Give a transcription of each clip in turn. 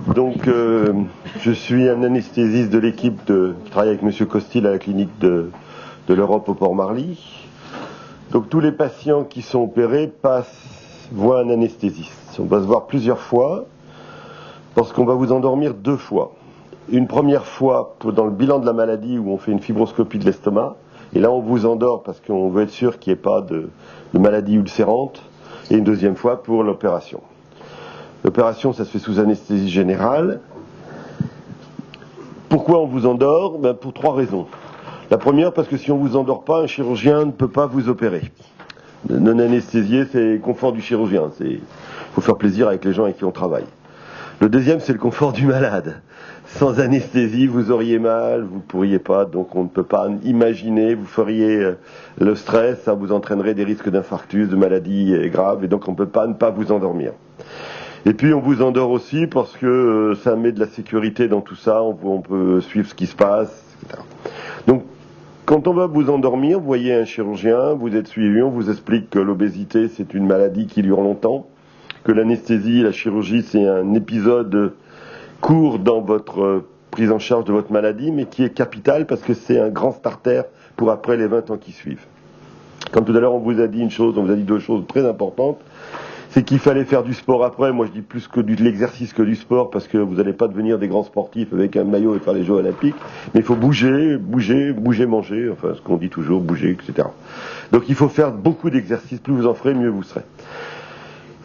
Donc, je suis un anesthésiste de l'équipe qui travaille avec M. Costil à la clinique de l'Europe au Port-Marly. Donc, tous les patients qui sont opérés voient un anesthésiste. On va se voir plusieurs fois parce qu'on va vous endormir 2 fois. Une première fois dans le bilan de la maladie où on fait une fibroscopie de l'estomac. Et là, on vous endort parce qu'on veut être sûr qu'il n'y ait pas de maladie ulcérante. Et une deuxième fois pour l'opération. L'opération, ça se fait sous anesthésie générale. Pourquoi on vous endort? Pour 3 raisons. La première, parce que si on ne vous endort pas, un chirurgien ne peut pas vous opérer. Non anesthésié, c'est le confort du chirurgien. Il faut faire plaisir avec les gens avec qui on travaille. Le deuxième, c'est le confort du malade. Sans anesthésie, vous auriez mal, vous ne pourriez pas, donc on ne peut pas imaginer, vous feriez le stress, ça vous entraînerait des risques d'infarctus, de maladies graves, et donc on ne peut pas ne pas vous endormir. Et puis on vous endort aussi parce que ça met de la sécurité dans tout ça, on peut suivre ce qui se passe, etc. Donc quand on va vous endormir, vous voyez un chirurgien, vous êtes suivi, on vous explique que l'obésité c'est une maladie qui dure longtemps, que l'anesthésie, la chirurgie c'est un épisode court dans votre prise en charge de votre maladie, mais qui est capital parce que c'est un grand starter pour après les 20 ans qui suivent. Comme tout à l'heure on vous a dit une chose, on vous a dit 2 choses très importantes. C'est qu'il fallait faire du sport après. Moi, je dis plus que de l'exercice que du sport, parce que vous n'allez pas devenir des grands sportifs avec un maillot et faire les Jeux Olympiques. Mais il faut bouger, manger, enfin, ce qu'on dit toujours, bouger, etc. Donc, il faut faire beaucoup d'exercices. Plus vous en ferez, mieux vous serez.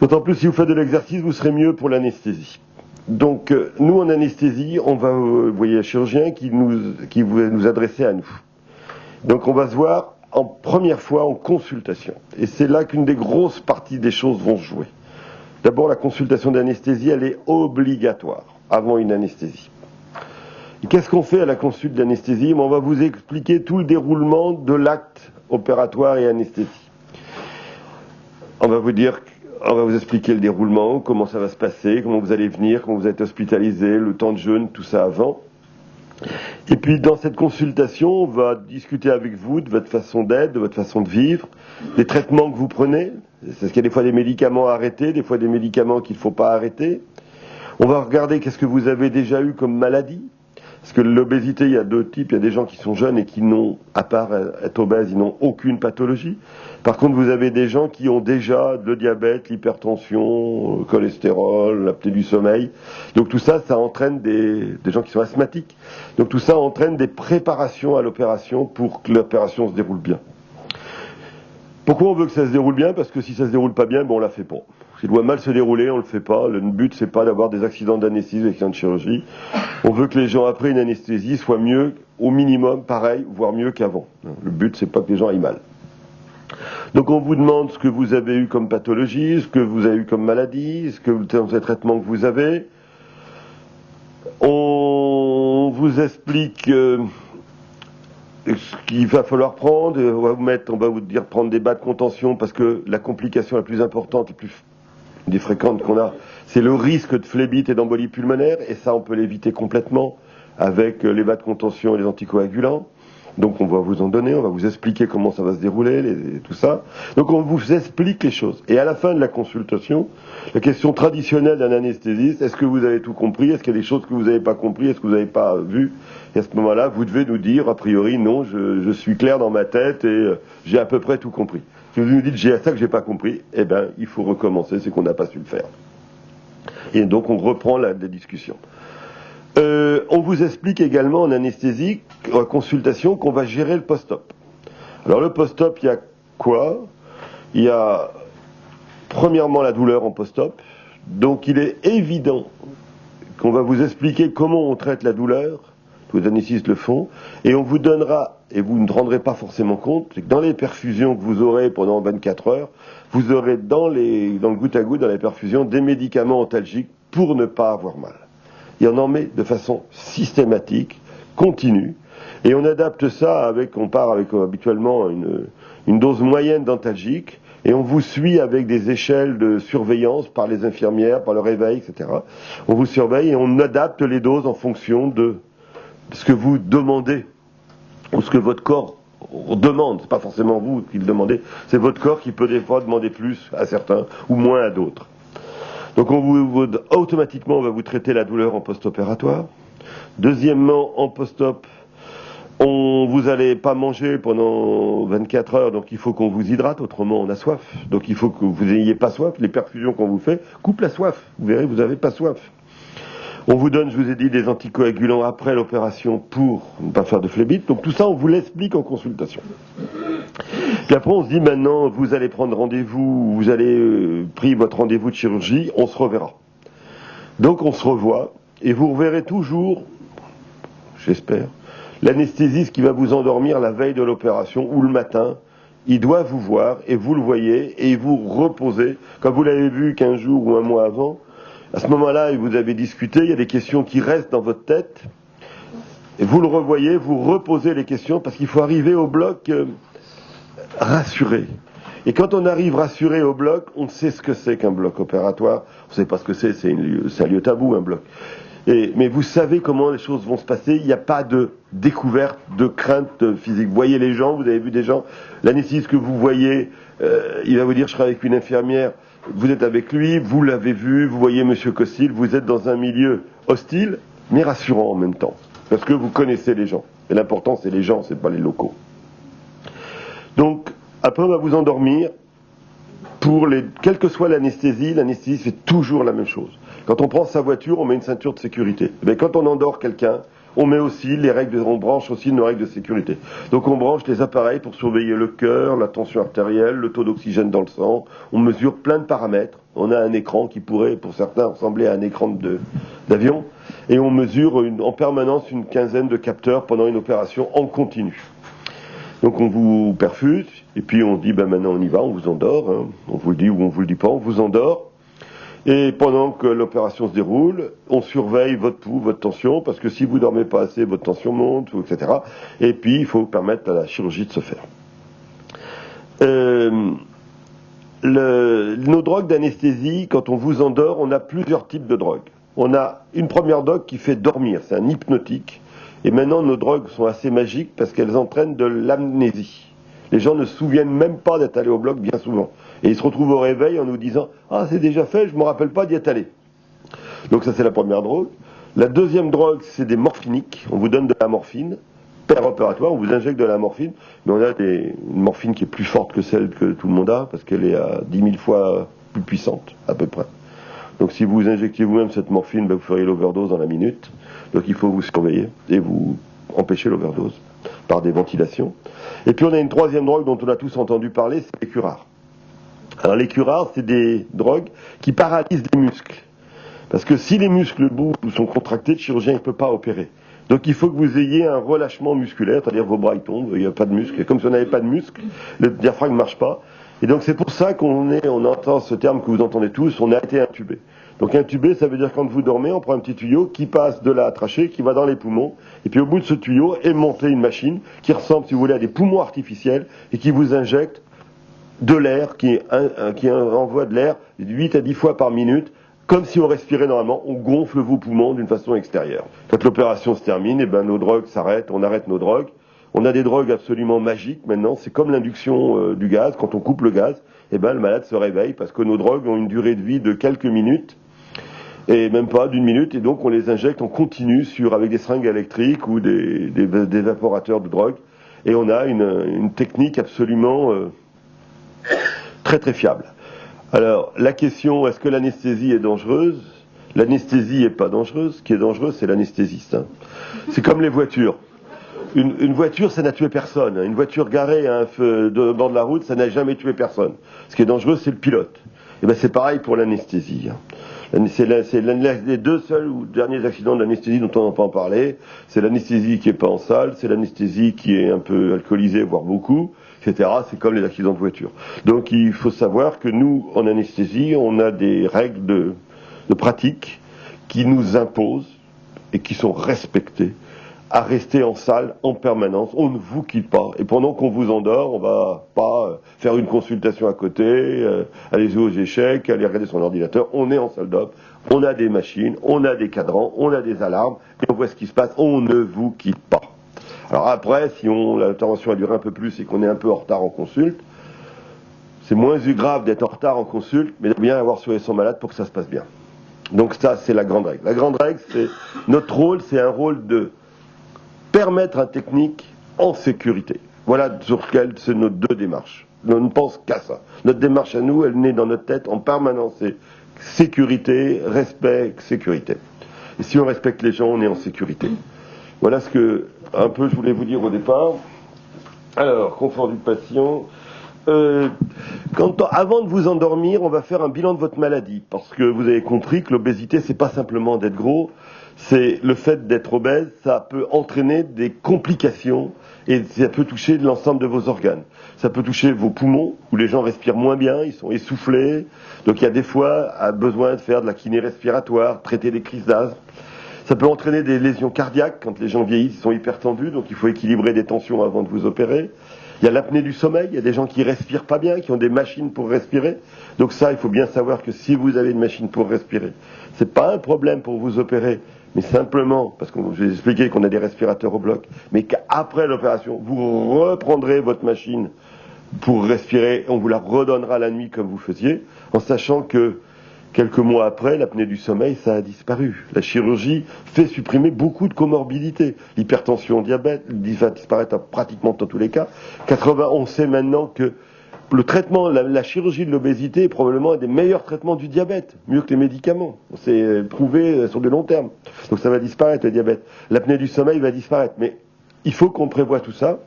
D'autant plus, si vous faites de l'exercice, vous serez mieux pour l'anesthésie. Donc, nous, en anesthésie, on va, vous voyez, un chirurgien qui va nous adresser à nous. Donc, on va se voir en première fois en consultation. Et c'est là qu'une des grosses parties des choses vont se jouer. D'abord, la consultation d'anesthésie, elle est obligatoire avant une anesthésie. Et qu'est-ce qu'on fait à la consulte d'anesthésie? On va vous expliquer tout le déroulement de l'acte opératoire et anesthésie. On va vous expliquer le déroulement, comment ça va se passer, comment vous allez venir, comment vous êtes hospitalisé, le temps de jeûne, tout ça avant. Et puis dans cette consultation, on va discuter avec vous de votre façon d'être, de votre façon de vivre, des traitements que vous prenez. Parce qu'il y a des fois des médicaments à arrêter, des fois des médicaments qu'il ne faut pas arrêter. On va regarder qu'est-ce que vous avez déjà eu comme maladie. Parce que l'obésité, il y a 2 types. Il y a des gens qui sont jeunes et qui n'ont, à part être obèses, ils n'ont aucune pathologie. Par contre, vous avez des gens qui ont déjà le diabète, l'hypertension, le cholestérol, l'apnée du sommeil. Donc tout ça, ça entraîne des gens qui sont asthmatiques. Donc tout ça entraîne des préparations à l'opération pour que l'opération se déroule bien. Pourquoi on veut que ça se déroule bien? Parce que si ça se déroule pas bien, on la fait pas. S'il doit mal se dérouler, on le fait pas. Le but, c'est pas d'avoir des accidents d'anesthésie, des accidents de chirurgie. On veut que les gens, après une anesthésie, soient mieux, au minimum, pareil, voire mieux qu'avant. Le but, c'est pas que les gens aillent mal. Donc on vous demande ce que vous avez eu comme pathologie, ce que vous avez eu comme maladie, les traitements que vous avez. On vous explique ce qu'il va falloir prendre. On va vous dire prendre des bas de contention parce que la complication la plus importante, des fréquentes qu'on a, c'est le risque de phlébite et d'embolie pulmonaire, et ça on peut l'éviter complètement avec les bas de contention et les anticoagulants. Donc on va vous en donner, on va vous expliquer comment ça va se dérouler, tout ça. Donc on vous explique les choses. Et à la fin de la consultation, la question traditionnelle d'un anesthésiste, est-ce que vous avez tout compris? Est-ce qu'il y a des choses que vous n'avez pas compris? Est-ce que vous n'avez pas vu? Et à ce moment-là, vous devez nous dire, a priori, non, je suis clair dans ma tête et j'ai à peu près tout compris. Si vous nous dites, j'ai ça que j'ai pas compris, eh ben, il faut recommencer, c'est qu'on n'a pas su le faire. Et donc on reprend la discussion. On vous explique également en anesthésie, en consultation, qu'on va gérer le post-op. Alors le post-op, il y a quoi? Il y a premièrement la douleur en post-op. Donc il est évident qu'on va vous expliquer comment on traite la douleur. Tous les anesthésistes le font. Et on vous donnera, et vous ne rendrez pas forcément compte, c'est que dans les perfusions que vous aurez pendant 24 heures, vous aurez dans le goutte à goutte, dans les perfusions, des médicaments antalgiques pour ne pas avoir mal. Et on en met de façon systématique, continue, et on adapte ça on part avec habituellement une dose moyenne d'antalgique, et on vous suit avec des échelles de surveillance par les infirmières, par le réveil, etc. On vous surveille et on adapte les doses en fonction de ce que vous demandez, ou ce que votre corps demande. C'est pas forcément vous qui le demandez, c'est votre corps qui peut des fois demander plus à certains, ou moins à d'autres. Donc automatiquement, on va vous traiter la douleur en post-opératoire. Deuxièmement, en post-op, vous n'allez pas manger pendant 24 heures, donc il faut qu'on vous hydrate, autrement on a soif. Donc il faut que vous n'ayez pas soif. Les perfusions qu'on vous fait coupent la soif. Vous verrez, vous n'avez pas soif. On vous donne, je vous ai dit, des anticoagulants après l'opération pour ne pas faire de phlébite. Donc tout ça, on vous l'explique en consultation. Puis après, on se dit maintenant, vous allez prendre rendez-vous, vous allez pris votre rendez-vous de chirurgie, on se reverra. Donc on se revoit, et vous reverrez toujours, j'espère, l'anesthésiste qui va vous endormir la veille de l'opération ou le matin. Il doit vous voir, et vous le voyez, et vous reposez, comme vous l'avez vu 15 jours ou un mois avant. À ce moment-là, vous avez discuté, il y a des questions qui restent dans votre tête, et vous le revoyez, vous reposez les questions, parce qu'il faut arriver au bloc rassuré. Et quand on arrive rassuré au bloc, on sait ce que c'est qu'un bloc opératoire. On ne sait pas ce que c'est un lieu tabou, un bloc. Mais vous savez comment les choses vont se passer, il n'y a pas de découverte, de crainte physique. Vous voyez les gens, vous avez vu des gens, l'anesthésiste que vous voyez, il va vous dire je serai avec une infirmière, vous êtes avec lui, vous l'avez vu, vous voyez Monsieur Costil, vous êtes dans un milieu hostile, mais rassurant en même temps. Parce que vous connaissez les gens. Et l'important c'est les gens, c'est pas les locaux. Donc, après on va vous endormir. Quelle que soit l'anesthésie c'est toujours la même chose. Quand on prend sa voiture, on met une ceinture de sécurité. Mais quand on endort quelqu'un, on met aussi on branche aussi nos règles de sécurité. Donc on branche les appareils pour surveiller le cœur, la tension artérielle, le taux d'oxygène dans le sang. On mesure plein de paramètres. On a un écran qui pourrait, pour certains, ressembler à un écran d'avion. Et on mesure en permanence une quinzaine de capteurs pendant une opération en continu. Donc on vous perfuse, et puis on dit, maintenant on y va, on vous endort, hein. On vous le dit ou on vous le dit pas, on vous endort. Et pendant que l'opération se déroule, on surveille votre pouls, votre tension, parce que si vous dormez pas assez, votre tension monte, etc. Et puis il faut permettre à la chirurgie de se faire. Nos drogues d'anesthésie, quand on vous endort, on a plusieurs types de drogues. On a une première drogue qui fait dormir, c'est un hypnotique. Et maintenant, nos drogues sont assez magiques parce qu'elles entraînent de l'amnésie. Les gens ne se souviennent même pas d'être allés au bloc bien souvent. Et ils se retrouvent au réveil en nous disant « Ah, c'est déjà fait, je ne me rappelle pas d'y être allé ». Donc ça, c'est la première drogue. La deuxième drogue, c'est des morphiniques. On vous donne de la morphine, opératoire, on vous injecte de la morphine, mais on a une morphine qui est plus forte que celle que tout le monde a, parce qu'elle est à 10 000 fois plus puissante, à peu près. Donc si vous injectez vous-même cette morphine, vous feriez l'overdose dans la minute. Donc il faut vous surveiller et vous empêcher l'overdose par des ventilations. Et puis on a une troisième drogue dont on a tous entendu parler, c'est les curares. Alors les curares, c'est des drogues qui paralysent les muscles. Parce que si les muscles bougent ou sont contractés, le chirurgien ne peut pas opérer. Donc il faut que vous ayez un relâchement musculaire, c'est-à-dire vos bras ils tombent, il n'y a pas de muscle. Et comme si on n'avait pas de muscle, le diaphragme ne marche pas. Et donc c'est pour ça on entend ce terme que vous entendez tous, on a été intubé. Donc intubé, ça veut dire quand vous dormez, on prend un petit tuyau qui passe de la trachée, qui va dans les poumons, et puis au bout de ce tuyau est montée une machine qui ressemble, si vous voulez, à des poumons artificiels, et qui vous injecte de l'air, qui envoie de l'air 8 à 10 fois par minute, comme si on respirait normalement, on gonfle vos poumons d'une façon extérieure. Quand l'opération se termine, nos drogues s'arrêtent, on arrête nos drogues. On a des drogues absolument magiques maintenant, c'est comme l'induction du gaz, quand on coupe le gaz, le malade se réveille parce que nos drogues ont une durée de vie de quelques minutes, et même pas d'une minute, et donc on les injecte en continu avec des seringues électriques ou des évaporateurs de drogue, et on a une technique absolument très très fiable. Alors, la question, est-ce que l'anesthésie est dangereuse? L'anesthésie n'est pas dangereuse, ce qui est dangereux, c'est l'anesthésiste. Hein. C'est comme les voitures. Une voiture, ça n'a tué personne. Une voiture garée à un feu de bord de la route, ça n'a jamais tué personne. Ce qui est dangereux, c'est le pilote. Et c'est pareil pour l'anesthésie. C'est les deux seuls ou derniers accidents d'anesthésie dont on entend parler. C'est l'anesthésie qui n'est pas en salle, c'est l'anesthésie qui est un peu alcoolisée, voire beaucoup, etc. C'est comme les accidents de voiture. Donc il faut savoir que nous, en anesthésie, on a des règles de pratique qui nous imposent et qui sont respectées, à rester en salle en permanence. On ne vous quitte pas. Et pendant qu'on vous endort, on va pas faire une consultation à côté, aller jouer aux échecs, aller regarder son ordinateur. On est en salle d'op, on a des machines, on a des cadrans, on a des alarmes, et on voit ce qui se passe. On ne vous quitte pas. Alors après, si l'intervention a duré un peu plus et qu'on est un peu en retard en consulte, C'est moins grave d'être en retard en consulte, mais de bien avoir soigné son malade pour que ça se passe bien. Donc ça, c'est la grande règle. La grande règle, c'est notre rôle, c'est un rôle de permettre un technique en sécurité. Voilà sur lequel c'est nos deux démarches. On ne pense qu'à ça. Notre démarche à nous, elle naît dans notre tête en permanence. C'est sécurité, respect, sécurité. Et si on respecte les gens, on est en sécurité. Voilà ce que, un peu, je voulais vous dire au départ. Alors, confort du patient. Avant de vous endormir, on va faire un bilan de votre maladie, parce que vous avez compris que l'obésité, c'est pas simplement d'être gros, c'est le fait d'être obèse, ça peut entraîner des complications et ça peut toucher l'ensemble de vos organes. Ça peut toucher vos poumons, où les gens respirent moins bien, ils sont essoufflés, donc il y a des fois besoin de faire de la kiné respiratoire, traiter des crises d'asthme. Ça peut entraîner des lésions cardiaques quand les gens vieillissent, ils sont hyper tendus, donc il faut équilibrer des tensions avant de vous opérer. Il y a l'apnée du sommeil, il y a des gens qui respirent pas bien, qui ont des machines pour respirer. Donc ça, il faut bien savoir que si vous avez une machine pour respirer, c'est pas un problème pour vous opérer, mais simplement, parce que je vais expliquer qu'on a des respirateurs au bloc, mais qu'après l'opération, vous reprendrez votre machine pour respirer, on vous la redonnera la nuit comme vous faisiez, en sachant que quelques mois après, l'apnée du sommeil, ça a disparu. La chirurgie fait supprimer beaucoup de comorbidités. L'hypertension, diabète, va disparaître pratiquement dans tous les cas. On sait maintenant que le traitement, la chirurgie de l'obésité est probablement un des meilleurs traitements du diabète, mieux que les médicaments. C'est prouvé sur de long terme. Donc ça va disparaître, le diabète. L'apnée du sommeil va disparaître. Mais il faut qu'on prévoie tout ça.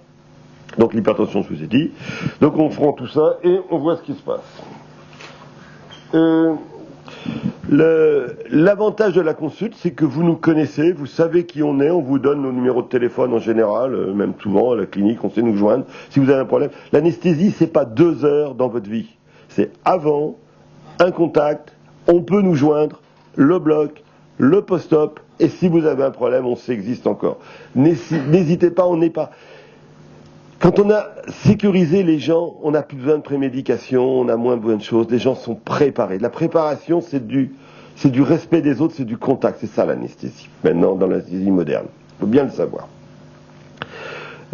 Donc l'hypertension, je vous ai dit. Donc on prend tout ça et on voit ce qui se passe. L'avantage de la consulte, c'est que vous nous connaissez, vous savez qui on est, on vous donne nos numéros de téléphone en général, même souvent à la clinique, on sait nous joindre si vous avez un problème. L'anesthésie, c'est pas 2 heures dans votre vie, c'est avant, un contact, on peut nous joindre, le bloc, le post-op, et si vous avez un problème, on sait existe encore. N'hésitez pas, on n'est pas... Quand on a sécurisé les gens, on n'a plus besoin de prémédication, on a moins besoin de choses, les gens sont préparés. La préparation, c'est du respect des autres, c'est du contact, c'est ça l'anesthésie, maintenant dans l'anesthésie moderne. Il faut bien le savoir.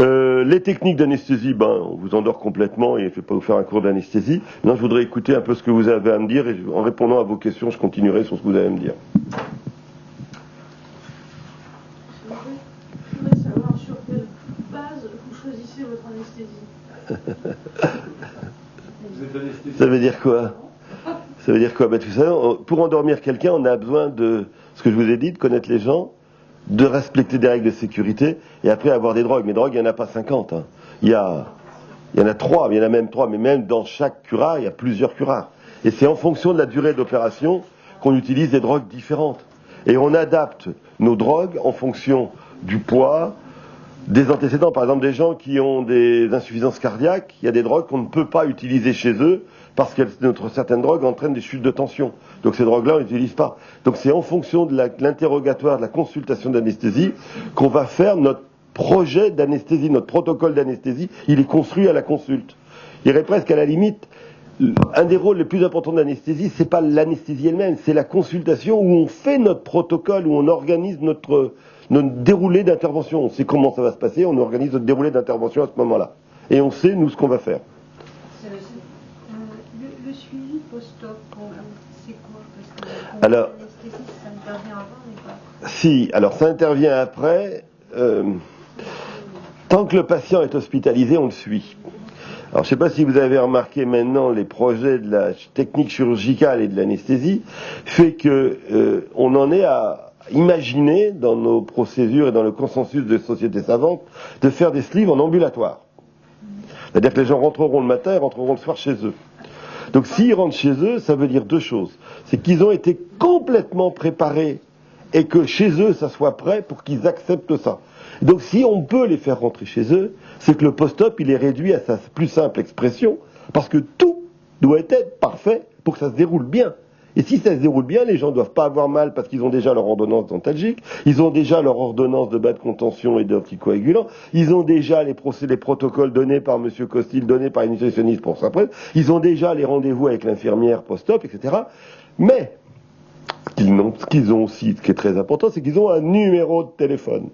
Les techniques d'anesthésie, on vous endort complètement et je ne vais pas vous faire un cours d'anesthésie. Maintenant, je voudrais écouter un peu ce que vous avez à me dire et en répondant à vos questions, je continuerai sur ce que vous avez à me dire. Ça veut dire quoi? Ça veut dire quoi? Tout ça, pour endormir quelqu'un, on a besoin de, ce que je vous ai dit, de connaître les gens, de respecter des règles de sécurité, et après avoir des drogues. Mais drogues, il n'y en a pas 50. Hein. Il y en a 3, il y en a même 3, mais même dans chaque curare, il y a plusieurs curares. Et c'est en fonction de la durée d'opération qu'on utilise des drogues différentes. Et on adapte nos drogues en fonction du poids, des antécédents. Par exemple, des gens qui ont des insuffisances cardiaques, il y a des drogues qu'on ne peut pas utiliser chez eux parce que certaines drogues entraînent des chutes de tension. Donc ces drogues-là, on ne les utilise pas. Donc c'est en fonction de l'interrogatoire, de la consultation d'anesthésie, qu'on va faire notre projet d'anesthésie, notre protocole d'anesthésie. Il est construit à la consulte. Il irait presque à la limite. Un des rôles les plus importants de l'anesthésie, c'est pas l'anesthésie elle-même, c'est la consultation où on fait notre protocole, où on organise notre déroulé d'intervention. On sait comment ça va se passer, on organise notre déroulé d'intervention à ce moment-là. Et on sait, nous, ce qu'on va faire. Le suivi post-op, c'est quoi? Parce que alors, l'anesthésie, ça intervient avant, mais pas. Si, alors ça intervient après. Tant que le patient est hospitalisé, on le suit. Alors je ne sais pas si vous avez remarqué maintenant les projets de la technique chirurgicale et de l'anesthésie, fait que on en est à imaginer dans nos procédures et dans le consensus des sociétés savantes de faire des sleeves en ambulatoire. C'est-à-dire que les gens rentreront le matin et rentreront le soir chez eux. Donc s'ils rentrent chez eux, ça veut dire 2 choses. C'est qu'ils ont été complètement préparés et que chez eux, ça soit prêt pour qu'ils acceptent ça. Donc si on peut les faire rentrer chez eux, c'est que le post-op, il est réduit à sa plus simple expression, parce que tout doit être parfait pour que ça se déroule bien. Et si ça se déroule bien, les gens ne doivent pas avoir mal parce qu'ils ont déjà leur ordonnance dentalgique, ils ont déjà leur ordonnance de bas de contention et d'anticoagulants, ils ont déjà les protocoles donnés par M. Costil, donnés par une nutritionniste pour ça, ils ont déjà les rendez-vous avec l'infirmière post-op, etc. Mais, ce qu'ils ont aussi, ce qui est très important, c'est qu'ils ont un numéro de téléphone.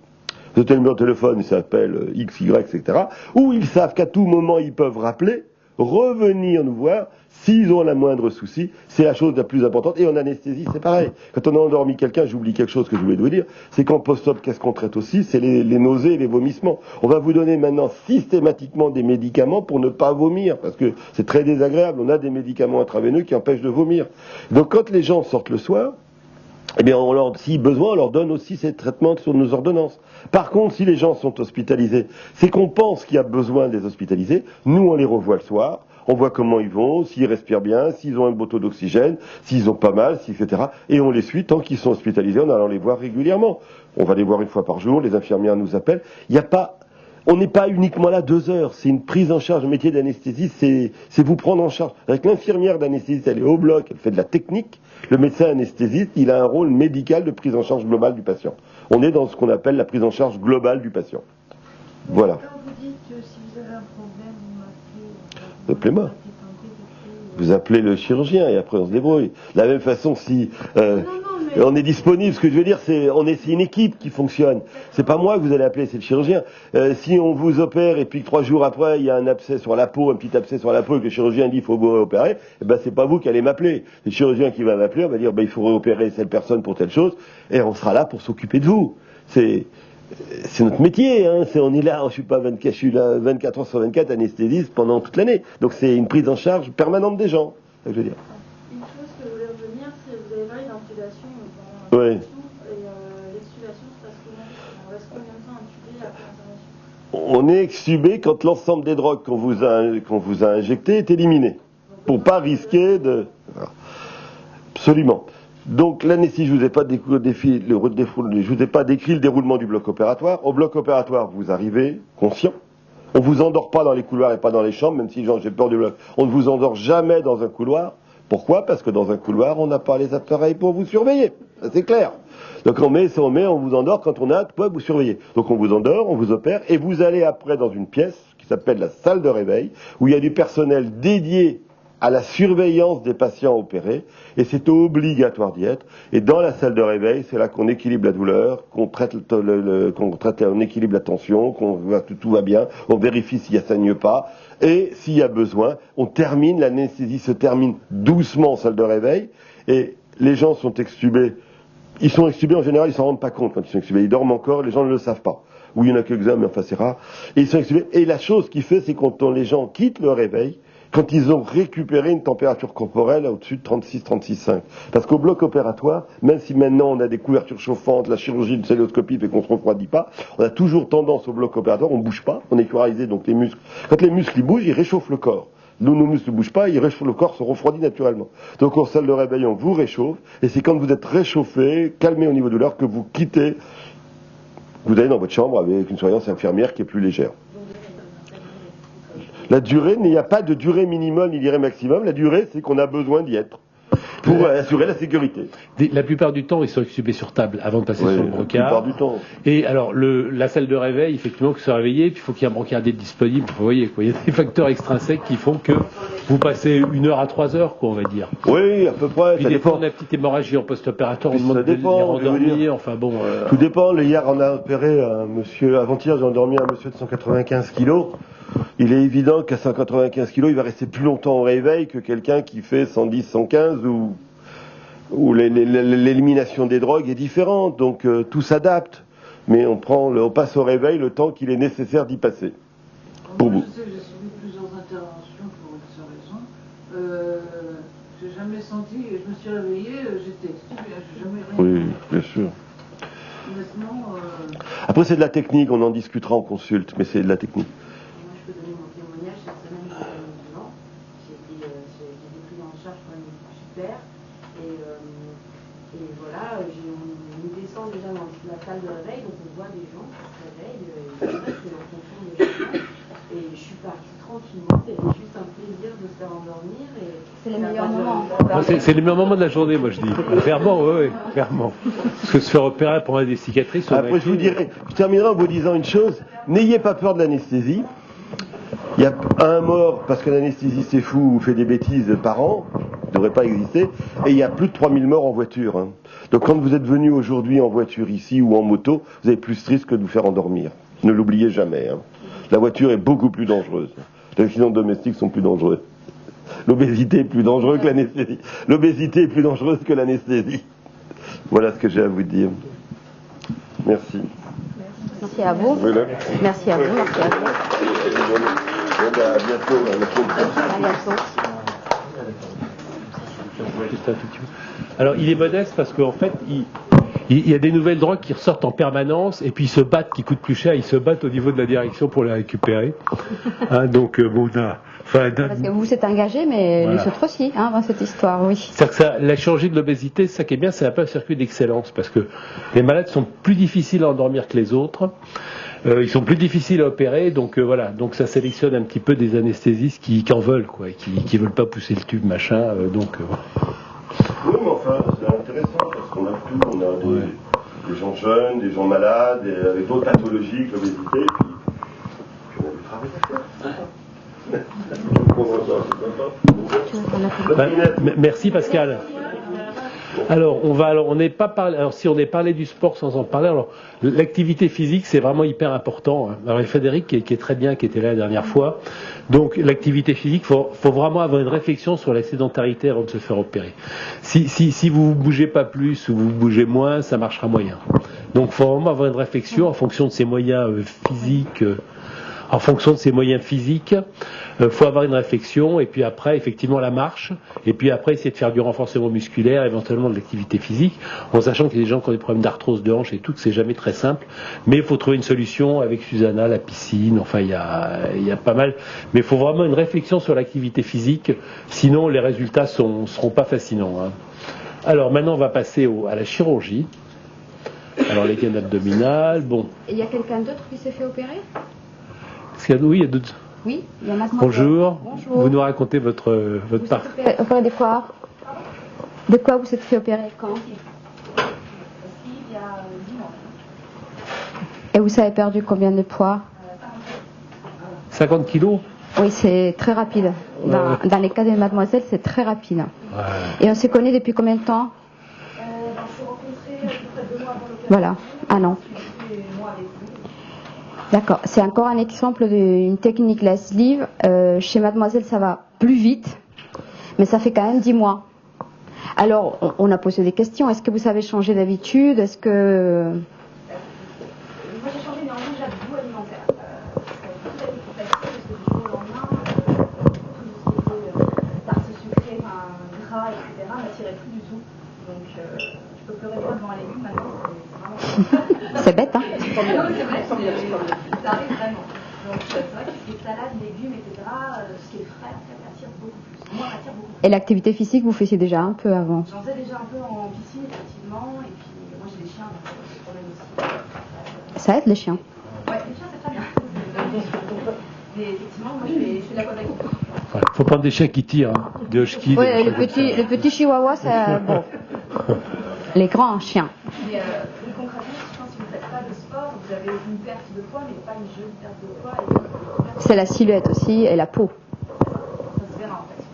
Ce numéro de téléphone, il s'appelle XY, etc. Où ils savent qu'à tout moment, ils peuvent rappeler revenir nous voir s'ils ont la moindre souci. C'est la chose la plus importante. Et en anesthésie, c'est pareil. Quand on a endormi quelqu'un, j'oublie quelque chose que je voulais vous dire, c'est qu'en post-op, qu'est-ce qu'on traite aussi? C'est les nausées et les vomissements. On va vous donner maintenant systématiquement des médicaments pour ne pas vomir, parce que c'est très désagréable. On a des médicaments intraveineux qui empêchent de vomir. Donc quand les gens sortent le soir, eh bien, si besoin, on leur donne aussi ces traitements sur nos ordonnances. Par contre, si les gens sont hospitalisés, c'est qu'on pense qu'il y a besoin de les hospitaliser. Nous, on les revoit le soir. On voit comment ils vont, s'ils respirent bien, s'ils ont un beau taux d'oxygène, s'ils ont pas mal, etc. Et on les suit tant qu'ils sont hospitalisés en allant les voir régulièrement. On va les voir une fois par jour, les infirmières nous appellent. On n'est pas uniquement là 2 heures, c'est une prise en charge. Le métier d'anesthésiste, c'est vous prendre en charge. Avec l'infirmière d'anesthésiste, elle est au bloc, elle fait de la technique. Le médecin anesthésiste, il a un rôle médical de prise en charge globale du patient. On est dans ce qu'on appelle la prise en charge globale du patient. Voilà. Quand vous dites si vous avez un problème, vous m'appelez. Appelez-moi. Vous appelez le chirurgien et après on se débrouille. De la même façon, si on est disponible, ce que je veux dire, c'est une équipe qui fonctionne. C'est pas moi que vous allez appeler, c'est le chirurgien. Si on vous opère et puis que 3 jours après il y a un abcès sur la peau, un petit abcès sur la peau et que le chirurgien dit il faut vous réopérer, eh ben c'est pas vous qui allez m'appeler. C'est le chirurgien qui va m'appeler, on va dire il faut réopérer cette personne pour telle chose et on sera là pour s'occuper de vous. C'est notre métier, hein. On est là, je suis là 24 heures sur 24 anesthésiste pendant toute l'année. Donc c'est une prise en charge permanente des gens, c'est ce que je veux dire. Une chose que je voulais revenir, c'est vous avez parlé d'intubation Oui. et l'extubation se passe comment? On reste combien de temps intubé après l'intervention? On est extubé quand l'ensemble des drogues qu'on vous a injectées est éliminé. Pour pas risquer de... Absolument. Donc l'anesthésie, je vous ai pas décrit le déroulement du bloc opératoire. Au bloc opératoire, vous arrivez conscient. On vous endort pas dans les couloirs et pas dans les chambres, même si j'ai peur du bloc. On ne vous endort jamais dans un couloir. Pourquoi? Parce que dans un couloir, on n'a pas les appareils pour vous surveiller. Ça, c'est clair. Donc on vous endort quand on a de quoi vous surveiller. Donc on vous endort, on vous opère, et vous allez après dans une pièce qui s'appelle la salle de réveil, où il y a du personnel dédié à la surveillance des patients opérés, et c'est obligatoire d'y être. Et dans la salle de réveil, c'est là qu'on équilibre la douleur, qu'on traite on équilibre la tension, qu'on voit que tout va bien, on vérifie s'il y a saigne pas, et s'il y a besoin, l'anesthésie se termine doucement en salle de réveil, et les gens sont extubés. Ils sont extubés en général, ils s'en rendent pas compte quand ils sont extubés, ils dorment encore, les gens ne le savent pas. Oui, il y en a quelques-uns, mais enfin c'est rare. Et ils sont extubés. Et la chose qui fait, c'est quand les gens quittent le réveil, quand ils ont récupéré une température corporelle au-dessus de 36-36,5. Parce qu'au bloc opératoire, même si maintenant on a des couvertures chauffantes, la chirurgie de celluloscopie fait qu'on se refroidit pas, on a toujours tendance au bloc opératoire, on bouge pas, on est curarisé, donc les muscles. Quand les muscles ils bougent, ils réchauffent le corps. Nous, nos muscles ne bougent pas, le corps se refroidit naturellement. Donc en salle de réveil, on vous réchauffe, et c'est quand vous êtes réchauffé, calmé au niveau de l'heure, que vous quittez, vous allez dans votre chambre avec une surveillance infirmière qui est plus légère. La durée, il n'y a pas de durée minimum ni durée maximum. La durée, c'est qu'on a besoin d'y être pour assurer la sécurité. La plupart du temps, ils sont extubés sur table avant de passer sur le brocard. La plupart du temps. Et alors, la salle de réveil, effectivement, que se réveiller, puis il faut qu'il y ait un brocardier disponible. Vous voyez, quoi. Il y a des facteurs extrinsèques qui font que vous passez 1 heure à 3 heures, quoi, on va dire. Oui, à peu près. Puis des fois, on a une petite hémorragie en post-opératoire, on demande de les rendormir. Enfin bon. Tout dépend. Hier, on a opéré un monsieur. Avant-hier, j'ai endormi un monsieur de 195 kilos. Il est évident qu'à 195 kilos, il va rester plus longtemps au réveil que quelqu'un qui fait 110, 115 où l'élimination des drogues est différente. Donc tout s'adapte. Mais on passe au réveil le temps qu'il est nécessaire d'y passer. Pour vous. Je sais que j'ai suivi plusieurs interventions pour X raisons. J'ai jamais senti, je me suis réveillée, j'étais extubée, j'ai jamais rien. Oui, bien sûr. Honnêtement. Après, c'est de la technique, on en discutera en consulte, mais c'est de la technique. Je peux donner mon témoignage. Cette semaine, j'ai eu un bilan. J'ai été pris en charge par une super. Et voilà, on descend déjà dans la salle de réveil, donc on voit des gens qui se réveillent. Et c'est vrai que en fonction des gens. Et je suis partie tranquillement. C'était juste un plaisir de se faire endormir. C'est les meilleurs moments. C'est les meilleurs moments de la journée, moi je dis. Clairement, oui, clairement. Parce que se faire opérer pour des cicatrices. Après, je terminerai en vous disant une chose. N'ayez pas peur de l'anesthésie. Il y a un mort parce que l'anesthésiste est fou ou fait des bêtises par an, ne devrait pas exister, et il y a plus de 3000 morts en voiture. Hein. Donc quand vous êtes venu aujourd'hui en voiture ici ou en moto, vous avez plus de risque que de vous faire endormir. Ne l'oubliez jamais. Hein. La voiture est beaucoup plus dangereuse. Les accidents domestiques sont plus dangereux. L'obésité est plus dangereuse que l'anesthésie. L'obésité est plus dangereuse que l'anesthésie. Voilà ce que j'ai à vous dire. Merci. Merci à vous. Voilà. Merci à vous. Merci à vous. Bon, à bientôt. À bientôt. Alors, il est modeste parce qu'en fait, il y a des nouvelles drogues qui ressortent en permanence et puis ils se battent, qui coûtent plus cher, ils se battent au niveau de la direction pour les récupérer. Hein, donc, bon, Parce que vous vous êtes engagé, mais voilà. Les autres aussi, hein, dans cette histoire, oui. C'est-à-dire que la chirurgie de l'obésité, ça qui est bien, c'est un peu un circuit d'excellence parce que les malades sont plus difficiles à endormir que les autres. Ils sont plus difficiles à opérer, donc voilà. Donc ça sélectionne un petit peu des anesthésistes qui en veulent, quoi, qui veulent pas pousser le tube, machin. Voilà. Oui, mais enfin, c'est intéressant parce qu'on a tout. On a des gens jeunes, des gens malades, et avec d'autres pathologies que l'obésité, puis on a du travail à faire. Merci Pascal. Alors, on n'est pas parlé. Alors, si on est parlé du sport sans en parler, alors l'activité physique c'est vraiment hyper important. Hein. Alors, Frédéric qui est très bien, qui était là la dernière fois. Donc, l'activité physique, faut vraiment avoir une réflexion sur la sédentarité avant de se faire opérer. Si vous bougez pas plus ou vous bougez moins, ça marchera moyen. Donc, faut vraiment avoir une réflexion en fonction de ses moyens physiques. En fonction de ses moyens physiques, faut avoir une réflexion, et puis après, effectivement, la marche, et puis après, essayer de faire du renforcement musculaire, éventuellement de l'activité physique, en sachant qu'il y a des gens qui ont des problèmes d'arthrose de hanche et tout, que c'est jamais très simple, mais il faut trouver une solution avec Susanna, la piscine, enfin, il y a pas mal, mais il faut vraiment une réflexion sur l'activité physique, sinon les résultats seront pas fascinants. Hein. Alors, maintenant, on va passer à la chirurgie. Alors, les gaines abdominales, bon. Et il y a quelqu'un d'autre qui s'est fait opérer ? Oui, il y a d'autres. Oui, il y en a. Bonjour. Bonjour. Vous nous racontez votre part. Vous êtes fait opérer de quoi ? De quoi vous êtes fait opérer quand ? Il y a 10 mois. Et vous avez perdu combien de poids ? 50 kilos. Oui, c'est très rapide. Dans les cas de mademoiselle, c'est très rapide. Ouais. Et on se connaît depuis combien de temps ? On s'est rencontrés à peu près 2 mois avant l'opération. Voilà, un an. Et moi avec vous. D'accord, c'est encore un exemple d'une technique la sleeve. Chez mademoiselle, ça va plus vite, mais ça fait quand même 10 mois. Alors, on a posé des questions. Est-ce que vous savez changer d'habitude ? Est-ce que... Moi j'ai changé énormément déjà de goût alimentaire. Parce que tout a été facile parce que du jour au lendemain, tout ce qui était tarte sucrée, gras, etc. m'attirait plus du tout. Donc je peux pleurer pas devant un légume maintenant. C'est vraiment... C'est bête, hein ? C'est vrai, ça arrive vraiment. Donc c'est vrai que les salades, légumes, etc., ce qui est frais, en fait, attire beaucoup plus. Moi, attire beaucoup plus. Et l'activité physique, vous faisiez déjà un peu avant ? J'en faisais déjà un peu en piscine, effectivement, et puis moi j'ai des chiens, donc c'est quand même aussi. Ça aide les chiens. Ouais, les chiens c'est très bien. Mais effectivement, moi je fais de la quadrature. Il faut prendre des chiens qui tirent, hein. Des huskies. Oui, le petit chihuahua, c'est bon. Les grands chiens. Mais plus concrètement, je pense que si vous ne faites pas de sport, vous avez une perte de poids, mais pas une jolie perte de poids. Et C'est la silhouette aussi et la peau. ça se verra en fait.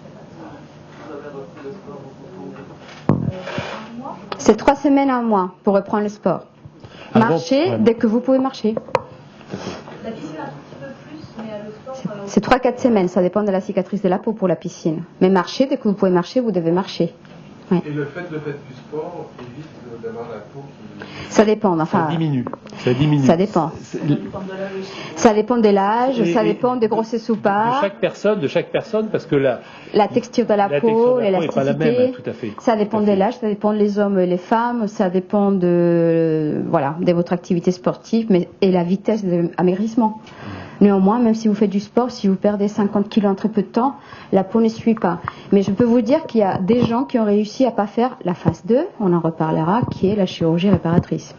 Un mois. C'est 3 semaines à un mois pour reprendre le sport. Avant, Marchez ouais. dès que vous pouvez marcher. La piscine un tout petit peu plus, mais le sport. C'est 3-4 semaines, ça dépend de la cicatrice de la peau pour la piscine. Mais marchez, dès que vous pouvez marcher, vous devez marcher. Ouais. Et le fait de faire du sport évite d'avoir la peau qui... Ça dépend, enfin. Ça diminue. Ça diminue. Ça dépend. Ça dépend de l'âge, Et- ça dépend des grossesses ou De pas, chaque personne, parce que la texture de la la peau, texture de la peau n'est pas la l'élasticité. même, tout à fait. Ça dépend Tout à de fait. l'âge, ça dépend des hommes et les femmes, ça dépend de votre activité sportive et la vitesse d'amaigrissement. Néanmoins, même si vous faites du sport, si vous perdez 50 kilos en très peu de temps, la peau ne suit pas. Mais je peux vous dire qu'il y a des gens qui ont réussi à pas faire la phase 2, on en reparlera, qui est la chirurgie réparatrice.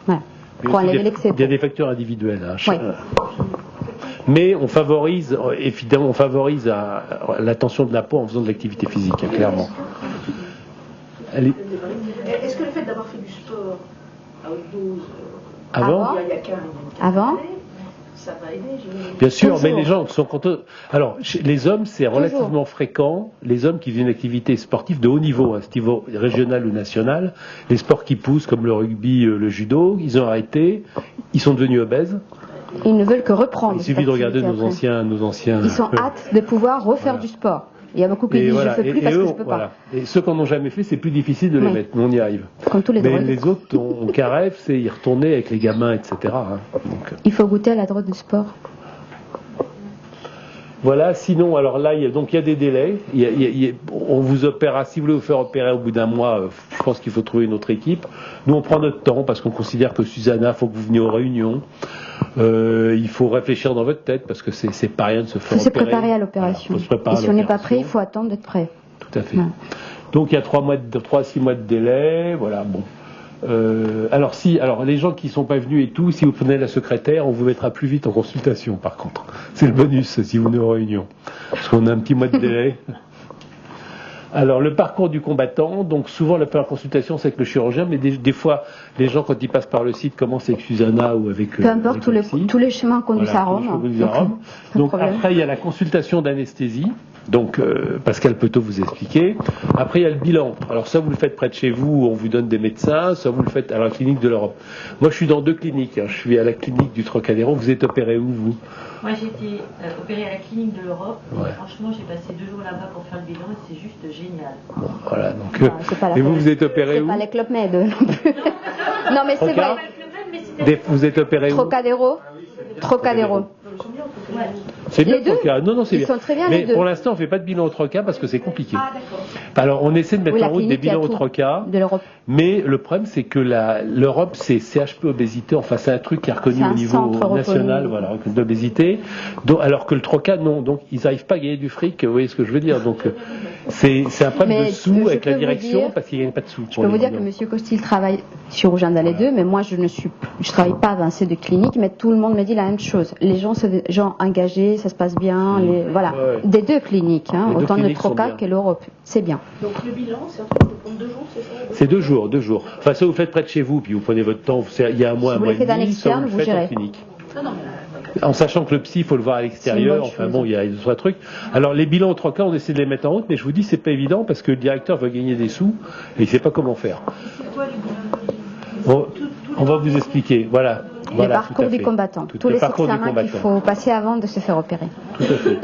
Voilà. Mais Pour aussi, enlever l'excès de il y a peau. des facteurs individuels. Hein. Oui. Mais on favorise, évidemment, l'attention de la peau en faisant de l'activité physique, hein, clairement. Est-ce que le fait d'avoir fait du sport à haute dose Avant, il y a 15 Avant ça va aider. bien sûr, Toujours. mais les gens sont contents. Alors, chez les hommes, c'est relativement fréquent, les hommes qui font une activité sportive de haut niveau, à ce niveau régional ou national, les sports qui poussent, comme le rugby, le judo, ils ont arrêté, ils sont devenus obèses, Ils ne veulent que reprendre. Il suffit de regarder nos anciens. Ils sont hâte de pouvoir refaire du sport. Il y a beaucoup qui disent je ne fais plus parce que je ne peux pas. Et ceux qui n'en ont jamais fait, c'est plus difficile de les mettre, mais on y arrive. Comme tous les mais drogues. les autres, on rêve, c'est y retourner avec les gamins, etc. Hein. Donc, il faut goûter à la drogue du sport. voilà, sinon, alors là, il y a des délais. On vous opérera, si vous voulez vous faire opérer au bout d'un mois, je pense qu'il faut trouver une autre équipe. Nous, on prend notre temps parce qu'on considère que Susanna, il faut que vous veniez aux réunions. Il faut réfléchir dans votre tête parce que c'est pas rien de se faire opérer. Il faut se préparer à l'opération. Voilà, et si on n'est pas prêt, il faut attendre d'être prêt. Tout à fait. Ouais. Donc il y a 3 à 6 mois de délai. Voilà, bon. Alors les gens qui ne sont pas venus et tout, si vous prenez la secrétaire, on vous mettra plus vite en consultation par contre. C'est le bonus si vous venez aux réunions. Parce qu'on a un petit mois de délai. Alors le parcours du combattant, donc souvent la première consultation c'est avec le chirurgien, mais des fois les gens quand ils passent par le site commencent avec Susanna ou avec peu importe, tous les chemins conduisent à Rome. Donc après il y a la consultation d'anesthésie, donc Pascal Petot vous expliquer. Après il y a le bilan. Alors ça vous le faites près de chez vous, on vous donne des médecins, ça vous le faites à la clinique de l'Europe. Moi je suis dans 2 cliniques, hein. Je suis à la clinique du Trocadéro. Vous êtes opéré où vous? Moi j'ai été opérée à la clinique de l'Europe. Ouais. Franchement j'ai passé 2 jours là-bas pour faire le bilan et c'est juste génial. Bon, voilà, donc, et vous êtes opéré où? C'est pas les Club Med non plus. Non mais c'est vrai. Vous êtes opéré où? Trocadéro. C'est bien le Troca. Non, c'est bien. Ils sont très bien mais les deux. Pour l'instant, on ne fait pas de bilan au Troca parce que c'est compliqué. Alors, on essaie de mettre en route des bilans au Troca. Mais le problème, c'est que l'Europe, c'est CHP obésité. Enfin, c'est un truc qui est reconnu au niveau national, voilà, d'obésité. Alors que le Troca, non. Donc, ils n'arrivent pas à gagner du fric. Vous voyez ce que je veux dire? Donc, c'est un problème de sous avec la direction parce qu'ils ne gagnent pas de sous. Je peux vous dire que M. Costil travaille chirurgien dans les deux, mais moi, je ne travaille pas dans ces 2 cliniques, mais tout le monde me dit la même chose. Les gens sont des gens engagés, ça se passe bien, voilà. Ouais. Des 2 cliniques, hein, autant le Troca que l'Europe, c'est bien. Donc le bilan, c'est un truc de prendre 2 jours, c'est ça? C'est 2 jours, 2 jours. Enfin, ça vous faites près de chez vous, puis vous prenez votre temps. Il y a un mois, un mois et demi, ça vous le faites en clinique. En sachant que le psy, il faut le voir à l'extérieur. Enfin bon, il y a 2 trucs. Alors les bilans au Troca, on essaie de les mettre en route, mais je vous dis, c'est pas évident parce que le directeur veut gagner des sous et il sait pas comment faire. On va vous expliquer. Voilà. Le parcours du combattant. Tous les examens qu'il faut passer avant de se faire opérer. Tout à fait.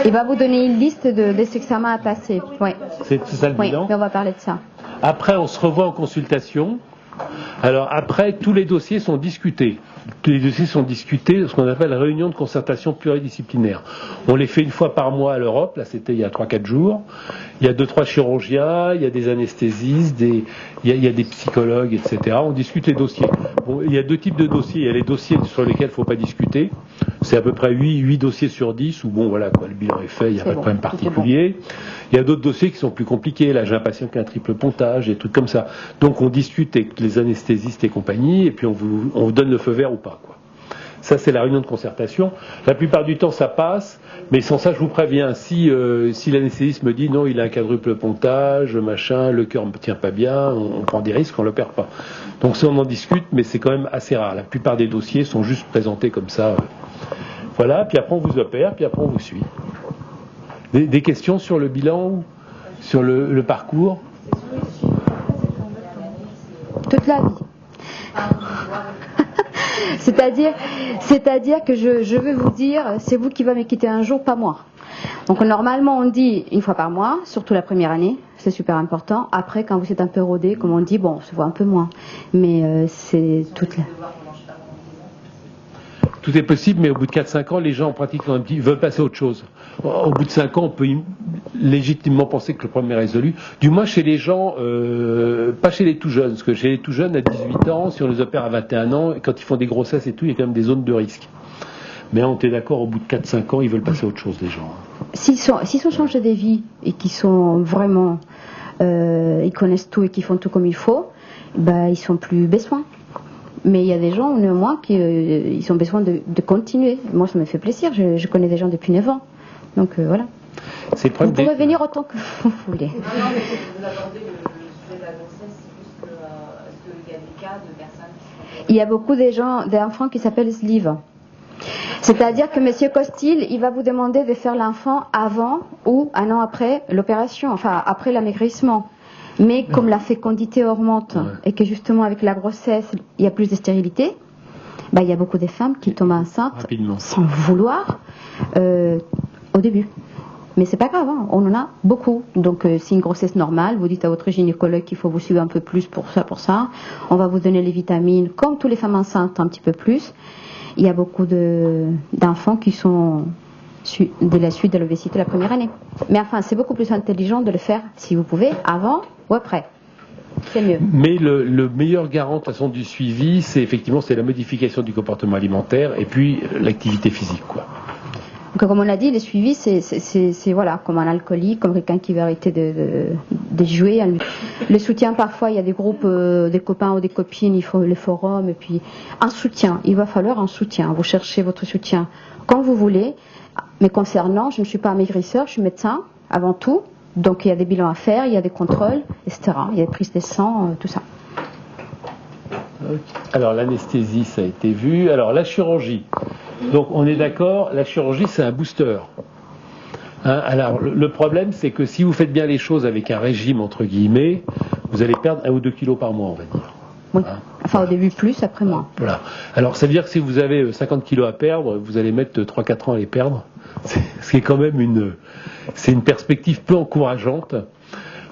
Il va vous donner une liste des examens à passer. Ouais. C'est ça le bilan. Oui, mais on va parler de ça. Après, on se revoit en consultation. Alors après, tous les dossiers sont discutés. Tous les dossiers sont discutés, ce qu'on appelle réunion de concertation pluridisciplinaire. On les fait 1 fois par mois à l'Europe, là c'était il y a 3-4 jours. Il y a 2-3 chirurgiens, il y a des anesthésistes, il y a des psychologues, etc. On discute les dossiers. Bon, il y a 2 types de dossiers. Il y a les dossiers sur lesquels il ne faut pas discuter. C'est à peu près 8 dossiers sur 10 où bon voilà quoi, le bilan est fait, il n'y a pas de problème particulier. Bon. Il y a d'autres dossiers qui sont plus compliqués. Là j'ai un patient qui a un triple pontage, des trucs comme ça. Donc on discute avec les anesthésistes et compagnie, et puis on vous donne le feu vert ou pas, quoi. Ça, c'est la réunion de concertation. La plupart du temps, ça passe, mais sans ça, je vous préviens, si l'anesthésiste me dit non, il a un quadruple pontage, machin, le cœur ne tient pas bien, on prend des risques, on ne l'opère pas. Donc ça, on en discute, mais c'est quand même assez rare. La plupart des dossiers sont juste présentés comme ça. Voilà, puis après, on vous opère, puis après, on vous suit. Des questions sur le bilan, sur le parcours? Toute la vie. C'est-à-dire que je veux vous dire, c'est vous qui va me quitter un jour, pas moi. Donc normalement on dit 1 fois par mois, surtout la première année, c'est super important. Après quand vous êtes un peu rodé, comme on dit, bon, on se voit un peu moins. Mais c'est toute la... Tout est possible, mais au bout de 4-5 ans, les gens en pratique veulent passer à autre chose. Au bout de 5 ans, on peut légitimement penser que le problème est résolu. Du moins chez les gens, pas chez les tout jeunes, parce que chez les tout jeunes, à 18 ans, si on les opère à 21 ans, quand ils font des grossesses et tout, il y a quand même des zones de risque. Mais on est d'accord, au bout de 4-5 ans, ils veulent passer à autre chose, les gens. S'ils sont changés de vie et qu'ils sont vraiment, ils connaissent tout et qu'ils font tout comme il faut, bah, ils sont plus besoin. Mais il y a des gens, néanmoins, qui ils ont besoin de continuer. Moi, ça me fait plaisir. Je connais des gens depuis 9 ans. Donc, voilà. Vous pouvez venir autant que vous voulez. Non, mais vous abordez le sujet de la grossesse, c'est plus est-ce qu'il y a des cas de personnes Il y a beaucoup d'enfants qui s'appellent sleeve. C'est-à-dire que M. Costil, il va vous demander de faire l'enfant avant ou 1 an après l'opération, enfin, après l'amaigrissement. Mais comme la fécondité augmente et que justement avec la grossesse il y a plus de stérilité, il y a beaucoup de femmes qui tombent enceintes Rapidement. sans vouloir au début. Mais c'est pas grave, hein, on en a beaucoup. Donc c'est une grossesse normale, vous dites à votre gynécologue qu'il faut vous suivre un peu plus pour ça. On va vous donner les vitamines, comme toutes les femmes enceintes, un petit peu plus. Il y a beaucoup d'enfants qui sont de la suite de l'obésité la première année. Mais enfin, c'est beaucoup plus intelligent de le faire, si vous pouvez, avant ou après. C'est mieux. Mais le meilleur garant de toute façon du suivi, c'est effectivement la modification du comportement alimentaire et puis l'activité physique, quoi. Donc, comme on l'a dit, le suivi, c'est voilà, comme un alcoolique, comme quelqu'un qui veut arrêter de jouer. Le soutien, parfois, il y a des groupes, des copains ou des copines, il faut les forums, et puis un soutien. Il va falloir un soutien. Vous cherchez votre soutien quand vous voulez. Mais concernant, je ne suis pas maigrisseur, je suis médecin avant tout. Donc il y a des bilans à faire, il y a des contrôles, etc. Il y a des prises de sang, tout ça. Alors l'anesthésie, ça a été vu. Alors la chirurgie. Donc on est d'accord, la chirurgie c'est un booster. Hein, alors le problème c'est que si vous faites bien les choses avec un régime entre guillemets, vous allez perdre 1 ou 2 kilos par mois, on va dire. Oui. Enfin au début plus, après moins. Voilà. Alors ça veut dire que si vous avez 50 kilos à perdre, vous allez mettre 3-4 ans à les perdre. Ce qui est quand même une perspective peu encourageante.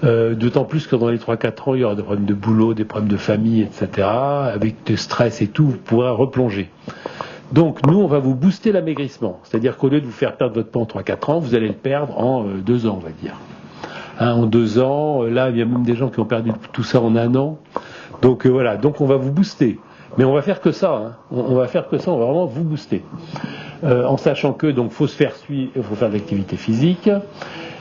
D'autant plus que dans les 3-4 ans, il y aura des problèmes de boulot, des problèmes de famille, etc. Avec de stress et tout, vous pourrez replonger. Donc nous, on va vous booster l'amaigrissement. C'est-à-dire qu'au lieu de vous faire perdre votre poids en 3-4 ans, vous allez le perdre en 2 ans, on va dire. Hein, en 2 ans, là, il y a même des gens qui ont perdu tout ça en 1 an. Donc voilà, donc on va vous booster. Mais on va faire que ça, hein. On va faire que ça, on va vraiment vous booster. En sachant que, donc, faut se faire suivre, il faut faire de l'activité physique.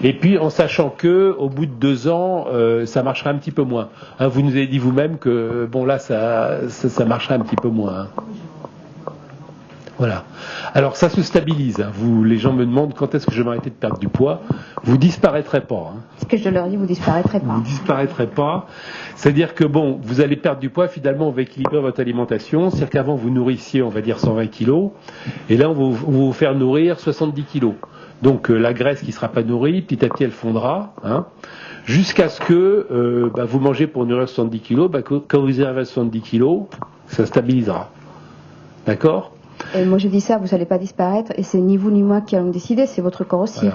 Et puis, en sachant que, au bout de 2 ans, ça marchera un petit peu moins. Hein, vous nous avez dit vous-même que, bon, là, ça marchera un petit peu moins. Hein. Voilà. Alors, ça se stabilise. Hein. Les gens me demandent quand est-ce que je vais m'arrêter de perdre du poids. Vous disparaîtrez pas. Hein. Ce que je leur dis, vous disparaîtrez pas. Vous disparaîtrez pas. C'est-à-dire que, bon, vous allez perdre du poids, finalement, on va équilibrer votre alimentation. C'est-à-dire qu'avant, vous nourrissiez, on va dire, 120 kilos. Et là, on va vous faire nourrir 70 kilos. Donc, la graisse qui ne sera pas nourrie, petit à petit, elle fondra. Hein, jusqu'à ce que vous mangez pour nourrir 70 kilos. Quand vous arrivez à 70 kilos, ça stabilisera. D'accord ? Et moi je dis ça, vous n'allez pas disparaître, et c'est ni vous ni moi qui allons décider, c'est votre corps aussi.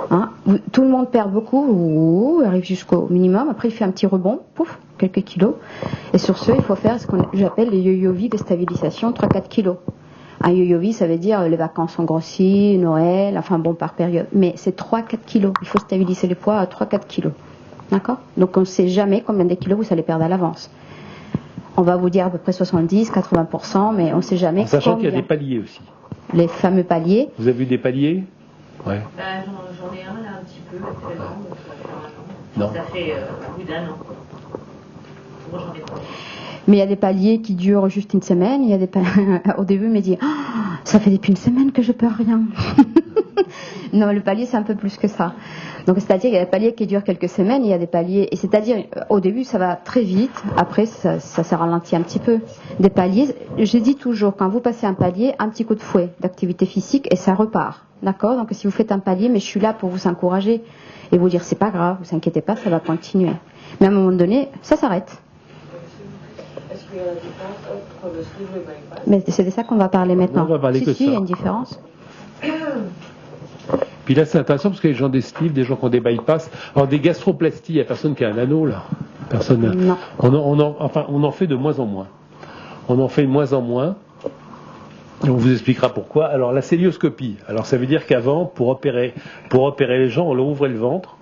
Voilà. Hein, tout le monde perd beaucoup, arrive jusqu'au minimum, après il fait un petit rebond, pouf, quelques kilos. Et sur ce, il faut faire ce que j'appelle les yo-yo-vie de stabilisation, 3-4 kilos. Un yo-yo-vie, ça veut dire les vacances ont grossi, Noël, enfin bon, par période. Mais c'est 3-4 kilos, il faut stabiliser les poids à 3-4 kilos. D'accord ? Donc on ne sait jamais combien de kilos vous allez perdre à l'avance. On va vous dire à peu près 70, 80%, mais on ne sait jamais. En sachant qu'il y a des paliers aussi. Les fameux paliers. Vous avez vu des paliers ? Ouais. J'en ai un là un petit peu actuellement, donc ça fait 1 an. Non. Ça fait plus d'1 an. Moi j'en ai pas. Mais il y a des paliers qui durent juste une semaine. Il y a des au début, il m'a dit ça fait depuis une semaine que je perds rien. Non, le palier c'est un peu plus que ça. Donc c'est-à-dire il y a des paliers qui durent quelques semaines, il y a des paliers, et c'est-à-dire au début ça va très vite, après ça se ralentit un petit peu. Des paliers, je dis toujours, quand vous passez un palier, un petit coup de fouet d'activité physique et ça repart. D'accord ? Donc si vous faites un palier, mais je suis là pour vous encourager et vous dire c'est pas grave, vous inquiétez pas, ça va continuer. Mais à un moment donné, ça s'arrête. Est-ce qu'il y a une différence entre le sleeve et le bypass ? Mais c'est de ça qu'on va parler maintenant. On va parler que de ça. Il y a une différence. Puis là, c'est intéressant parce que les gens des sleeves, des gens qui ont des bypass, alors des gastroplasties, il n'y a personne qui a un anneau là. Personne. Non. On en fait de moins en moins. On en fait de moins en moins. On vous expliquera pourquoi. Alors la cœlioscopie. Alors ça veut dire qu'avant, pour opérer les gens, on leur ouvrait le ventre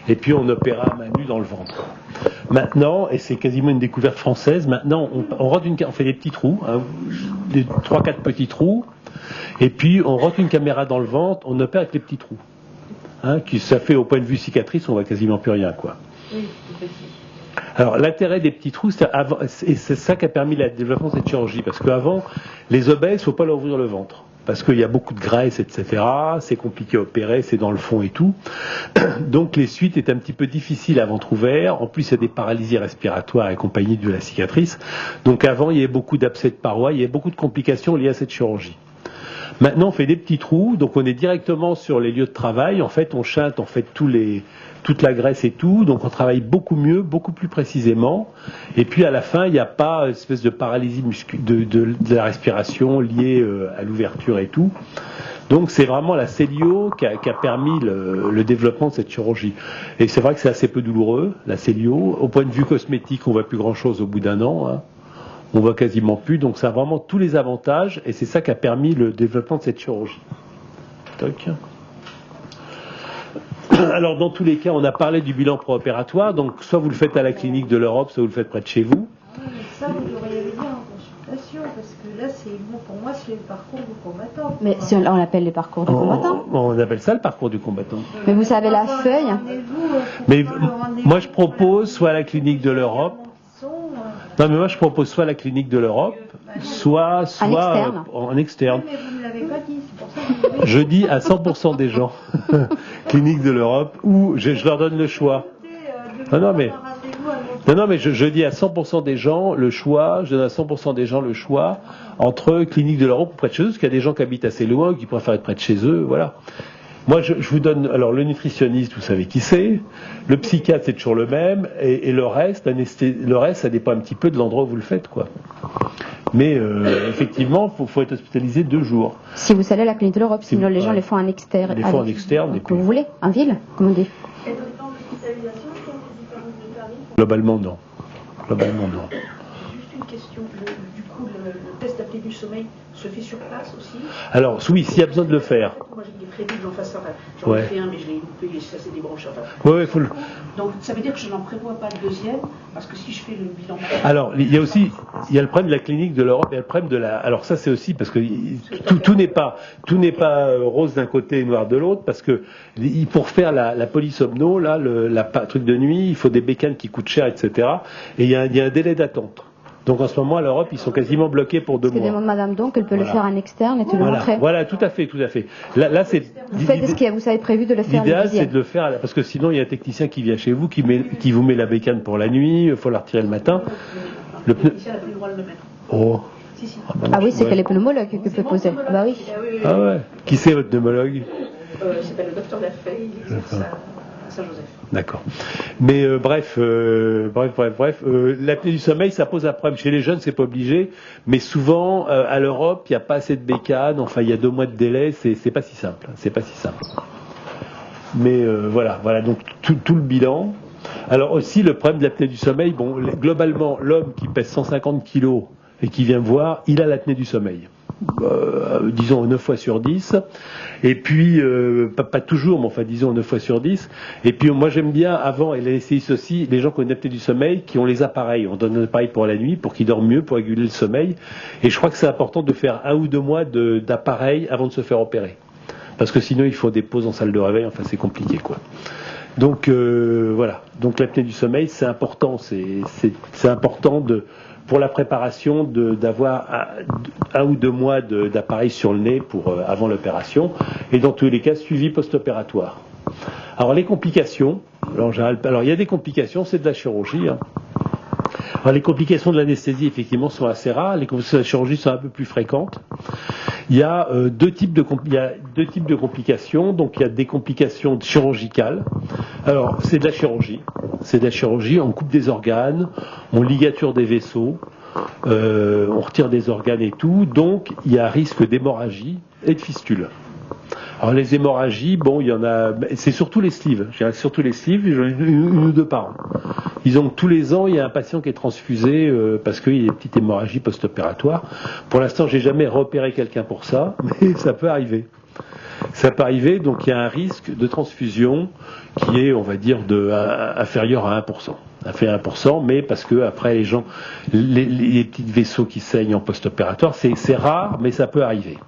et puis on opérait à main nue dans le ventre. Maintenant, et c'est quasiment une découverte française, maintenant on fait des petits trous, hein, des 3-4 petits trous, et puis on rentre une caméra dans le ventre, on opère avec les petits trous. Hein, ça fait au point de vue cicatrice, on voit quasiment plus rien, quoi. Oui, petit. Alors l'intérêt des petits trous, et c'est ça qui a permis le développement de cette chirurgie, parce qu'avant, les obèses, il ne faut pas leur ouvrir le ventre. Parce qu'il y a beaucoup de graisse, etc. C'est compliqué à opérer, c'est dans le fond et tout. Donc les suites étaient un petit peu difficiles à ventre ouvert. En plus, il y a des paralysies respiratoires accompagnées de la cicatrice. Donc avant, il y avait beaucoup d'abcès de parois, il y avait beaucoup de complications liées à cette chirurgie. Maintenant, on fait des petits trous, donc on est directement sur les lieux de travail. En fait, on chinte, on fait toute la graisse et tout, donc on travaille beaucoup mieux, beaucoup plus précisément. Et puis à la fin, il n'y a pas une espèce de paralysie de la respiration liée à l'ouverture et tout. Donc c'est vraiment la cellio qui a permis le développement de cette chirurgie. Et c'est vrai que c'est assez peu douloureux, la cellio. Au point de vue cosmétique, on ne voit plus grand-chose au bout d'un an. Hein. On voit quasiment plus, donc ça a vraiment tous les avantages, et c'est ça qui a permis le développement de cette chirurgie. Toc. Alors dans tous les cas, on a parlé du bilan préopératoire, donc soit vous le faites à la clinique de l'Europe, soit vous le faites près de chez vous. Ça, vous devriez le dire en consultation, parce que là, pour moi, c'est le parcours du combattant. Mais si on l'appelle le parcours du combattant. On appelle ça le parcours du combattant. Mais vous savez la feuille. Mais moi je propose soit à la clinique de l'Europe. Non, mais moi je propose soit la clinique de l'Europe, soit en externe. Mais vous ne l'avez pas dit, c'est pour ça que vous Je dis à 100% des gens, clinique de l'Europe, où je leur donne le choix. Non, mais je dis à 100% des gens le choix, je donne à 100% des gens le choix entre clinique de l'Europe ou près de chez eux, parce qu'il y a des gens qui habitent assez loin ou qui préfèrent être près de chez eux, voilà. Moi, je vous donne, alors le nutritionniste, vous savez qui c'est, le psychiatre, c'est toujours le même, et le reste, ça dépend un petit peu de l'endroit où vous le faites, quoi. Mais effectivement, faut être hospitalisé 2 jours. Si vous allez à la clinique de l'Europe, sinon les gens les font en externe. Les font en externe. Donc, vous voulez, en ville, comme on dit. Et le temps d'hospitalisation, c'est une différence de tarif? Globalement, non. Juste une question. Du coup, le test d'apnée du sommeil se fait sur place aussi? Alors, oui, s'il y a besoin de le faire. Moi, j'ai prévu que j'en fasse ça. J'en ai fait un, mais je l'ai loupé, ça s'est débranché. Faut le... Donc, ça veut dire que je n'en prévois pas de deuxième, parce que si je fais le bilan... Alors, il y a le problème de la clinique de l'Europe, et le problème de la... Alors ça, c'est aussi parce que tout n'est pas rose d'un côté et noir de l'autre, parce que pour faire la polysomno, là, la truc de nuit, il faut des bécanes qui coûtent cher, etc. Et il y a un délai d'attente. Donc en ce moment, à l'Europe, ils sont quasiment bloqués pour 2 mois. Je demande Madame donc, elle peut le faire en externe et te le montrer. Voilà, tout à fait. Là, c'est. Vous faites ce que vous avez prévu de le faire. L'idéal, c'est de le faire, parce que sinon, il y a un technicien qui vient chez vous, qui vous met la bécane pour la nuit, il faut la retirer le matin. Le technicien n'a plus le droit de le mettre. Oh. Si. Ah oui, c'est que les pneumologues qui peut poser. Bah oui. Ah ouais. Qui c'est votre pneumologue? Il s'appelle le docteur Lafay, il exerce à Saint-Joseph. D'accord. Mais bref, l'apnée du sommeil, ça pose un problème. Chez les jeunes, c'est pas obligé, mais souvent à l'Europe, il n'y a pas assez de bécanes. Enfin, il y a 2 mois de délai. C'est pas si simple. Mais voilà. Donc tout le bilan. Alors aussi le problème de l'apnée du sommeil. Bon, globalement, l'homme qui pèse 150 kilos et qui vient me voir, il a l'apnée du sommeil. Disons 9 fois sur 10, et puis pas toujours, mais enfin disons 9 fois sur 10, et puis moi j'aime bien avant, et l'anesthésiste aussi, les gens qui ont une apnée du sommeil, qui ont les appareils, on donne un appareil pour la nuit, pour qu'ils dorment mieux, pour réguler le sommeil, et je crois que c'est important de faire 1 ou 2 mois d'appareil avant de se faire opérer, parce que sinon il faut des pauses en salle de réveil, enfin c'est compliqué quoi. Donc voilà, donc l'apnée du sommeil c'est important, c'est important pour la préparation d'avoir 1 ou 2 mois d'appareil sur le nez avant l'opération, et dans tous les cas suivi post-opératoire. Alors les complications, alors il y a des complications, c'est de la chirurgie. Hein. Alors les complications de l'anesthésie effectivement sont assez rares, les complications de la chirurgie sont un peu plus fréquentes. Il y a deux types de complications, donc il y a des complications chirurgicales. Alors c'est de la chirurgie, on coupe des organes, on ligature des vaisseaux, on retire des organes et tout, donc il y a risque d'hémorragie et de fistule. Alors les hémorragies, bon, il y en a, c'est surtout les sleeves. Surtout les sleeves, j'en ai une ou 2 par an. Disons que tous les ans, il y a un patient qui est transfusé parce qu'il y a des petites hémorragies post-opératoires. Pour l'instant, j'ai jamais repéré quelqu'un pour ça, mais ça peut arriver. Donc il y a un risque de transfusion qui est, on va dire, inférieur à 1%. Inférieur à 1%, mais parce que après les gens, les petits vaisseaux qui saignent en post-opératoire, c'est rare, mais ça peut arriver.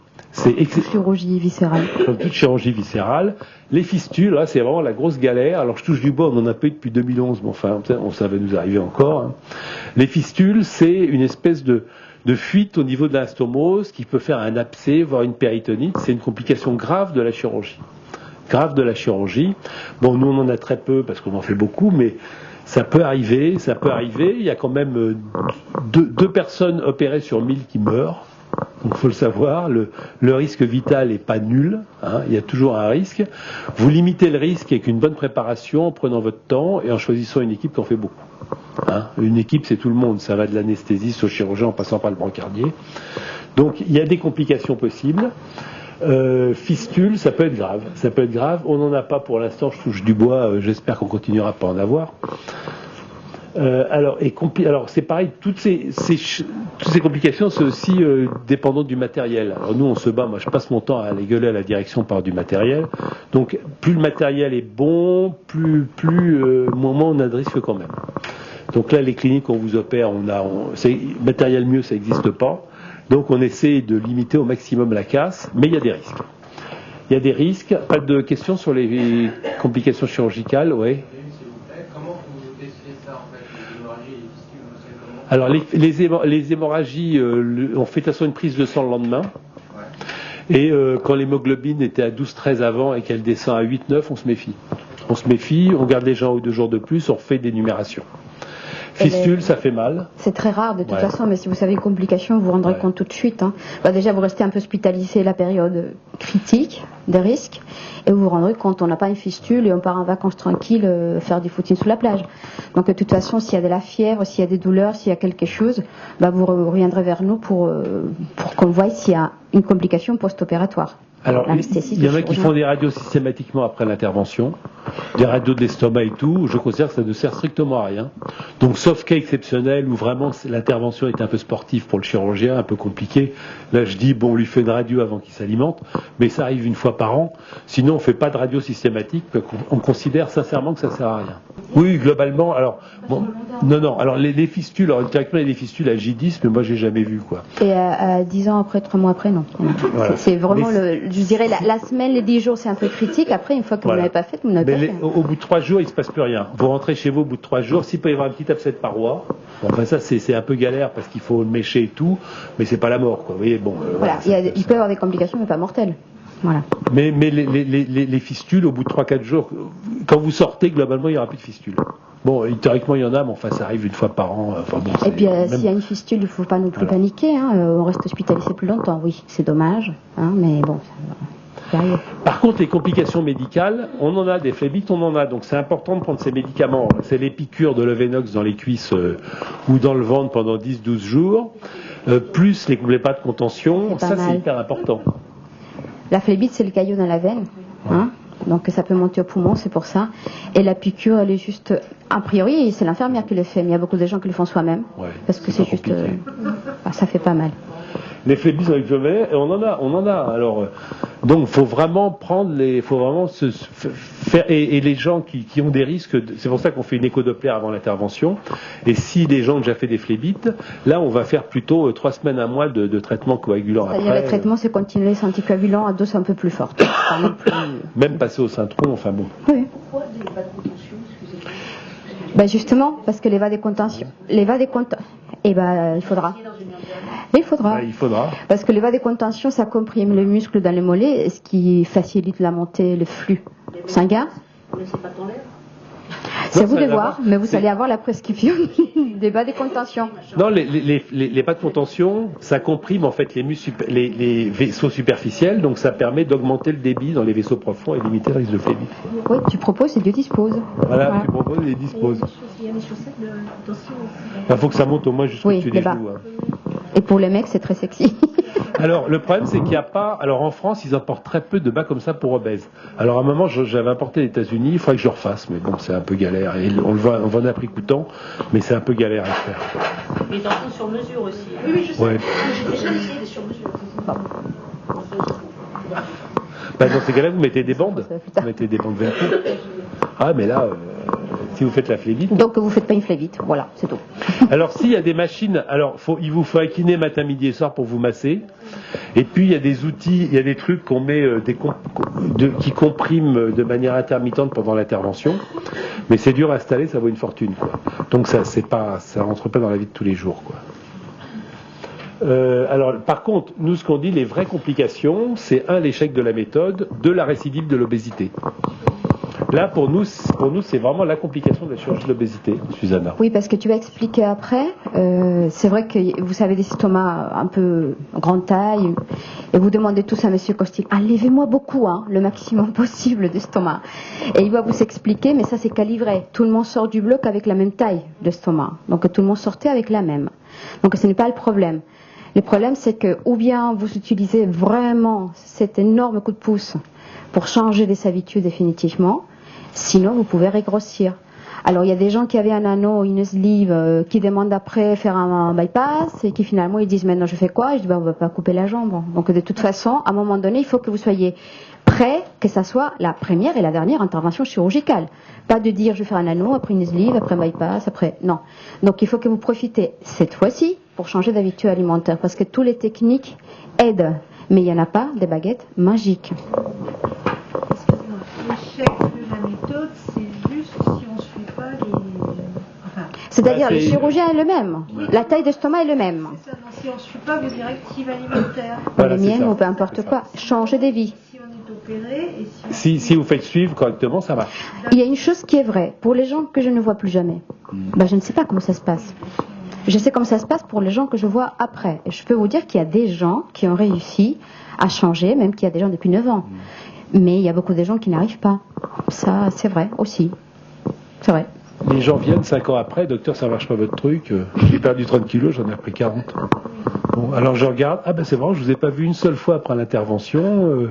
Chirurgie viscérale. Comme toute chirurgie viscérale. Les fistules, là, c'est vraiment la grosse galère. Alors, je touche du bois, on en a pas eu depuis 2011, mais enfin, ça va nous arriver encore. Hein. Les fistules, c'est une espèce de fuite au niveau de l'anastomose qui peut faire un abcès, voire une péritonite. C'est une complication grave de la chirurgie. Bon, nous, on en a très peu parce qu'on en fait beaucoup, mais ça peut arriver. Il y a quand même 2 personnes opérées sur 1000 qui meurent. Donc il faut le savoir, le risque vital n'est pas nul, hein, il y a toujours un risque. Vous limitez le risque avec une bonne préparation, en prenant votre temps et en choisissant une équipe qui en fait beaucoup. Hein. Une équipe, c'est tout le monde, ça va de l'anesthésiste au chirurgien en passant par le brancardier. Donc il y a des complications possibles. Fistule, ça peut être grave. Ça peut être grave. On n'en a pas pour l'instant, je touche du bois, j'espère qu'on continuera à pas en avoir. Alors c'est pareil, toutes ces complications, c'est aussi dépendant du matériel. Alors nous on se bat, moi je passe mon temps à aller gueuler à la direction par du matériel. Donc plus le matériel est bon, moins on a de risque quand même. Donc là les cliniques où on vous opère, matériel mieux ça n'existe pas. Donc on essaie de limiter au maximum la casse, mais il y a des risques. Il y a des risques. Pas de questions sur les complications chirurgicales, ouais. Alors les hémorragies, on fait de toute façon une prise de sang le lendemain. Et quand l'hémoglobine était à 12-13 avant et qu'elle descend à 8-9, on se méfie. On se méfie, on garde les gens 1 ou 2 jours de plus, on refait des numérations. Fistule, ça fait mal. C'est très rare de toute façon, mais si vous savez les complications, vous vous rendrez compte tout de suite. Hein. Déjà, vous restez un peu hospitalisé la période critique des risques, et vous vous rendrez compte, on n'a pas une fistule et on part en vacances tranquille faire du footing sous la plage. Donc de toute façon, s'il y a de la fièvre, s'il y a des douleurs, s'il y a quelque chose, vous reviendrez vers nous pour qu'on voie s'il y a une complication post-opératoire. Alors, il y en a qui font des radios systématiquement après l'intervention, des radios de l'estomac et tout. Je considère que ça ne sert strictement à rien. Donc, sauf cas exceptionnel où vraiment l'intervention est un peu sportive pour le chirurgien, un peu compliqué. Là, je dis, on lui fait une radio avant qu'il s'alimente, mais ça arrive 1 fois par an. Sinon, on ne fait pas de radio systématique. On considère sincèrement que ça ne sert à rien. Oui, globalement, alors, non. Alors, les fistules, directement, il y a des fistules à J10, mais moi, j'ai jamais vu, quoi. Et à 10 ans après, 3 mois après, non. Voilà. C'est vraiment je dirais la semaine, les 10 jours, c'est un peu critique. Après, une fois que vous n'avez pas fait, vous n'avez pas fait. Au bout de 3 jours, il ne se passe plus rien. Vous rentrez chez vous au bout de 3 jours. S'il peut y avoir un petit abcès de paroi, ça, c'est un peu galère parce qu'il faut le mécher et tout, mais c'est pas la mort, quoi. Vous voyez, il peut y avoir des complications, mais pas mortelles. Voilà. Mais les fistules, au bout de 3-4 jours, quand vous sortez, globalement, il n'y aura plus de fistules. Théoriquement, il y en a, mais ça arrive 1 fois par an. Et puis, s'il y a une fistule, il ne faut pas non plus paniquer. Hein. On reste hospitalisé plus longtemps, oui, c'est dommage. Hein, mais bon, ça arrive. Par contre, les complications médicales, on en a, des phlébites, on en a. Donc, c'est important de prendre ces médicaments. C'est les piqûres de Lovenox dans les cuisses ou dans le ventre pendant 10-12 jours, plus les pas de contention. Ça, c'est hyper important. La phlébite, c'est le caillot dans la veine. Hein. Donc ça peut monter au poumon, c'est pour ça. Et la piqûre, elle est juste, a priori, c'est l'infirmière qui le fait, mais il y a beaucoup de gens qui le font soi-même, parce que c'est juste, ça fait pas mal. Les phlébites avec Jomet, on en a. Alors, donc, faut vraiment se faire, et les gens qui ont des risques, c'est pour ça qu'on fait une écho-doppler avant l'intervention. Et si les gens ont déjà fait des phlébites, là, on va faire plutôt 3 semaines, 1 mois de traitement coagulant après. C'est-à-dire le traitement, c'est continuer les anticoagulants à dose un peu plus forte. Même passer au Syntron, Oui. Pourquoi des pas de contention, excusez-moi? Justement, parce que les vas des contentions, il faudra. Il faudra. Parce que les vas des contentions, ça comprime le muscle dans les mollets, ce qui facilite la montée, le flux sanguin. Mais c'est pas ton l'air. C'est à vous de voir, mais vous allez avoir la prescription des bas de contention. Non, les bas de contention, ça comprime en fait les vaisseaux superficiels, donc ça permet d'augmenter le débit dans les vaisseaux profonds et limiter le risque de phlébite. Oui, tu proposes et Dieu dispose. Voilà, tu proposes et dispose. Il y a des chaussettes de contention aussi. Il faut que ça monte au moins jusqu'au-dessus des genoux. Et pour les mecs, c'est très sexy. Alors, le problème, c'est qu'il n'y a pas... Alors, en France, ils importent très peu de bas comme ça pour obèses. Alors, à un moment, j'avais importé des États-Unis, il faudrait que je refasse, mais bon, c'est un peu galère. Et on le vend à prix coûtant, mais c'est un peu galère à faire. Mais dans le sur mesure aussi. Oui, je sais. Ouais. J'ai déjà essayé des sur mesure. Dans ces cas-là, vous mettez des bandes. Vous mettez des bandes Velcro. Ah, mais là... si vous faites la phlébite. Donc vous ne faites pas une phlébite, voilà, c'est tout. Alors s'il y a des machines, il vous faut incliner matin, midi et soir pour vous masser. Et puis il y a des outils, il y a des trucs qu'on met qui compriment de manière intermittente pendant l'intervention. Mais c'est dur à installer, ça vaut une fortune, quoi. Donc ça rentre pas dans la vie de tous les jours, quoi. Alors par contre, nous ce qu'on dit, les vraies complications, c'est l'échec de la méthode, 2 la récidive de l'obésité. Là, pour nous, c'est vraiment la complication de la chirurgie de l'obésité, Susanna. Oui, parce que tu vas expliquer après. C'est vrai que vous avez des estomacs un peu grande taille, et vous demandez tous à Monsieur Costil, enlevez-moi beaucoup, hein, le maximum possible d'estomac. Et il va vous expliquer, mais ça c'est calibré. Tout le monde sort du bloc avec la même taille d'estomac. Donc tout le monde sortait avec la même. Donc ce n'est pas le problème. Le problème, c'est que, ou bien vous utilisez vraiment cet énorme coup de pouce pour changer des habitudes définitivement, sinon vous pouvez régrossir. Alors il y a des gens qui avaient un anneau, une sleeve, qui demandent après faire un bypass et qui finalement ils disent maintenant je fais quoi? Je dis on va pas couper la jambe. Donc de toute façon, à un moment donné, il faut que vous soyez prêt, que ça soit la première et la dernière intervention chirurgicale. Pas de dire je vais faire un anneau, après une sleeve, après un bypass, après non. Donc il faut que vous profitez cette fois-ci pour changer d'habitude alimentaire parce que toutes les techniques aident, mais il n'y en a pas des baguettes magiques. Excuse-moi, l'échec de la méthode, c'est juste si on ne suit pas les... Enfin, C'est-à-dire le chirurgien est le même, la taille d'estomac est le même. c'est ça, non, si on ne suit pas vos directives alimentaires, Voilà, les c'est miennes ça. ou peu importe quoi, changer des vies. si on est opéré et si on... Si vous faites suivre correctement, ça marche. Il y a une chose qui est vraie, pour les gens que je ne vois plus jamais, je ne sais pas comment ça se passe. Je sais comment ça se passe pour les gens que je vois après. Et je peux vous dire qu'il y a des gens qui ont réussi à changer, même qu'il y a des gens depuis 9 ans. Mais il y a beaucoup de gens qui n'arrivent pas. Ça, c'est vrai aussi. C'est vrai. Les gens viennent 5 ans après, docteur, ça marche pas votre truc, j'ai perdu 30 kilos, j'en ai pris 40. Bon, alors je regarde, c'est vrai, je vous ai pas vu une seule fois après l'intervention.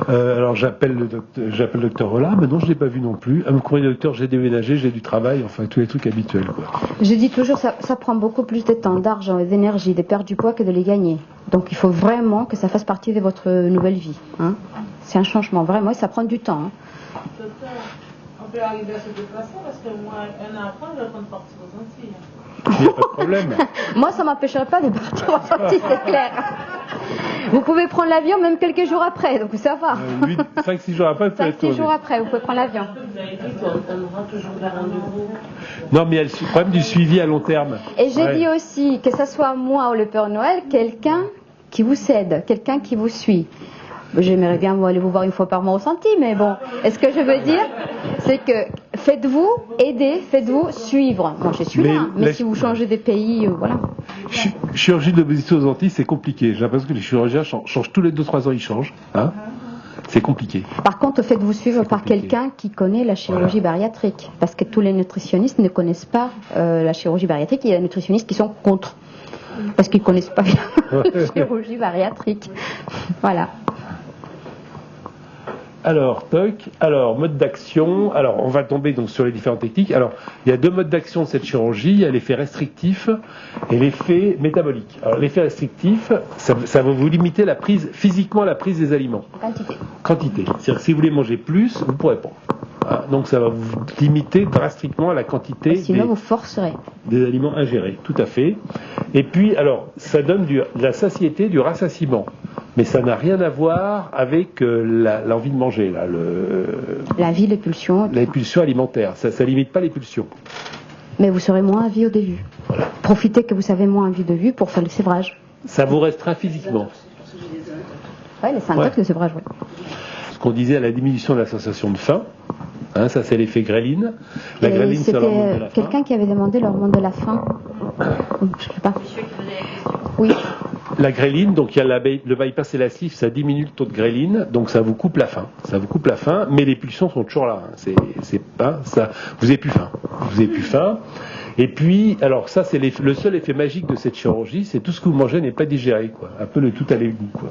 Alors j'appelle le docteur Rollard, mais non, je l'ai pas vu non plus. À me courir, docteur, j'ai déménagé, j'ai du travail, enfin tous les trucs habituels, quoi. Je dis toujours, ça prend beaucoup plus de temps, d'argent et d'énergie de perdre du poids que de les gagner. Donc il faut vraiment que ça fasse partie de votre nouvelle vie. Hein. C'est un changement, vraiment, et ça prend du temps. Hein. Docteur, on peut arriver à se déplacer parce que moi, un an après, je compte partir aux Antilles. Il n'y a pas de problème. Moi, ça ne m'empêcherait pas de partir en sortie, c'est clair. Vous pouvez prendre l'avion même quelques jours après, donc ça va. 5-6 jours après, vous pouvez 5-6 jours après, vous pouvez prendre l'avion. Vous avez dit qu'on donnera toujours des rendez-vous. Non, mais il y a le problème du suivi à long terme. Et j'ai Ouais. dit aussi que ce soit moi ou le Père Noël, quelqu'un qui vous cède, quelqu'un qui vous suit. J'aimerais bien aller vous voir une fois par mois au centime, mais bon, est-ce que je veux dire, c'est que faites-vous aider, faites-vous suivre. Moi, je suis là, mais si vous changez de pays, voilà. Chirurgie de l'obésité aux Antilles, c'est compliqué. J'ai l'impression que les chirurgiens changent tous les 2-3 ans, ils changent. Hein, c'est compliqué. Par contre, faites-vous suivre par compliqué. quelqu'un qui connaît la chirurgie bariatrique, parce que tous les nutritionnistes ne connaissent pas la chirurgie bariatrique. Il y a des nutritionnistes qui sont contre, parce qu'ils ne connaissent pas bien la chirurgie bariatrique. Voilà. Alors, mode d'action. Alors, on va tomber donc sur les différentes techniques. Alors, il y a 2 modes d'action de cette chirurgie. Il y a l'effet restrictif et l'effet métabolique. Alors, l'effet restrictif, ça va vous limiter physiquement la prise des aliments. Quantité. C'est-à-dire que si vous voulez manger plus, vous ne pourrez pas. Voilà. Donc, ça va vous limiter drastiquement la quantité Sinon, vous forcerez. des aliments ingérés. Tout à fait. Et puis, alors, ça donne de la satiété, du rassasiement. Mais ça n'a rien à voir avec l'envie de manger, là, La vie, les pulsions. les pulsions alimentaires. Ça ne limite pas les pulsions. Mais vous serez moins à vie au début. Profitez que vous savez moins à vie de vue pour faire le sévrage. Ça vous restreint physiquement. Oui, les syncopes, le sévrage, oui. Ce qu'on disait à la diminution de la sensation de faim, hein, ça c'est l'effet gréline. La Et gréline, c'est l'hormone de c'était la faim. quelqu'un qui avait demandé l'hormone de la faim. Je ne sais pas. Oui. La gréline, donc il y a le bypass et la sleeve, ça diminue le taux de gréline, donc ça vous coupe la faim. Ça vous coupe la faim, mais les pulsions sont toujours là. Hein. C'est pas ça. Vous n'avez plus faim. Vous n'avez plus faim. Et puis, alors ça c'est le seul effet magique de cette chirurgie, c'est tout ce que vous mangez n'est pas digéré, quoi. Un peu le tout à l'égout, quoi.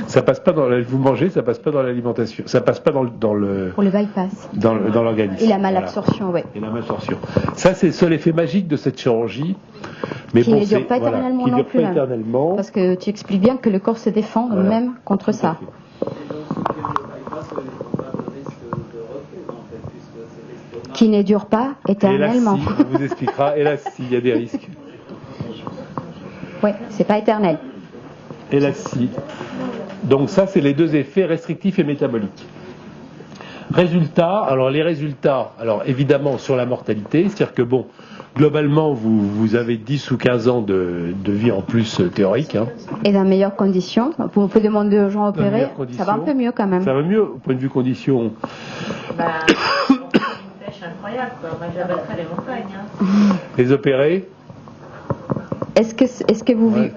Ça passe pas vous mangez, ça passe pas dans l'alimentation, ça passe pas dans le Pour le bypass. dans l'organisme. Et la malabsorption, oui. Et la malabsorption. Ça c'est le seul effet magique de cette chirurgie. Mais Qui bon, ne dure pas éternellement qui non dure plus. pas hein. éternellement. Parce que tu expliques bien que le corps se défend même contre ça. Qui ne dure pas éternellement. Et là, si, on vous expliquera. Et là, s'il y a des risques. Oui, c'est pas éternel. Et là, si. Donc ça, c'est les 2 effets restrictifs et métaboliques. Résultats, alors les résultats, alors évidemment sur la mortalité, c'est-à-dire que bon, globalement, vous avez 10 ou 15 ans de vie en plus théorique. Hein. Et dans meilleures conditions. Vous pouvez demander aux gens opérés, ça va un peu mieux quand même. Ça va mieux au point de vue conditions. Bah, on fait une pêche incroyable, quoi. Moi, j'abattrais les montagnes. Hein. Les opérés. Est-ce que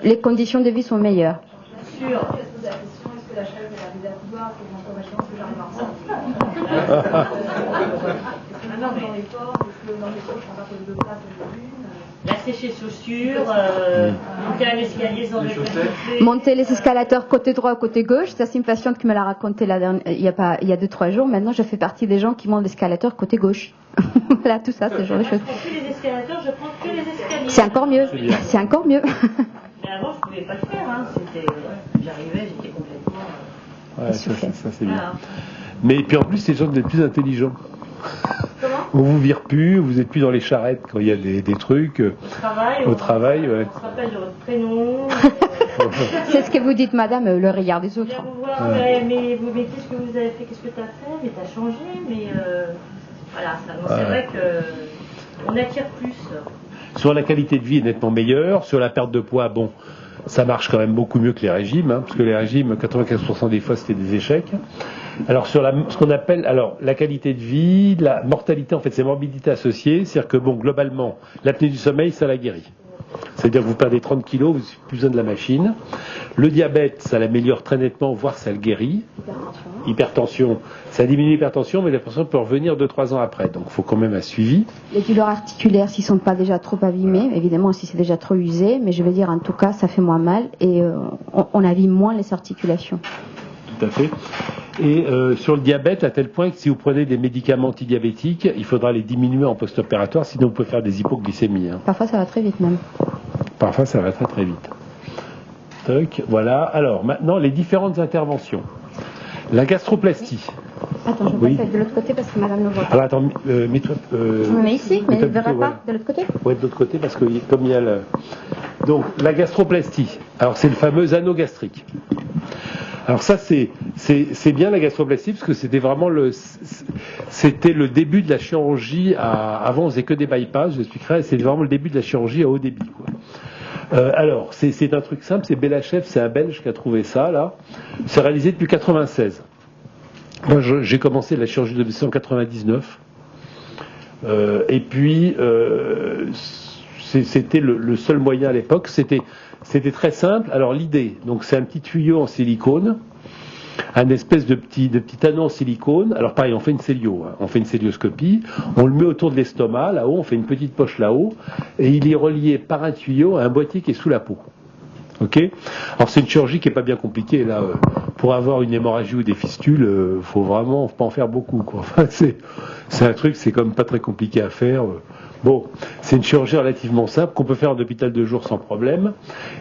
les conditions de vie sont meilleures? Bien sûr. Est-ce que la chaise est arrivée à pouvoir, que l'information que j'arrive à ressentir? Est-ce que dans les ports, est-ce que dans les ports, je prends pas que de place de l'une? La sécher chaussures, monter un escalier sans réfléchir. Monter les escalators côté droit ou côté gauche, ça c'est une patiente qui me l'a raconté il y a 2-3 jours. Maintenant, je fais partie des gens qui montent l'escalator côté gauche. Voilà, tout ça, ce genre de choses. Je prends plus les escalators, je prends que les escaliers. C'est encore mieux. C'est encore mieux. Mais avant, je pouvais pas le faire. Hein. J'arrivais, j'étais complètement. Ouais, ça c'est bien. Voilà. Mais puis en plus, les gens deviennent plus intelligents. Comment? On vous vire plus, vous êtes plus dans les charrettes quand il y a des trucs. Au travail, ouais. On se rappelle de votre prénom. C'est ce que vous dites, madame, le regard des autres. Viens vous voir, mais qu'est-ce que vous avez fait? Qu'est-ce que tu as fait? Mais tu as changé, mais voilà, c'est vrai qu'on attire plus. Sur la qualité de vie est nettement meilleure. Sur la perte de poids, bon, ça marche quand même beaucoup mieux que les régimes, hein, parce que les régimes, 95% des fois, c'était des échecs. Alors, sur ce qu'on appelle la qualité de vie, la mortalité, en fait, c'est morbidité associée. C'est-à-dire que, bon, globalement, l'apnée du sommeil, ça la guérit. C'est-à-dire que vous perdez 30 kilos, vous n'avez plus besoin de la machine. Le diabète, ça l'améliore très nettement, voire ça le guérit. Hypertension, ça diminue l'hypertension, mais l'hypertension peut revenir 2-3 ans après. Donc il faut quand même un suivi. Les douleurs articulaires, s'ils ne sont pas déjà trop abîmés, évidemment, si c'est déjà trop usé, mais je veux dire, en tout cas, ça fait moins mal et on abîme moins les articulations. Tout à fait. Et sur le diabète, à tel point que si vous prenez des médicaments antidiabétiques, il faudra les diminuer en post-opératoire, sinon vous pouvez faire des hypoglycémies. Hein. Parfois, ça va très vite même. Parfois, ça va très très vite. Toc, voilà. Alors, maintenant, les différentes interventions. La gastroplastie. Attends, je vais passer de l'autre côté parce que madame ne voit pas. Alors, attends, mets-toi... Je me mets ici, mais je ne verrai voilà. pas de l'autre côté. Oui, de l'autre côté, parce que comme il y a le... Donc, la gastroplastie. Alors, c'est le fameux anneau gastrique. Alors ça, c'est bien la gastroplastie, parce que c'était vraiment le début de la chirurgie. Avant, on faisait que des bypass, je vous expliquerai. C'était vraiment le début de la chirurgie à haut débit, quoi. Alors, c'est un truc simple, c'est Belachev, c'est un Belge qui a trouvé ça, là. C'est réalisé depuis 96. Moi, j'ai commencé la chirurgie de 1999. Et puis, c'était le seul moyen à l'époque. C'était très simple. Alors, l'idée, donc, c'est un petit tuyau en silicone, un espèce de petit anneau en silicone. Alors, pareil, on fait une célio, hein. On fait une célioscopie. On le met autour de l'estomac, là-haut. On fait une petite poche là-haut. Et il est relié par un tuyau à un boîtier qui est sous la peau. Ok. Alors c'est une chirurgie qui est pas bien compliquée là. Pour avoir une hémorragie ou des fistules, faut vraiment pas en faire beaucoup, quoi. Enfin, c'est un truc, c'est comme pas très compliqué à faire. Bon, c'est une chirurgie relativement simple qu'on peut faire en hôpital de jour sans problème.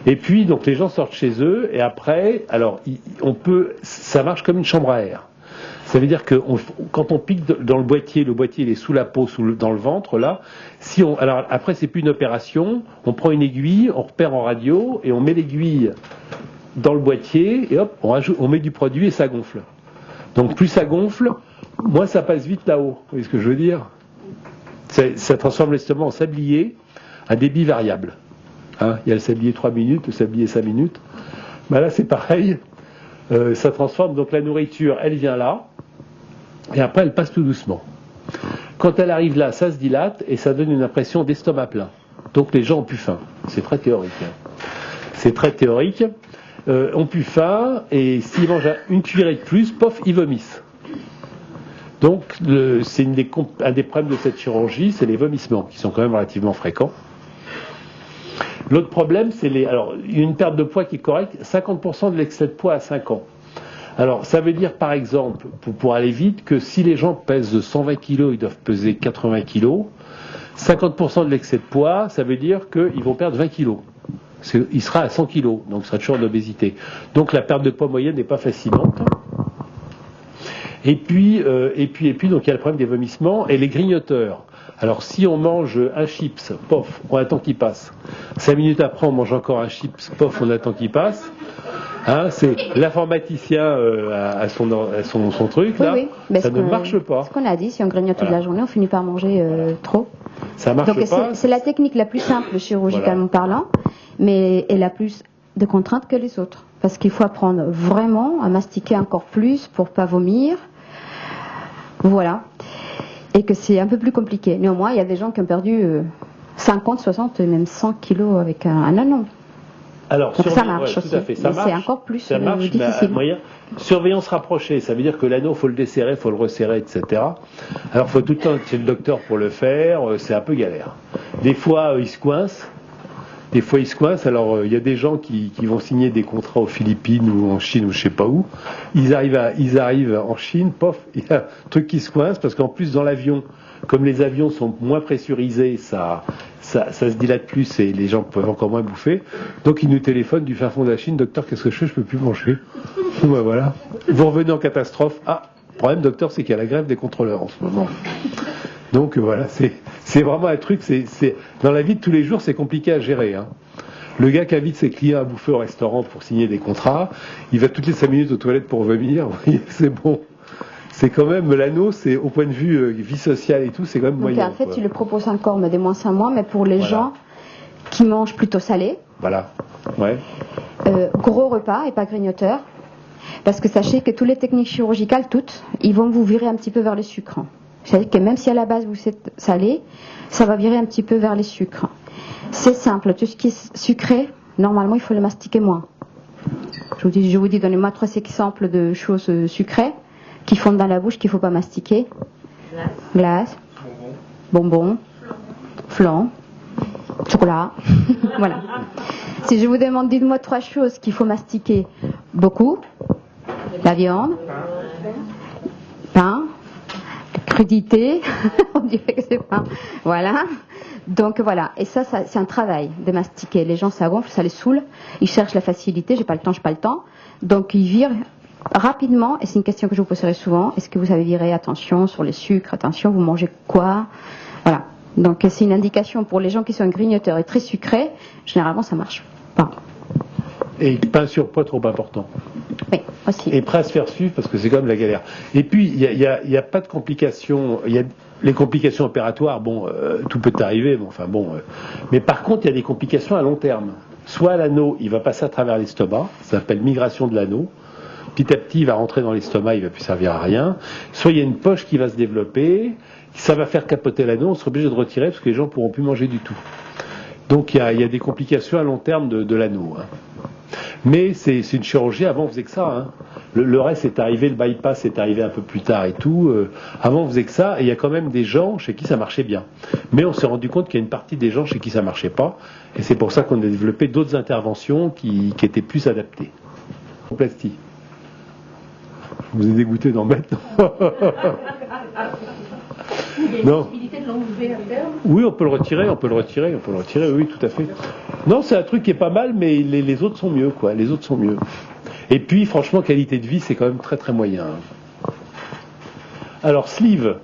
Et puis donc les gens sortent chez eux et après, alors ça marche comme une chambre à air. Ça veut dire que quand on pique dans le boîtier il est sous la peau, dans le ventre, là. Alors après, c'est plus une opération. On prend une aiguille, on repère en radio et on met l'aiguille dans le boîtier et hop, on met du produit et ça gonfle. Donc plus ça gonfle, moins ça passe vite là-haut. Vous voyez ce que je veux dire ? Ça transforme l'estomac en sablier à débit variable. Hein, il y a le sablier 3 minutes, le sablier 5 minutes. Ben là, c'est pareil. Ça transforme, donc la nourriture, elle vient là. Et après, elle passe tout doucement. Quand elle arrive là, ça se dilate et ça donne une impression d'estomac plein. Donc les gens ont plus faim. C'est très théorique. Hein. C'est très théorique. Ont plus faim et s'ils mangent une cuillerée de plus, pof, ils vomissent. Donc c'est un des problèmes de cette chirurgie, c'est les vomissements qui sont quand même relativement fréquents. L'autre problème, c'est une perte de poids qui est correcte, 50% de l'excès de poids à 5 ans. Alors, ça veut dire, par exemple, pour aller vite, que si les gens pèsent 120 kg, ils doivent peser 80 kg. 50% de l'excès de poids, ça veut dire qu'ils vont perdre 20 kg. Il sera à 100 kg, donc il sera toujours en obésité. Donc la perte de poids moyenne n'est pas fascinante. Et puis, donc il y a le problème des vomissements et les grignoteurs. Alors, si on mange un chips, pof, on attend qu'il passe. 5 minutes après, on mange encore un chips, pof, on attend qu'il passe. Hein, c'est l'informaticien à son truc, là. Oui, oui. Ça ne marche pas. Ce qu'on a dit, si on grignote toute la journée, on finit par manger trop. Ça marche Donc pas. c'est la technique la plus simple chirurgicalement parlant, mais elle a plus de contraintes que les autres. Parce qu'il faut apprendre vraiment à mastiquer encore plus pour pas vomir. Voilà. Et que c'est un peu plus compliqué. Néanmoins, il y a des gens qui ont perdu 50, 60, même 100 kilos avec un anneau. Alors, donc ça marche aussi. tout à fait. Ça marche, c'est encore plus ça marche, difficile. Mais surveillance rapprochée, ça veut dire que l'anneau, il faut le desserrer, il faut le resserrer, etc. Alors, il faut tout le temps être chez le docteur pour le faire, c'est un peu galère. Des fois, il se coince. Alors, il y a des gens qui vont signer des contrats aux Philippines ou en Chine ou je sais pas où. Ils arrivent en Chine, pof, il y a un truc qui se coince parce qu'en plus, dans l'avion, comme les avions sont moins pressurisés, ça se dilate plus et les gens peuvent encore moins bouffer. Donc ils nous téléphonent du fin fond de la Chine, docteur, qu'est-ce que je fais, je peux plus manger. Ben, voilà. Vous revenez en catastrophe. Ah, le problème, docteur, c'est qu'il y a la grève des contrôleurs en ce moment. Donc voilà, c'est vraiment un truc, c'est dans la vie de tous les jours, c'est compliqué à gérer. Hein. Le gars qui invite ses clients à bouffer au restaurant pour signer des contrats, il va toutes les 5 minutes aux toilettes pour vomir, vous voyez, c'est bon. C'est quand même, l'anneau, c'est au point de vue vie sociale et tout, c'est quand même moyen. Donc en fait, tu le proposes encore, mais des moins 5 mois, mais pour les gens qui mangent plutôt salé. Voilà, ouais. Gros repas et pas grignoteur. Parce que sachez que toutes les techniques chirurgicales, toutes, ils vont vous virer un petit peu vers les sucres. C'est-à-dire que même si à la base vous êtes salé, ça va virer un petit peu vers les sucres. C'est simple, tout ce qui est sucré, normalement il faut le mastiquer moins. Je vous dis, donnez-moi 3 exemples de choses sucrées qui fondent dans la bouche qu'il ne faut pas mastiquer. Glace, bonbons, flan, chocolat. Voilà. Si je vous demande, dites-moi 3 choses qu'il faut mastiquer beaucoup. La viande, pain, crudité, on dirait que c'est pas. Voilà. Donc voilà. Et ça, c'est un travail de mastiquer. Les gens, ça gonfle, ça les saoule. Ils cherchent la facilité. J'ai pas le temps. Donc ils virent rapidement. Et c'est une question que je vous poserai souvent. Est-ce que vous avez viré attention sur les sucres? Attention, vous mangez quoi? Voilà. Donc c'est une indication pour les gens qui sont grignoteurs et très sucrés. Généralement, ça marche pas. Et pas un surpoids trop important. Oui, aussi. Et prêt à se faire suivre parce que c'est quand même la galère. Et puis, il y a pas de complications. Il y a les complications opératoires, bon, tout peut arriver, mais par contre, il y a des complications à long terme. Soit l'anneau, il va passer à travers l'estomac, ça s'appelle migration de l'anneau. Petit à petit, il va rentrer dans l'estomac, il va plus servir à rien. Soit il y a une poche qui va se développer, ça va faire capoter l'anneau, on sera obligé de retirer parce que les gens pourront plus manger du tout. Donc il y a des complications à long terme de l'anneau. Hein. Mais c'est une chirurgie, avant on faisait que ça. Hein. Le reste est arrivé, le bypass est arrivé un peu plus tard et tout. Avant on faisait que ça, et il y a quand même des gens chez qui ça marchait bien. Mais on s'est rendu compte qu'il y a une partie des gens chez qui ça marchait pas, et c'est pour ça qu'on a développé d'autres interventions qui étaient plus adaptées. Plastie. Je vous ai dégoûté d'en mettre. Il y a une possibilité de l'enlever à terme. Oui, on peut le retirer, oui, tout à fait. Non, c'est un truc qui est pas mal, mais les autres sont mieux, quoi. Les autres sont mieux. Et puis, franchement, qualité de vie, c'est quand même très très moyen. Alors, sleeve.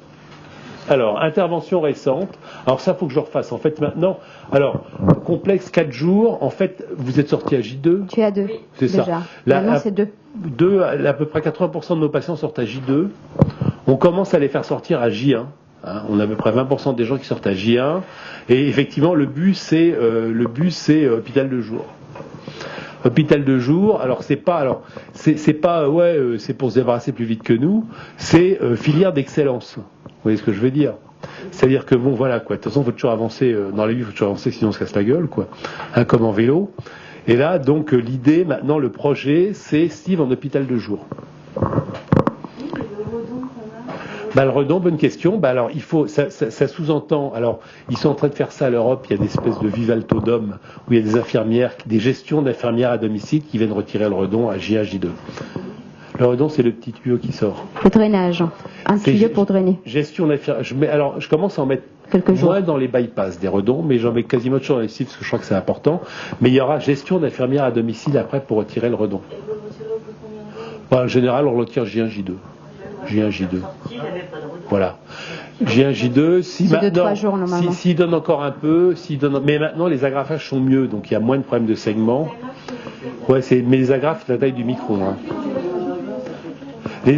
Alors, intervention récente. Alors ça, faut que je refasse. En fait, maintenant, alors, complexe 4 jours. En fait, vous êtes sorti à J2. Tu es à 2. C'est déjà. ça. Maintenant, c'est 2. À peu près 80% de nos patients sortent à J2. On commence à les faire sortir à J1. Hein, on a à peu près 20% des gens qui sortent à J1. Et effectivement, le but, c'est hôpital de jour. Hôpital de jour, alors c'est pas c'est pour se débarrasser plus vite que nous, c'est filière d'excellence. Vous voyez ce que je veux dire? C'est-à-dire que bon voilà quoi, de toute façon faut toujours avancer dans la vie, faut toujours avancer sinon on se casse la gueule quoi. Hein, comme en vélo. Et là donc l'idée maintenant, le projet, c'est Steve en hôpital de jour. Le redon, bonne question. Alors, il faut, ça sous-entend. Alors, ils sont en train de faire ça à l'Europe. Il y a des espèces de Vivaltodome où il y a des infirmières, des gestions d'infirmières à domicile qui viennent retirer le redon à J1, J2. Le redon, c'est le petit tuyau qui sort. Le drainage. Un tuyau pour drainer. Gestion d'infirmière. Je commence à en mettre moins dans les bypass des redons, mais j'en mets quasiment toujours dans les sites parce que je crois que c'est important. Mais il y aura gestion d'infirmière à domicile après pour retirer le redon. Et vous le retirez au bout de combien de jours? En général, on le retire J1, J2. J1, J2. Voilà. J1, J2. Si maintenant, s'il donne encore un peu, mais maintenant les agrafages sont mieux, donc il y a moins de problèmes de saignement. Ouais, mais les agrafes, c'est la taille du micro. Hein.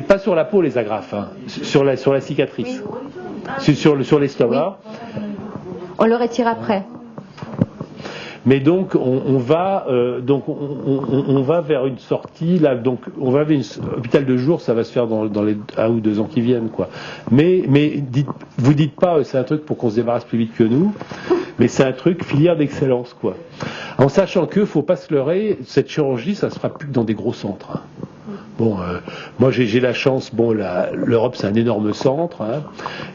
Pas sur la peau les agrafes, hein. Sur la cicatrice, sur l'estomac. On le retire après. Mais donc on va vers une sortie là, donc on va vers un hôpital de jour, ça va se faire dans les 1 ou 2 ans qui viennent, quoi. Mais vous dites pas c'est un truc pour qu'on se débarrasse plus vite que nous, mais c'est un truc filière d'excellence, quoi. En sachant que faut pas se leurrer, cette chirurgie ça se fera plus que dans des gros centres. Hein. Bon, moi j'ai la chance, l'Europe c'est un énorme centre, hein.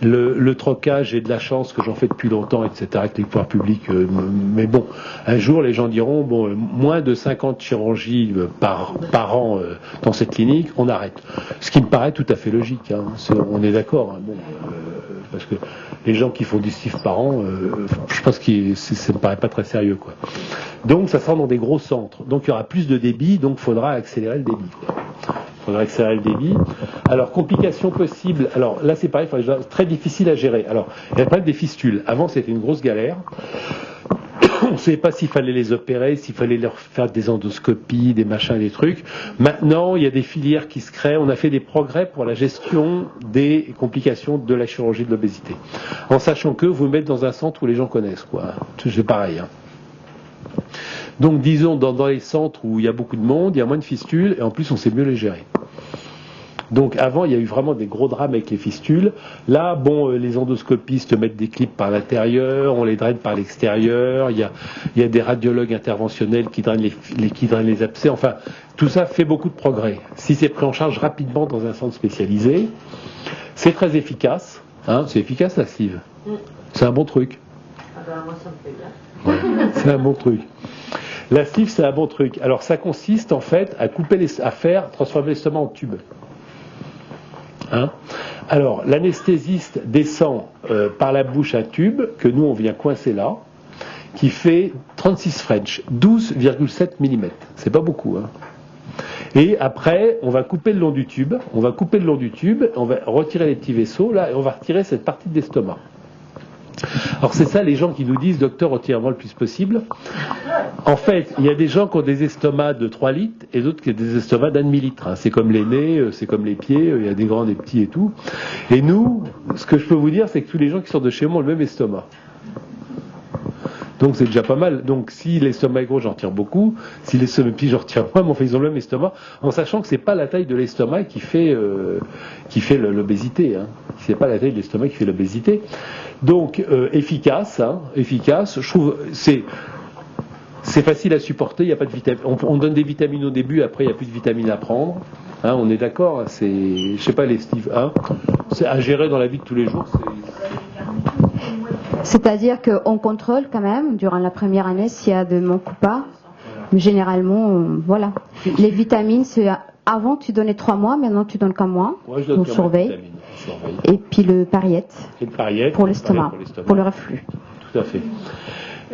Le trocage, j'ai de la chance que j'en fais depuis longtemps, etc., avec les pouvoirs publics, mais bon, un jour les gens diront, moins de 50 chirurgies par an dans cette clinique, on arrête. Ce qui me paraît tout à fait logique, hein. On est d'accord, hein. Bon, parce que les gens qui font du STIF par an, je pense que ça me paraît pas très sérieux, quoi. Donc ça sera dans des gros centres, donc il y aura plus de débit, donc il faudra accélérer le débit, quoi. Faudra accélérer le débit. Alors, complications possibles. Alors, là, c'est pareil, c'est très difficile à gérer. Alors, il y a le problème des fistules. Avant, c'était une grosse galère. On ne savait pas s'il fallait les opérer, s'il fallait leur faire des endoscopies, des machins, des trucs. Maintenant, il y a des filières qui se créent. On a fait des progrès pour la gestion des complications de la chirurgie de l'obésité. En sachant que vous mettez dans un centre où les gens connaissent, quoi. C'est pareil, hein. Donc disons dans les centres où il y a beaucoup de monde, il y a moins de fistules et en plus on sait mieux les gérer. Donc avant il y a eu vraiment des gros drames avec les fistules. Là les endoscopistes mettent des clips par l'intérieur, on les draine par l'extérieur, il y a des radiologues interventionnels qui drainent les abcès, enfin tout ça fait beaucoup de progrès. Si c'est pris en charge rapidement dans un centre spécialisé, c'est très efficace, hein, c'est efficace la sleeve. C'est un bon truc. Ah ben moi ça me fait bien. Ouais, c'est un bon truc. La sleeve, c'est un bon truc. Alors, ça consiste, en fait, à transformer l'estomac en tube. Hein ? Alors, l'anesthésiste descend par la bouche un tube, que nous, on vient coincer là, qui fait 36 French, 12,7 mm. C'est pas beaucoup, hein. Et après, on va couper le long du tube, on va retirer les petits vaisseaux, là, et on va retirer cette partie de l'estomac. Alors c'est ça les gens qui nous disent docteur retirez-moi le plus possible. En fait il y a des gens qui ont des estomacs de 3 litres et d'autres qui ont des estomacs d'1,5 litre, hein. C'est comme les nez, c'est comme les pieds, il y a des grands, des petits et tout. Et nous, ce que je peux vous dire c'est que tous les gens qui sortent de chez moi ont le même estomac. Donc c'est déjà pas mal. Donc si l'estomac est gros, j'en retire beaucoup. Si l'estomac est petit, j'en retire moins. Mais enfin, ils ont le même estomac, en sachant que c'est pas la taille de l'estomac qui fait l'obésité. Hein. C'est pas la taille de l'estomac qui fait l'obésité. Donc efficace, hein, efficace. Je trouve c'est facile à supporter. Il y a pas de vitamines. On donne des vitamines au début. Après, il y a plus de vitamines à prendre. Hein, on est d'accord. C'est, je sais pas les Steve. Hein, c'est à gérer dans la vie de tous les jours. C'est-à-dire qu'on contrôle quand même, durant la première année, s'il y a de manque ou pas. Mais généralement, voilà. Les vitamines, c'est avant, tu donnais 3 mois, maintenant, tu donnes qu'un mois. Ouais, on surveille. Et puis le pariette. Pour l'estomac, pour le reflux. Tout à fait.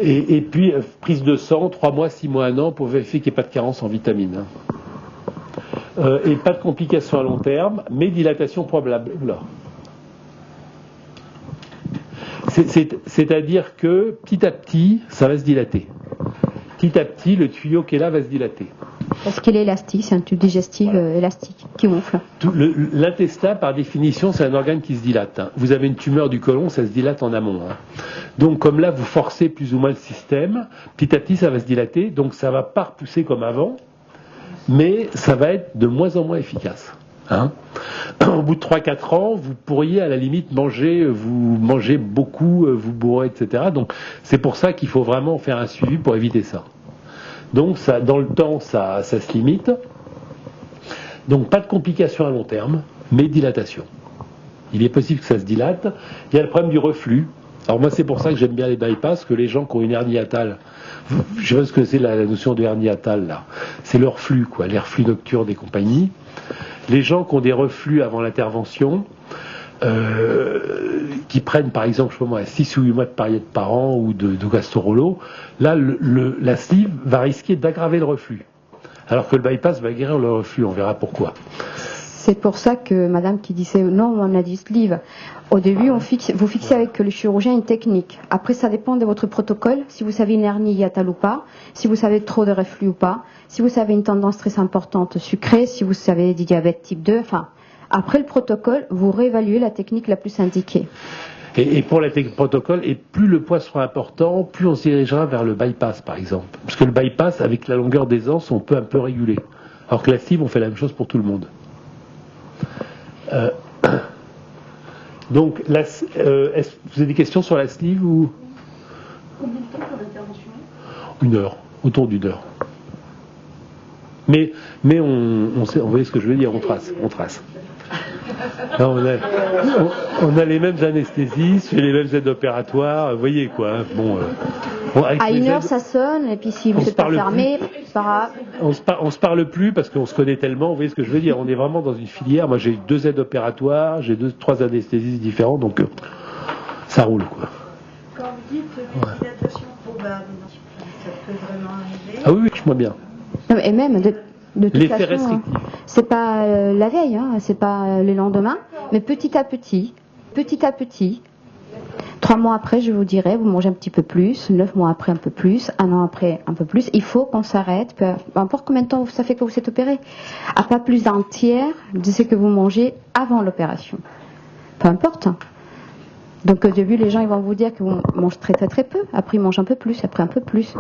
Et puis, prise de sang, 3 mois, 6 mois, 1 an, pour vérifier qu'il n'y ait pas de carence en vitamines. Et pas de complications à long terme, mais dilatation probable. C'est-à-dire que petit à petit, ça va se dilater. Petit à petit, le tuyau qui est là va se dilater. Parce qu'il est élastique, c'est un tube digestif élastique qui gonfle. L'intestin, par définition, c'est un organe qui se dilate. Hein. Vous avez une tumeur du côlon, ça se dilate en amont. Hein. Donc, comme là, vous forcez plus ou moins le système, petit à petit, ça va se dilater. Donc, ça ne va pas repousser comme avant, mais ça va être de moins en moins efficace. Hein. Au bout de 3-4 ans, vous pourriez à la limite vous mangez beaucoup, vous bourrez, etc. Donc c'est pour ça qu'il faut vraiment faire un suivi pour éviter ça. Donc ça, dans le temps, ça se limite. Donc pas de complications à long terme, mais dilatation. Il est possible que ça se dilate. Il y a le problème du reflux. Alors moi c'est pour ça que j'aime bien les bypass, que les gens qui ont une hernie hiatale, je sais pas ce que c'est la notion de hernie hiatale là, c'est le reflux, quoi, les reflux nocturnes et compagnie. Les gens qui ont des reflux avant l'intervention, qui prennent par exemple 6 ou 8 mois de pariette par an ou de gastrolo, là la sleeve va risquer d'aggraver le reflux. Alors que le bypass va guérir le reflux, on verra pourquoi. C'est pour ça que madame qui disait non, on a dit sleeve. Au début, vous fixez avec le chirurgien une technique. Après, ça dépend de votre protocole, si vous avez une hernie hiatale ou pas, si vous avez trop de reflux ou pas, si vous avez une tendance très importante sucrée, si vous avez du diabète type 2, enfin, après le protocole, vous réévaluez la technique la plus indiquée. Et pour la technique protocole, et plus le poids sera important, plus on se dirigera vers le bypass, par exemple. Parce que le bypass, avec la longueur des anses, on peut un peu réguler. Alors que la sleeve, on fait la même chose pour tout le monde. Donc, vous avez des questions sur la sleeve ou... Combien de temps pour l'intervention? 1 heure, autour d'1 heure. Mais on sait, vous voyez ce que je veux dire, on trace. Non, on a les mêmes anesthésistes, les mêmes aides opératoires, vous voyez quoi. Hein, à 1 heure, ça sonne, et puis si vous n'êtes pas fermé, c'est pas grave. On se parle plus parce qu'on se connaît tellement, vous voyez ce que je veux dire. On est vraiment dans une filière. Moi, j'ai 2 aides opératoires, j'ai 3 anesthésistes différents, donc ça roule, quoi. Quand vous dites dilatation probable, ça peut vraiment arriver. Ah oui, je vois bien. Non, et même, de toute L'effet façon, restrictif. c'est pas la veille, hein, c'est pas le lendemain, mais petit à petit, 3 mois après, je vous dirais, vous mangez un petit peu plus, 9 mois après un peu plus, 1 an après un peu plus. Il faut qu'on s'arrête, peu importe combien de temps ça fait que vous êtes opéré, à pas plus d'un tiers de ce que vous mangez avant l'opération. Peu importe. Donc au début, les gens ils vont vous dire que vous mangez très très très peu, après ils mangent un peu plus, après un peu plus.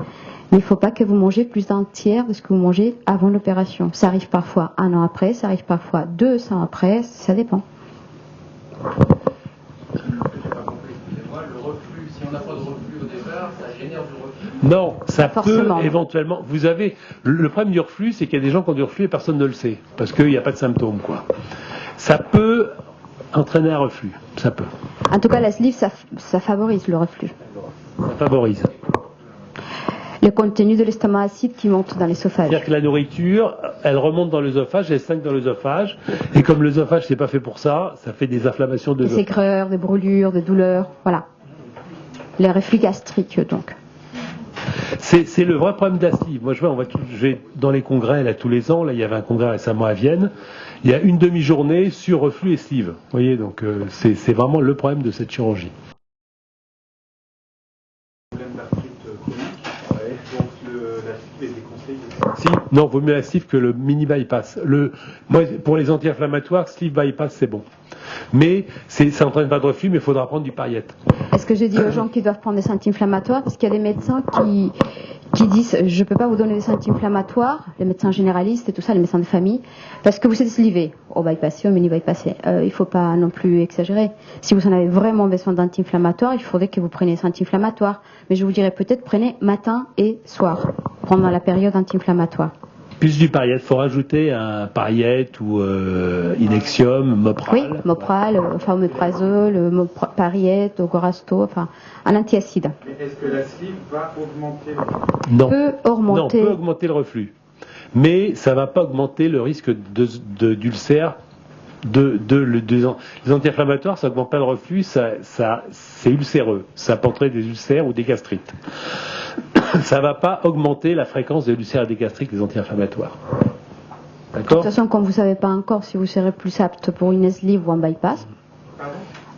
Mais il ne faut pas que vous mangez plus d'un tiers de ce que vous mangez avant l'opération. Ça arrive parfois 1 an après, ça arrive parfois 2 ans après, ça dépend. Si on n'a pas de reflux au départ, ça génère du reflux? Non, ça Forcément. peut éventuellement. Vous avez le problème du reflux, c'est qu'il y a des gens qui ont du reflux et personne ne le sait parce qu'il n'y a pas de symptômes, quoi. Ça peut entraîner un reflux, ça peut. En tout cas, la sleeve, ça favorise le reflux. Ça favorise. Le contenu de l'estomac acide qui monte dans l'esophage. C'est-à-dire que la nourriture, elle remonte dans l'œsophage, elle stagne dans l'œsophage, et comme l'œsophage c'est pas fait pour ça, ça fait des inflammations de Des l'œsophage. aigreurs, des brûlures, des douleurs, voilà. Les reflux gastriques, donc. C'est le vrai problème de la sleeve. Moi, je vais dans les congrès là tous les ans. Là, il y avait un congrès récemment à Vienne. Il y a une demi-journée sur reflux et sleeve. Vous voyez, donc c'est vraiment le problème de cette chirurgie. Problème d'arthrite chronique, donc la sleeve est déconseillée. Si, non, vaut mieux la sleeve que le mini bypass. Moi, pour les anti-inflammatoires, sleeve bypass c'est bon. Mais ça n'entraîne pas de reflux, mais il faudra prendre du Pariette. Est-ce que je dis aux gens qui doivent prendre des anti-inflammatoires? Parce qu'il y a des médecins qui disent je ne peux pas vous donner des anti-inflammatoires, les médecins généralistes et tout ça, les médecins de famille, parce que vous êtes slivé, au bypassé, au mini bypassé. Il ne faut pas non plus exagérer. Si vous en avez vraiment besoin d'anti-inflammatoires, il faudrait que vous preniez des anti-inflammatoires. Mais je vous dirais peut-être prenez matin et soir, pendant la période anti-inflammatoire. Plus du Pariette, il faut rajouter un Pariette ou Inexium, Mopral. Oui, Mopral, omeprazole, Pariette, Gorasto, enfin un antiacide. Mais est-ce que la sleeve va augmenter Non. Peut augmenter. Non, peut augmenter le reflux. Mais ça ne va pas augmenter le risque d'ulcère. Les anti-inflammatoires, ça n'augmente pas le reflux, c'est ulcéreux. Ça peut entraîner des ulcères ou des gastrites. Ça ne va pas augmenter la fréquence des ulcères et des gastrites, les anti-inflammatoires. De D'accord? toute façon, comme vous ne savez pas encore si vous serez plus apte pour une sleeve ou un bypass,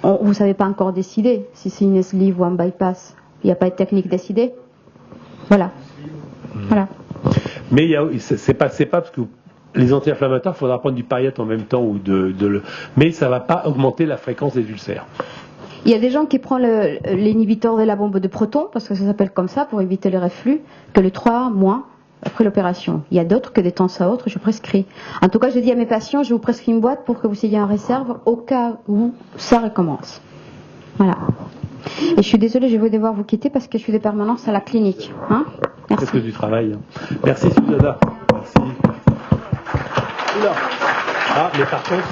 vous ne savez pas encore décider si c'est une sleeve ou un bypass. Il n'y a pas de technique décidée. Voilà. Voilà. Mais c'est pas parce que les anti-inflammatoires, il faudra prendre du Pariette en même temps mais ça ne va pas augmenter la fréquence des ulcères. Il y a des gens qui prennent l'inhibiteur de la bombe de protons, parce que ça s'appelle comme ça, pour éviter les reflux, que les 3 mois après l'opération. Il y a d'autres que de temps à autre, je prescris. En tout cas, je dis à mes patients, je vous prescris une boîte pour que vous ayez en réserve au cas où ça recommence. Voilà. Et je suis désolée, je vais devoir vous quitter parce que je suis de permanence à la clinique. Hein? Merci. C'est que du travail. Merci Susanna. Merci. Oula. Ah, mais par contre...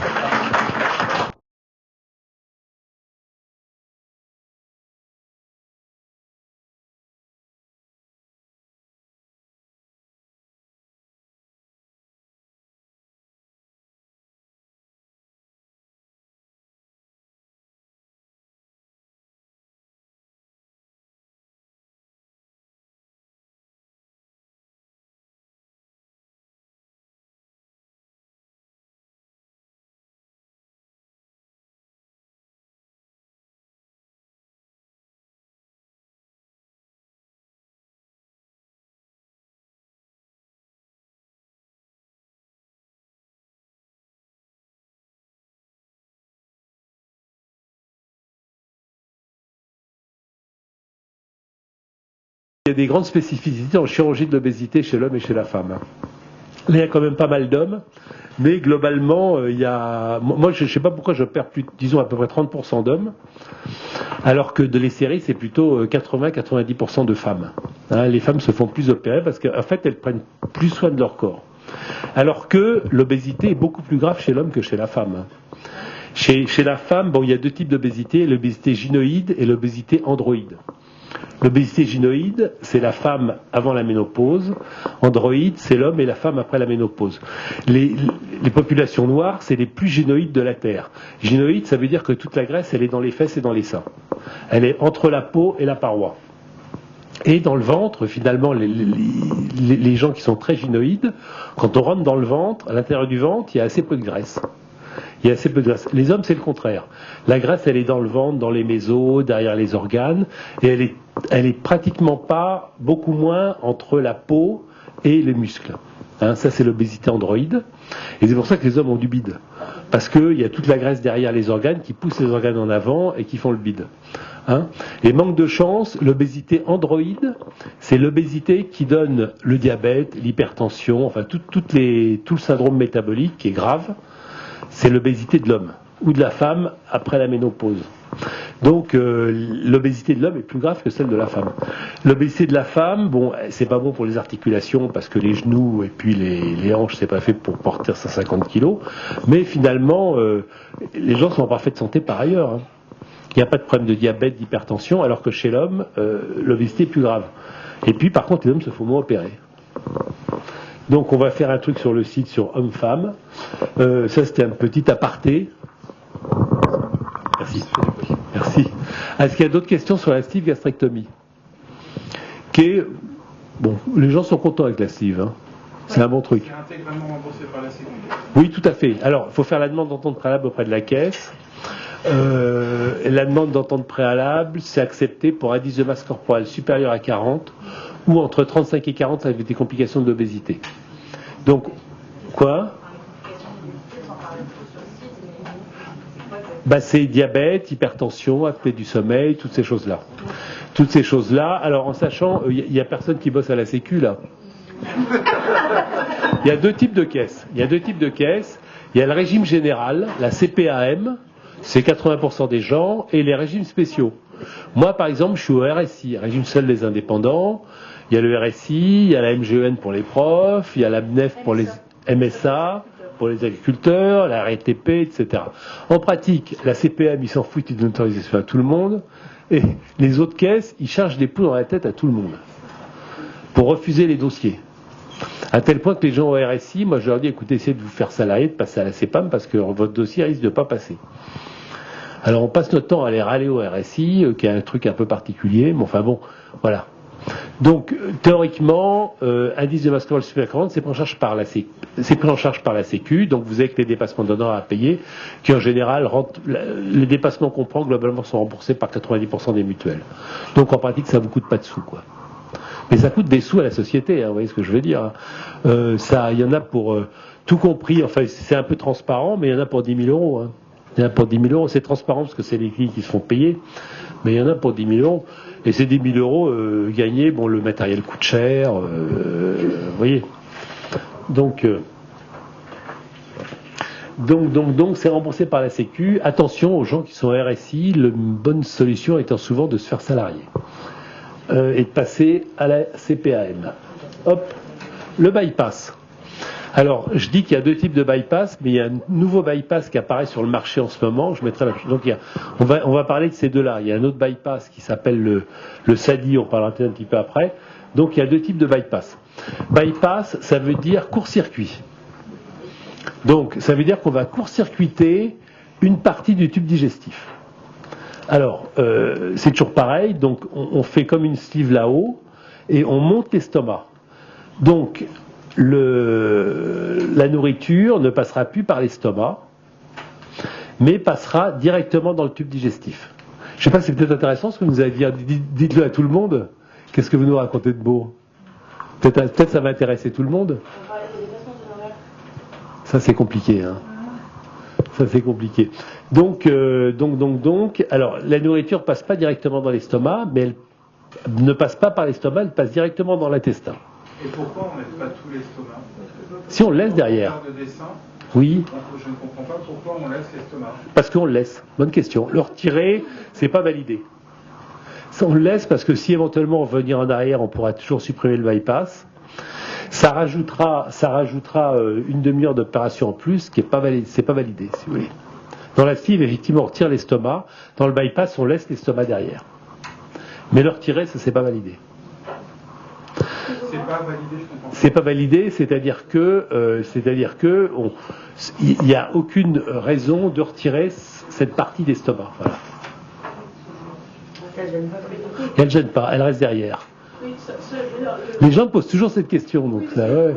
y a des grandes spécificités en chirurgie de l'obésité chez l'homme et chez la femme. Là, il y a quand même pas mal d'hommes, mais globalement, il y a... Moi, je ne sais pas pourquoi je perds plus, disons, à peu près 30% d'hommes, alors que de les séries, c'est plutôt 80-90% de femmes. Hein, les femmes se font plus opérer parce qu'en fait, elles prennent plus soin de leur corps. Alors que l'obésité est beaucoup plus grave chez l'homme que chez la femme. Chez la femme, bon, il y a deux types d'obésité, l'obésité gynoïde et l'obésité androïde. L'obésité gynoïde, c'est la femme avant la ménopause. Androïde, c'est l'homme et la femme après la ménopause. Les populations noires, c'est les plus gynoïdes de la Terre. Gynoïde, ça veut dire que toute la graisse, elle est dans les fesses et dans les seins. Elle est entre la peau et la paroi. Et dans le ventre, finalement, les gens qui sont très gynoïdes, quand on rentre dans le ventre, à l'intérieur du ventre, il y a assez peu de graisse. Il y a assez peu de graisse. Les hommes, c'est le contraire. La graisse, elle est dans le ventre, dans les mésos, derrière les organes, et elle est pratiquement pas, beaucoup moins entre la peau et les muscles. Hein, ça, c'est l'obésité androïde. Et c'est pour ça que les hommes ont du bide. Parce qu'il y a toute la graisse derrière les organes qui pousse les organes en avant et qui font le bide. Hein, et manque de chance, l'obésité androïde, c'est l'obésité qui donne le diabète, l'hypertension, enfin tout le syndrome métabolique qui est grave. C'est l'obésité de l'homme ou de la femme après la ménopause. Donc l'obésité de l'homme est plus grave que celle de la femme. L'obésité de la femme, bon, c'est pas bon pour les articulations parce que les genoux et puis les hanches, c'est pas fait pour porter 150 kilos. Mais finalement, les gens sont en parfaite santé par ailleurs. Hein. Il n'y a pas de problème de diabète, d'hypertension, alors que chez l'homme, l'obésité est plus grave. Et puis par contre, les hommes se font moins opérer. Donc on va faire un truc sur le site sur hommes-femmes. Ça c'était un petit aparté. Merci. Merci. Est-ce qu'il y a d'autres questions sur la sleeve gastrectomie? Bon, les gens sont contents avec la sleeve. Hein. C'est un bon truc. C'est intégralement remboursé par la Sécu. Oui, tout à fait. Alors, il faut faire la demande d'entente préalable auprès de la caisse. La demande d'entente préalable, c'est accepté pour indice de masse corporelle supérieur à 40 ou entre 35 et 40 avec des complications de l'obésité. Donc, quoi? C'est diabète, hypertension, apnée du sommeil, toutes ces choses-là. Toutes ces choses-là. Alors, en sachant, il n'y a personne qui bosse à la Sécu, là. Il y a deux types de caisses. Il y a le régime général, la CPAM, c'est 80% des gens, et les régimes spéciaux. Moi, par exemple, je suis au RSI, régime seul des indépendants. Il y a le RSI, il y a la MGEN pour les profs, il y a la MNEF pour les MSA, pour les agriculteurs, la RTP, etc. En pratique, la CPAM, ils s'en foutent, ils donnent l'autorisation à tout le monde, et les autres caisses, ils chargent des poux dans la tête à tout le monde pour refuser les dossiers. À tel point que les gens au RSI, moi je leur dis, écoutez, essayez de vous faire salarier, de passer à la CPAM, parce que votre dossier risque de ne pas passer. Alors on passe notre temps à aller râler au RSI, qui est un truc un peu particulier, mais enfin bon, voilà. Donc théoriquement, indice de masse corporelle supérieur à 40, c'est pris en charge par la Sécu, donc vous avez que les dépassements d'honoraires à payer, qui en général les dépassements qu'on prend globalement sont remboursés par 90% des mutuelles. Donc en pratique, ça vous coûte pas de sous, quoi. Mais ça coûte des sous à la société, hein, vous voyez ce que je veux dire. Hein. Il y en a pour tout compris, enfin c'est un peu transparent, mais il y en a pour 10 000 euros. Hein. Il y en a pour 10 000 euros, c'est transparent parce que c'est les clients qui se font payer, mais il y en a pour 10 000 euros. Et ces 10 000 euros gagnés, bon, le matériel coûte cher, vous voyez. Donc c'est remboursé par la Sécu. Attention aux gens qui sont RSI, la bonne solution étant souvent de se faire salarier. Et de passer à la CPAM. Hop, le bypass. Alors, je dis qu'il y a deux types de bypass, mais il y a un nouveau bypass qui apparaît sur le marché en ce moment. Donc, on va parler de ces deux-là. Il y a un autre bypass qui s'appelle le SADI, on parlera un petit peu après. Donc, il y a deux types de bypass. Bypass, ça veut dire court-circuit. Donc, ça veut dire qu'on va court-circuiter une partie du tube digestif. Alors, c'est toujours pareil, donc on fait comme une sleeve là-haut, et on monte l'estomac. Donc, la nourriture ne passera plus par l'estomac, mais passera directement dans le tube digestif. Je ne sais pas, c'est peut-être intéressant ce que vous avez dit, dites-le à tout le monde. Qu'est-ce que vous nous racontez de beau? Peut-être ça va intéresser tout le monde. Ça c'est compliqué, hein. Ça c'est compliqué. Donc, alors la nourriture passe pas directement dans l'estomac, mais elle ne passe pas par l'estomac, elle passe directement dans l'intestin. Et pourquoi on ne laisse pas tout l'estomac? Si on le laisse derrière. De dessin, oui. je ne comprends pas pourquoi on laisse l'estomac. Parce qu'on le laisse. Bonne question. Le retirer, c'est pas validé. On le laisse parce que si éventuellement on veut venir en arrière, on pourra toujours supprimer le bypass. Ça rajoutera une demi-heure d'opération en plus, qui est pas validé. C'est pas validé, si vous voulez. Dans la FIV, effectivement, on retire l'estomac. Dans le bypass, on laisse l'estomac derrière. Mais le retirer, ça c'est pas validé. C'est pas validé, je comprends. C'est pas validé, c'est-à-dire que il n'y a aucune raison de retirer cette partie d'estomac. Voilà. Elle gêne pas, elle reste derrière. Les gens posent toujours cette question, donc ça, ouais.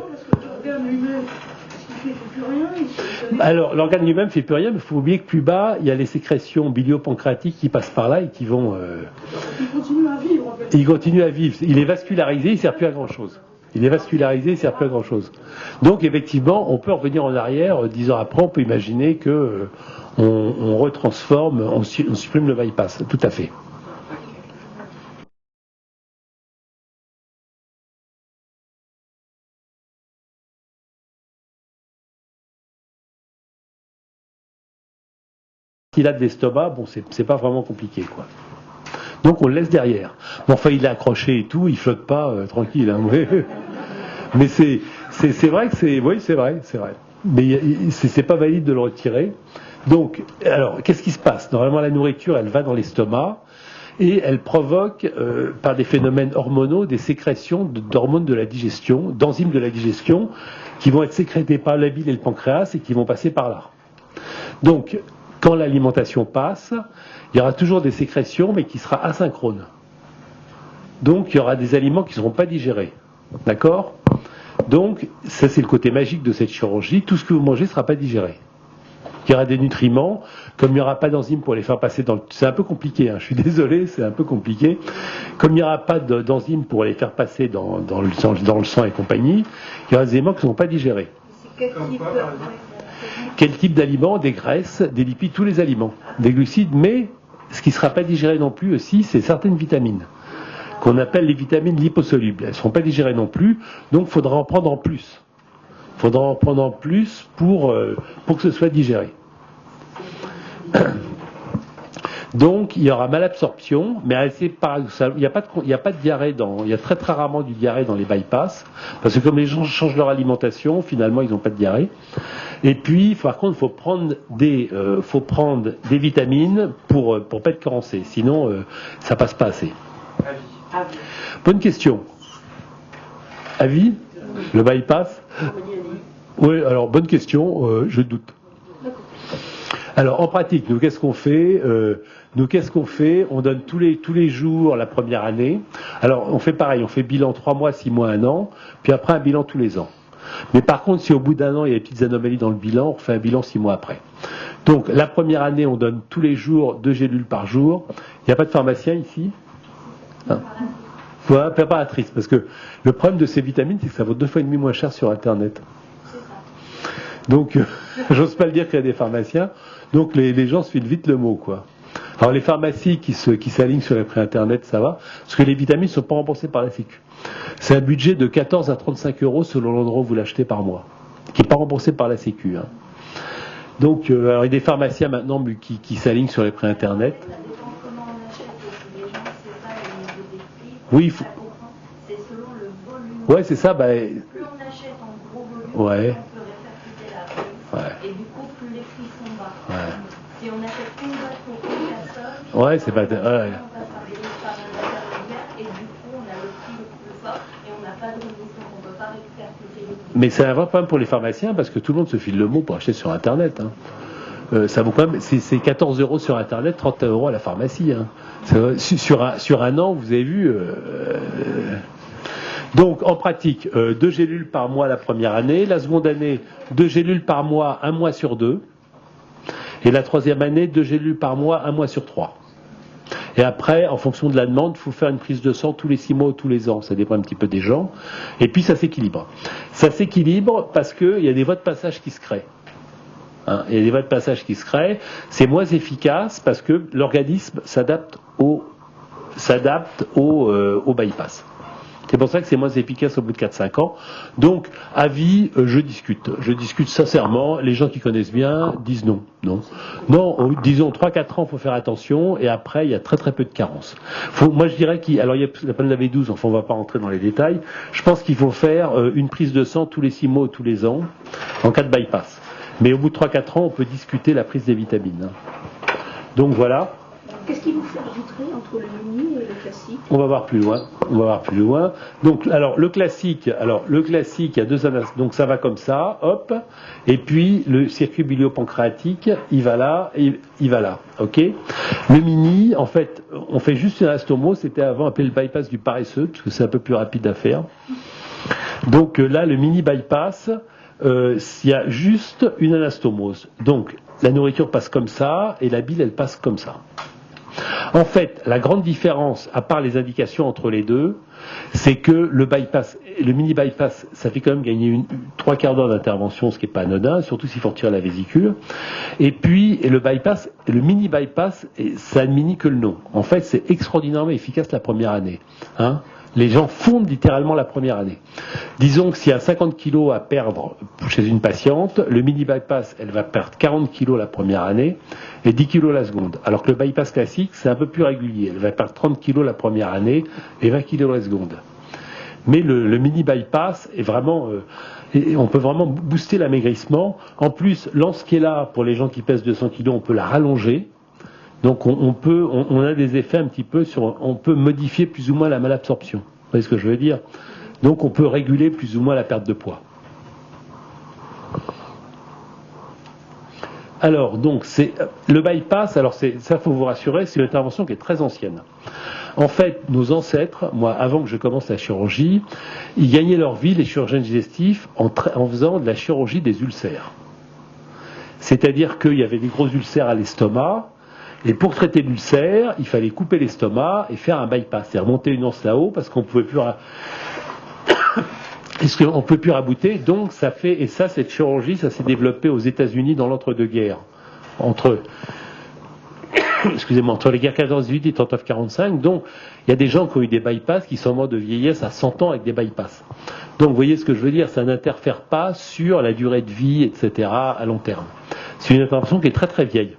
Alors, l'organe lui-même ne fait plus rien, mais il faut oublier que plus bas, il y a les sécrétions bilio-pancréatiques qui passent par là et qui vont... Il continue à vivre, en fait. Il continue à vivre. Il est vascularisé, il ne sert plus à grand-chose. Donc, effectivement, on peut revenir en arrière. 10 ans après, on peut imaginer que on retransforme, on supprime le bypass. Tout à fait. S'il a de l'estomac, bon, c'est pas vraiment compliqué, quoi. Donc on le laisse derrière. Bon, enfin, il est accroché et tout, il flotte pas, tranquille. Hein, mais c'est vrai que c'est, oui, c'est vrai. Mais c'est pas valide de le retirer. Donc, alors, qu'est-ce qui se passe? Normalement, la nourriture, elle va dans l'estomac et elle provoque, par des phénomènes hormonaux, des sécrétions d'hormones de la digestion, d'enzymes de la digestion, qui vont être sécrétées par la bile et le pancréas et qui vont passer par là. Donc, quand l'alimentation passe, il y aura toujours des sécrétions, mais qui sera asynchrone. Donc, il y aura des aliments qui ne seront pas digérés. D'accord? Donc, ça, c'est le côté magique de cette chirurgie. Tout ce que vous mangez ne sera pas digéré. Il y aura des nutriments, comme il n'y aura pas d'enzymes pour les faire passer dans le... C'est un peu compliqué, hein, je suis désolé, c'est un peu compliqué. Comme il n'y aura pas d'enzymes pour les faire passer dans le sang et compagnie, il y aura des aliments qui ne seront pas digérés. Quel type d'aliments? Des graisses, des lipides, tous les aliments, des glucides, mais ce qui ne sera pas digéré non plus aussi, c'est certaines vitamines, qu'on appelle les vitamines liposolubles. Elles ne seront pas digérées non plus, donc il faudra en prendre en plus. Il faudra en prendre en plus pour que ce soit digéré. Donc il y aura malabsorption, mais il n'y a pas de diarrhée il y a très très rarement du diarrhée dans les bypass, parce que comme les gens changent leur alimentation, finalement ils n'ont pas de diarrhée. Et puis par contre il faut prendre des vitamines pour pas être carencé, sinon ça passe pas assez. Bonne question. Avis? Le bypass? Oui, alors bonne question, je doute. Alors en pratique, nous qu'est-ce qu'on fait? On donne tous les jours la première année. Alors on fait pareil, on fait bilan 3 mois, 6 mois, 1 an, puis après un bilan tous les ans. Mais par contre, si au bout d'1 an il y a des petites anomalies dans le bilan, on refait un bilan 6 mois après. Donc la première année, on donne tous les jours 2 gélules par jour. Il n'y a pas de pharmacien ici? Hein? Voilà, préparatrice, parce que le problème de ces vitamines, c'est que ça vaut 2,5 fois moins cher sur Internet. Donc, j'ose pas le dire qu'il y a des pharmaciens. Donc, les gens se filent vite le mot, quoi. Alors, les pharmacies qui s'alignent sur les prix Internet, ça va, parce que les vitamines ne sont pas remboursées par la Sécu. C'est un budget de 14 à 35 € selon l'endroit où vous l'achetez par mois, qui n'est pas remboursé par la Sécu. Hein. Donc, alors, il y a des pharmaciens maintenant qui s'alignent sur les prix Internet. Oui, c'est selon le volume. Ouais, c'est ça. Bah... Plus on achète en gros volume, ouais. plus on peut répercuter la prise. Ouais. Et du coup, plus les prix sont bas. Ouais. Si on achète une boîte pour une personne, ouais, c'est pas. Ouais. On passe par des intermédiaires et du coup, on a le prix le plus fort et on n'a pas de remise, donc on ne peut pas répercuter les prix. Mais c'est un vrai problème pour les pharmaciens parce que tout le monde se file le mot pour acheter sur Internet. Hein. Ça vaut quand même, c'est 14 € sur Internet, 30 € à la pharmacie. Hein. Sur un an, vous avez vu. Donc, en pratique, 2 gélules par mois la première année. La seconde année, 2 gélules par mois, 1 mois sur 2. Et la troisième année, 2 gélules par mois, 1 mois sur 3. Et après, en fonction de la demande, il faut faire une prise de sang tous les 6 mois ou tous les ans. Ça dépend un petit peu des gens. Et puis, ça s'équilibre. Ça s'équilibre parce qu'il y a des voies de passage qui se créent. Hein, il y a des voies de passage qui se créent. C'est moins efficace parce que l'organisme s'adapte aux s'adapte au bypass. C'est pour ça que c'est moins efficace au bout de 4-5 ans. Donc, à vie, je discute. Je discute sincèrement. Les gens qui connaissent bien disent non. Non, disons 3-4 ans, il faut faire attention. Et après, il y a très très peu de carences. Moi, je dirais alors il y a la panne de la V12, enfin, on ne va pas rentrer dans les détails. Je pense qu'il faut faire une prise de sang tous les 6 mois ou tous les ans, en cas de bypass. Mais au bout de 3-4 ans, on peut discuter la prise des vitamines. Donc voilà. Qu'est-ce qui vous rajouterait entre le mini et le classique? On va voir plus loin. Donc, alors le classique, il y a 2 anastomoses. Donc ça va comme ça, hop. Et puis le circuit biliopancréatique, il va là, il va là, ok. Le mini, en fait, on fait juste une anastomose. C'était avant appelé le bypass du paresseux, parce que c'est un peu plus rapide à faire. Donc là, le mini bypass, il y a juste une anastomose. Donc la nourriture passe comme ça et la bile, elle passe comme ça. En fait, la grande différence, à part les indications entre les deux, c'est que le mini bypass, ça fait quand même gagner 3/4 d'heure d'intervention, ce qui n'est pas anodin, surtout s'il faut retirer la vésicule. Et puis, le mini bypass, ça ne mini que le nom. En fait, c'est extraordinairement efficace la première année. Les gens fondent littéralement la première année. Disons que s'il y a 50 kilos à perdre chez une patiente, le mini bypass, elle va perdre 40 kilos la première année et 10 kilos la seconde. Alors que le bypass classique, c'est un peu plus régulier. Elle va perdre 30 kilos la première année et 20 kilos la seconde. Mais le mini bypass est vraiment, on peut vraiment booster l'amaigrissement. En plus, l'anse qui est là, pour les gens qui pèsent 200 kilos, on peut la rallonger. Donc on a des effets un petit peu on peut modifier plus ou moins la malabsorption. Vous voyez ce que je veux dire? Donc on peut réguler plus ou moins la perte de poids. Alors donc c'est le bypass. Alors ça faut vous rassurer, c'est une intervention qui est très ancienne. En fait, nos ancêtres, moi avant que je commence la chirurgie, ils gagnaient leur vie, les chirurgiens digestifs, en faisant de la chirurgie des ulcères. C'est-à-dire qu'il y avait des gros ulcères à l'estomac. Et pour traiter l'ulcère, il fallait couper l'estomac et faire un bypass, c'est-à-dire monter une anse là-haut parce qu'on pouvait plus rabouter. Donc cette chirurgie, ça s'est développé aux États-Unis dans l'entre-deux-guerres, entre les guerres 14-18 et 39-45. Donc il y a des gens qui ont eu des bypass qui sont morts de vieillesse à 100 ans avec des bypass. Donc vous voyez ce que je veux dire, ça n'interfère pas sur la durée de vie, etc. à long terme. C'est une intervention qui est très très vieille.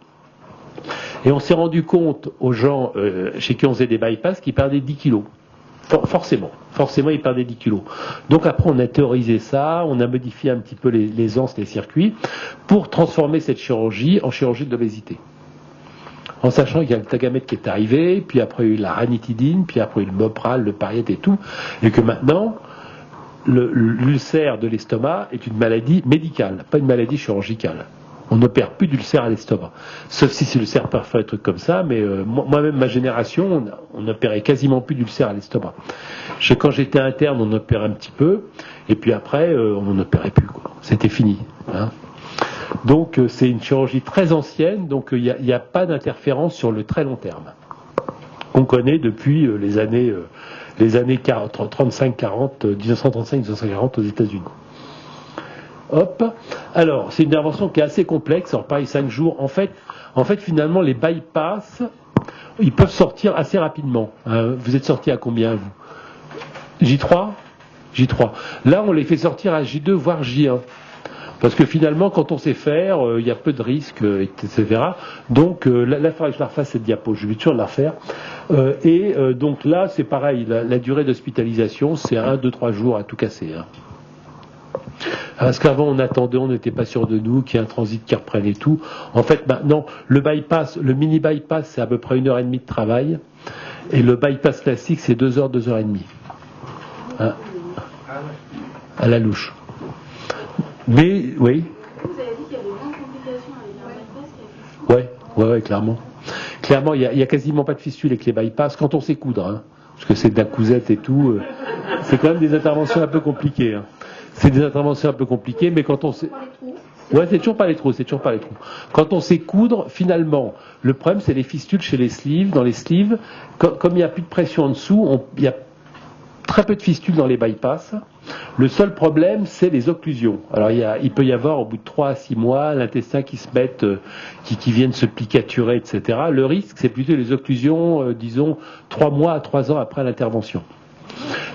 Et on s'est rendu compte aux gens chez qui on faisait des bypass qu'ils perdaient 10 kilos. Forcément, ils perdaient 10 kilos. Donc après, on a théorisé ça, on a modifié un petit peu les anses, les circuits, pour transformer cette chirurgie en chirurgie de l'obésité. En sachant qu'il y a le Tagamet qui est arrivé, puis après il y a eu la ranitidine, puis après il y a eu le Mopral, le Pariet et tout, et que maintenant, l'ulcère de l'estomac est une maladie médicale, pas une maladie chirurgicale. On n'opère plus d'ulcère à l'estomac. Sauf si c'est l'ulcère parfait, des trucs comme ça, mais moi-même, ma génération, on n'opérait quasiment plus d'ulcère à l'estomac. Quand j'étais interne, on opérait un petit peu, et puis après, on n'en opérait plus, quoi. C'était fini. Donc, c'est une chirurgie très ancienne, donc il n'y a pas d'interférence sur le très long terme. On connaît depuis les années 35-40, 1935-1940 aux États-Unis. Hop. Alors, c'est une intervention qui est assez complexe. Alors, pareil, 5 jours. En fait, finalement, les bypass, ils peuvent sortir assez rapidement. Vous êtes sorti à combien, vous? J3. Là, on les fait sortir à J2, voire J1. Parce que finalement, quand on sait faire, il y a peu de risques, etc. Donc, là, il faudrait que je la refasse cette diapo. Je vais toujours la refaire. Donc là, c'est pareil. La durée d'hospitalisation, c'est 1, 2, 3 jours à tout casser. Parce qu'avant on attendait, on n'était pas sûr de nous, qu'il y ait un transit qui reprenne et tout. En fait, maintenant, le mini bypass, c'est à peu près 1h30 de travail, et le bypass classique, c'est 2 heures, 2h30. À la louche. Mais, oui. Vous avez dit qu'il y avait moins de complications avec un bypass qu'avec Ouais, clairement. Clairement, il y a quasiment pas de fistule avec les bypass quand on sait coudre, parce que c'est de la cousette et tout. C'est quand même des interventions un peu compliquées. C'est des interventions un peu compliquées, mais quand on sait... Ouais, c'est toujours pas les trous. Quand on sait coudre, finalement, le problème, c'est les fistules chez les sleeves. Dans les sleeves, comme il n'y a plus de pression en dessous, il y a très peu de fistules dans les bypass. Le seul problème, c'est les occlusions. Alors il peut y avoir au bout de 3 à 6 mois l'intestin qui se mette, qui viennent se plicaturer, etc. Le risque, c'est plutôt les occlusions, disons 3 mois à 3 ans après l'intervention.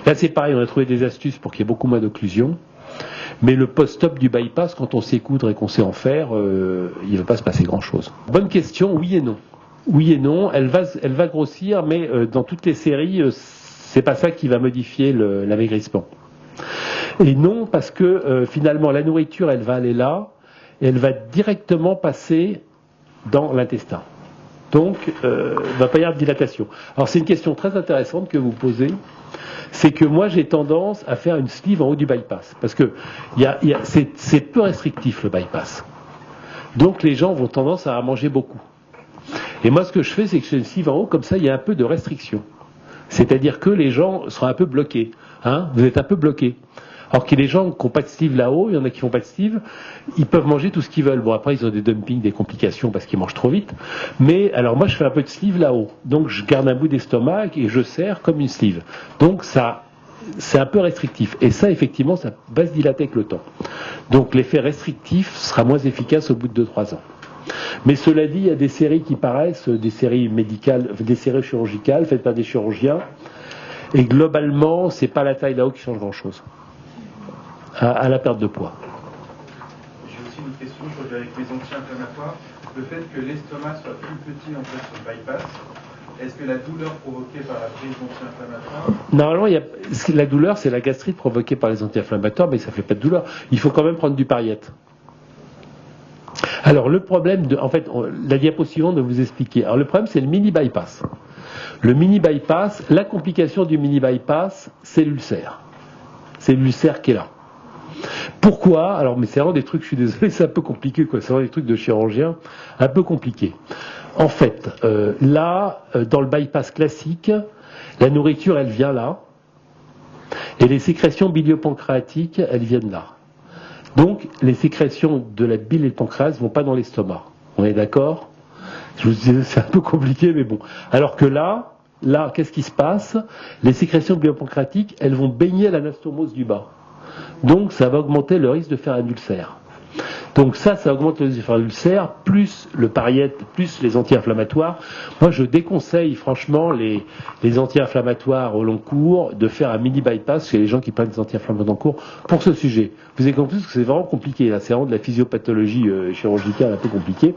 Là c'est pareil, on a trouvé des astuces pour qu'il y ait beaucoup moins d'occlusions. Mais le post-op du bypass, quand on sait coudre et qu'on sait en faire, il ne va pas se passer grand-chose. Bonne question, oui et non. Oui et non, elle va grossir, mais dans toutes les séries, c'est pas ça qui va modifier l'amaigrissement. Et non, parce que finalement, la nourriture, elle va aller là, et elle va directement passer dans l'intestin. Donc, il ne va pas y avoir de dilatation. Alors, c'est une question très intéressante que vous posez. C'est que moi, j'ai tendance à faire une sleeve en haut du bypass. Parce que c'est peu restrictif, le bypass. Donc, les gens vont tendance à manger beaucoup. Et moi, ce que je fais, c'est que je fais une sleeve en haut, comme ça, il y a un peu de restriction. C'est-à-dire que les gens seront un peu bloqués. Hein, vous êtes un peu bloqués. Alors que les gens qui n'ont pas de sleeve là-haut, il y en a qui n'ont pas de sleeve, ils peuvent manger tout ce qu'ils veulent. Bon, après, ils ont des dumpings, des complications parce qu'ils mangent trop vite. Mais, alors moi, je fais un peu de sleeve là-haut. Donc, je garde un bout d'estomac et je serre comme une sleeve. Donc, ça, c'est un peu restrictif. Et ça, effectivement, ça va se dilater avec le temps. Donc, l'effet restrictif sera moins efficace au bout de 2-3 ans. Mais cela dit, il y a des séries qui paraissent, des séries médicales, des séries chirurgicales faites par des chirurgiens. Et globalement, c'est pas la taille là-haut qui change grand-chose. À la perte de poids. J'ai aussi une question, je reviens avec les anti-inflammatoires. Le fait que l'estomac soit plus petit en fait sur le bypass, est-ce que la douleur provoquée par la prise d'anti-inflammatoires? Normalement, la douleur, c'est la gastrite provoquée par les anti-inflammatoires, mais ça ne fait pas de douleur. Il faut quand même prendre du Pariette. Alors, le problème, en fait, la diapo suivante de vous expliquer. Alors, le problème, c'est le mini-bypass. Le mini-bypass, la complication du mini-bypass, c'est l'ulcère. C'est l'ulcère qui est là. Pourquoi? Alors, mais c'est vraiment des trucs, je suis désolé, c'est un peu compliqué, quoi. C'est vraiment des trucs de chirurgien, un peu compliqués. En fait, là, dans le bypass classique, la nourriture, elle vient là, et les sécrétions biliopancréatiques, elles viennent là. Donc, les sécrétions de la bile et le pancréas ne vont pas dans l'estomac. On est d'accord? Je vous disais, c'est un peu compliqué, mais bon. Alors que là, qu'est-ce qui se passe? Les sécrétions biliopancréatiques, elles vont baigner l'anastomose du bas. Donc, ça va augmenter le risque de faire un ulcère. Donc ça augmente le risque de faire un ulcère, plus le Pariette, plus les anti-inflammatoires. Moi, je déconseille franchement les anti-inflammatoires au long cours de faire un mini-bypass chez les gens qui prennent des anti-inflammatoires en cours pour ce sujet. Vous avez compris que c'est vraiment compliqué, là. C'est vraiment de la physiopathologie chirurgicale un peu compliquée.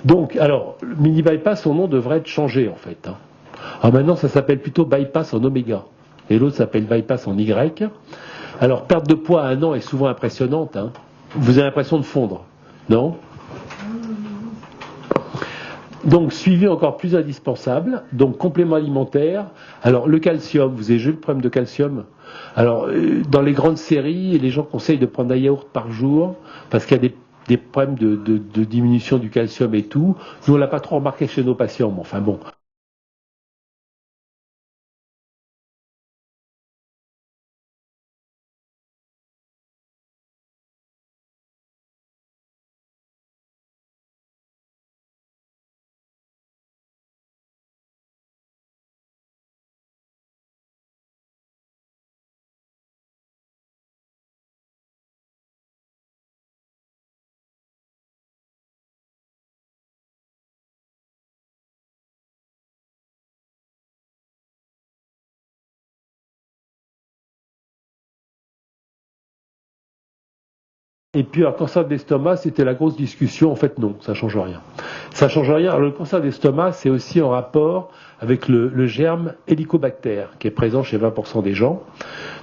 Donc, alors, le mini-bypass, son nom devrait être changé, en fait. Hein. Alors maintenant, ça s'appelle plutôt bypass en oméga. Et l'autre s'appelle bypass en Y. Alors, perte de poids à 1 an est souvent impressionnante. Hein. Vous avez l'impression de fondre, non? Donc, suivi encore plus indispensable. Donc, complément alimentaire. Alors, le calcium, vous avez vu le problème de calcium? Alors, dans les grandes séries, les gens conseillent de prendre un yaourt par jour parce qu'il y a des problèmes de diminution du calcium et tout. Nous, on l'a pas trop remarqué chez nos patients, mais enfin bon. Et puis, un cancer d'estomac, c'était la grosse discussion. En fait, non, ça change rien. Ça change rien. Alors, le cancer d'estomac, c'est aussi en rapport avec le germe Helicobacter, qui est présent chez 20% des gens.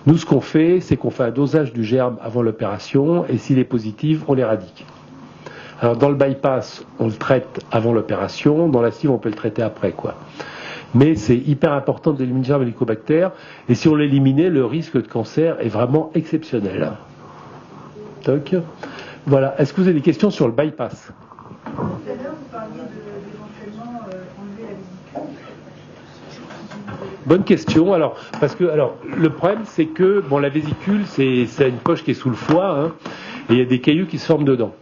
Nous, ce qu'on fait, c'est qu'on fait un dosage du germe avant l'opération, et s'il est positif, on l'éradique. Alors, dans le bypass, on le traite avant l'opération. Dans la sleeve, on peut le traiter après, quoi. Mais c'est hyper important d'éliminer le germe Helicobacter. Et si on l'éliminait, le risque de cancer est vraiment exceptionnel. Voilà. Est-ce que vous avez des questions sur le bypass? Tout à l'heure, vous parliez d'éventuellement enlever la vésicule. Bonne question. Alors, parce que le problème, c'est que la vésicule, c'est une poche qui est sous le foie, hein, et il y a des cailloux qui se forment dedans.